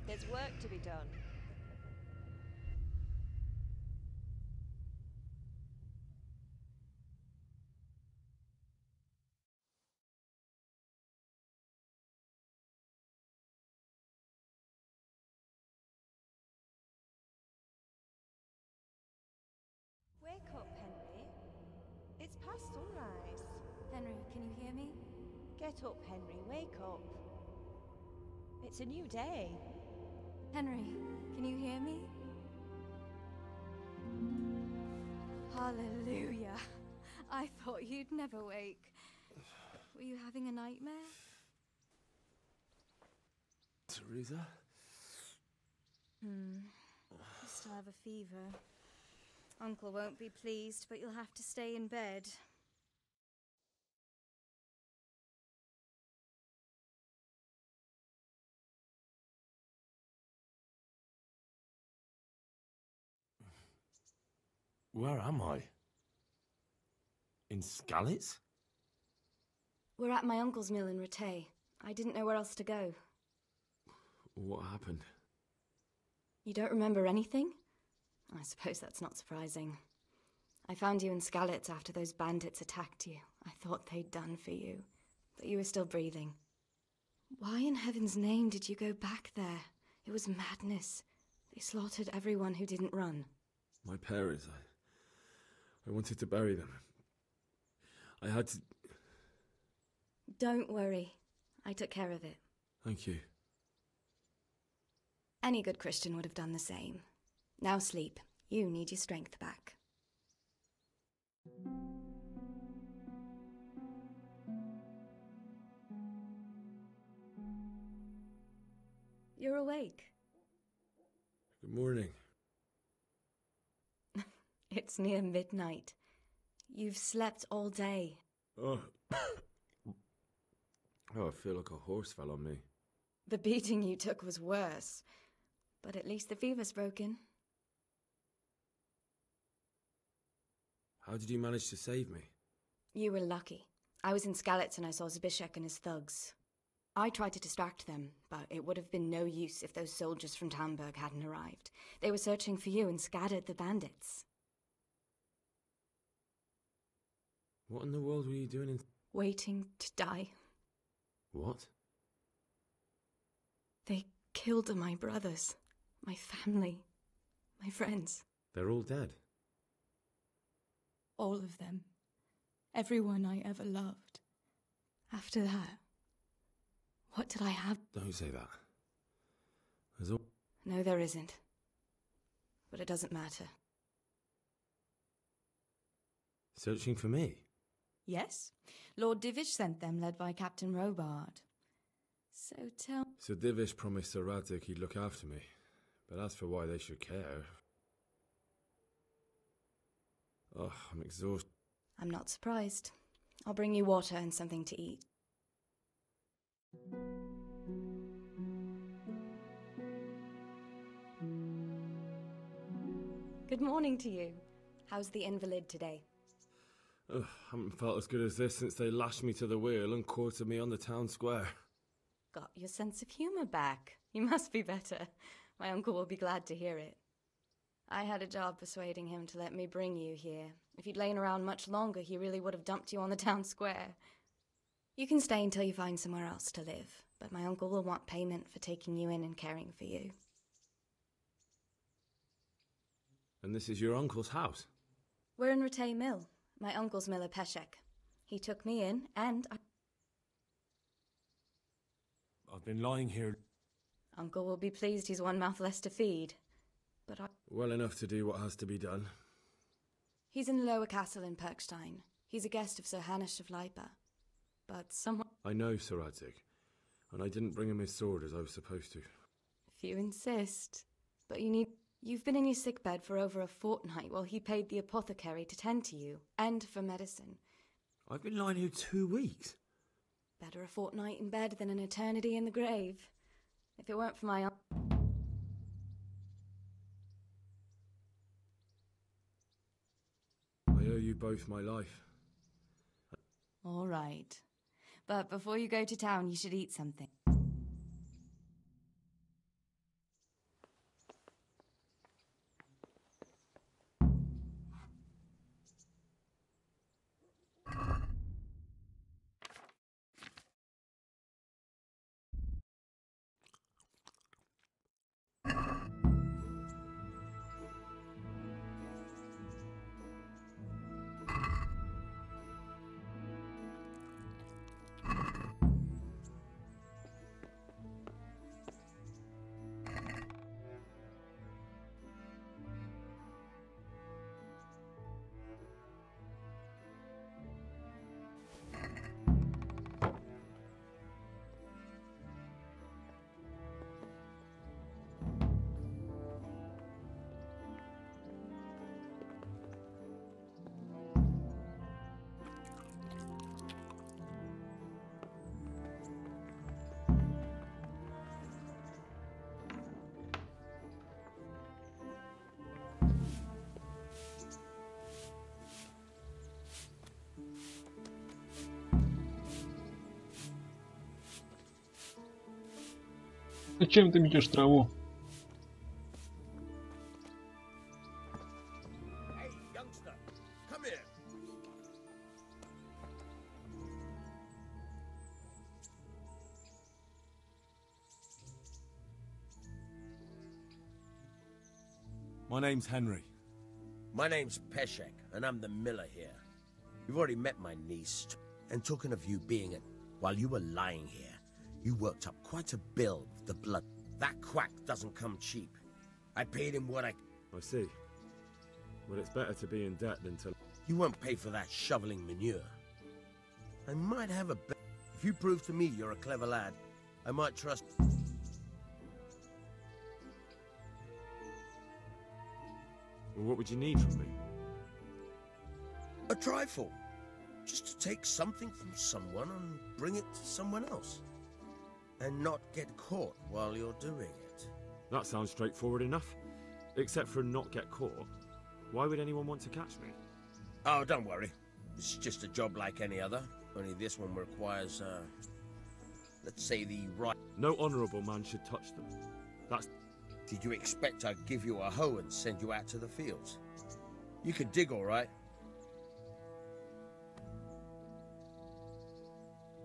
There's work to be done. Wake up, Henry. It's past sunrise. Henry, can you hear me? Get up, Henry. Wake up. It's a new day. Henry, can you hear me? Hallelujah. I thought you'd never wake. Were you having a nightmare? Teresa? You still have a fever. Uncle won't be pleased, but you'll have to stay in bed. Where am I? In Skalitz? We're at my uncle's mill in Rattay. I didn't know where else to go. What happened? You don't remember anything? I suppose that's not surprising. I found you in Skalitz after those bandits attacked you. I thought they'd done for you. that you were still breathing. Why in heaven's name did you go back there? It was madness. They slaughtered everyone who didn't run. My parents, I wanted to bury them. I had to... Don't worry. I took care of it. Thank you. Any good Christian would have done the same. Now sleep. You need your strength back. You're awake. Good morning. It's near midnight. You've slept all day. Oh. Oh, I feel like a horse fell on me. The beating you took was worse. But at least the fever's broken. How did you manage to save me? You were lucky. I was in Skalitz and I saw Zbyszek and his thugs. I tried to distract them, but it would have been no use if those soldiers from Tamburg hadn't arrived. They were searching for you and scattered the bandits. What in the world were you doing in... Waiting to die. What? They killed my brothers, my family, my friends. They're all dead. All of them. Everyone I ever loved. After that, what did I have? Don't say that. There's all... No, there isn't. But it doesn't matter. Searching for me? Yes. Lord Divish sent them, led by Captain Robard. So tell... So Divish promised Sir Radzik he'd look after me. But as for why they should care... Oh, I'm exhausted. I'm not surprised. I'll bring you water and something to eat. Good morning to you. How's the invalid today? Ugh, haven't felt as good as this since they lashed me to the wheel and quartered me on the town square. Got your sense of humour back. You must be better. My uncle will be glad to hear it. I had a job persuading him to let me bring you here. If you'd lain around much longer, he really would have dumped you on the town square. You can stay until you find somewhere else to live, but my uncle will want payment for taking you in and caring for you. And this is your uncle's house? We're in Ratay Mill. My uncle's miller Peshek. He took me in, and I've been lying here. Uncle will be pleased he's one mouth less to feed. But Well enough to do what has to be done. He's in the lower castle in Perkstein. He's a guest of Sir Hanush of Leipa. But someone... I know Sir Radzik, and I didn't bring him his sword as I was supposed to. If you insist. But you've been in your sickbed for over a fortnight while he paid the apothecary to tend to you, and for medicine. I've been lying here 2 weeks. Better a fortnight in bed than an eternity in the grave. If it weren't for my... I owe you both my life. All right. But before you go to town, you should eat something. Зачем ты метешь траву? Hey, youngster, come here. My name's Henry. My name's Peshek, and I'm the miller here. You've already met my niece, and talking of you being it, while you were lying here, you worked up quite a bill with the blood. That quack doesn't come cheap. I paid him what I see. Well, it's better to be in debt than to... You won't pay for that shoveling manure. I might have a bet. If you prove to me you're a clever lad, I might trust... Well, what would you need from me? A trifle. Just to take something from someone and bring it to someone else. And not get caught while you're doing it. That sounds straightforward enough. Except for not get caught. Why would anyone want to catch me? Oh, don't worry. This is just a job like any other. Only this one requires, let's say the right... No honourable man should touch them. That's... Did you expect I'd give you a hoe and send you out to the fields? You can dig all right.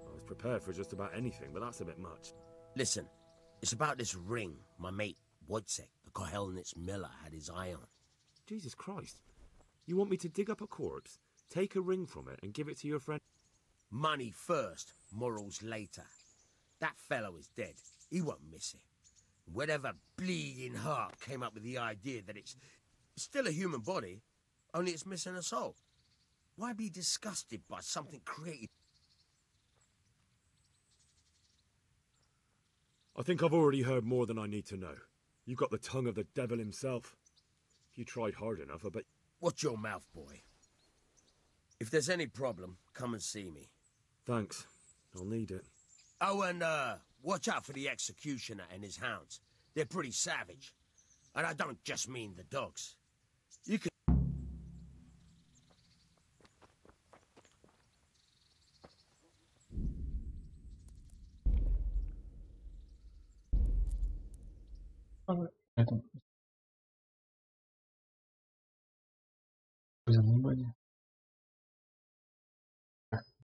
I was prepared for just about anything, but that's a bit much. Listen, it's about this ring my mate, Wojciech, the Kohelnitz miller, had his eye on. Jesus Christ. You want me to dig up a corpse, take a ring from it, and give it to your friend? Money first, morals later. That fellow is dead. He won't miss it. Whatever bleeding heart came up with the idea that it's still a human body, only it's missing a soul. Why be disgusted by something created? I think I've already heard more than I need to know. You've got the tongue of the devil himself. If you tried hard enough, I bet... Watch your mouth, boy. If there's any problem, come and see me. Thanks. I'll need it. Oh, and, watch out for the executioner and his hounds. They're pretty savage. And I don't just mean the dogs. You can... Это... За внимание.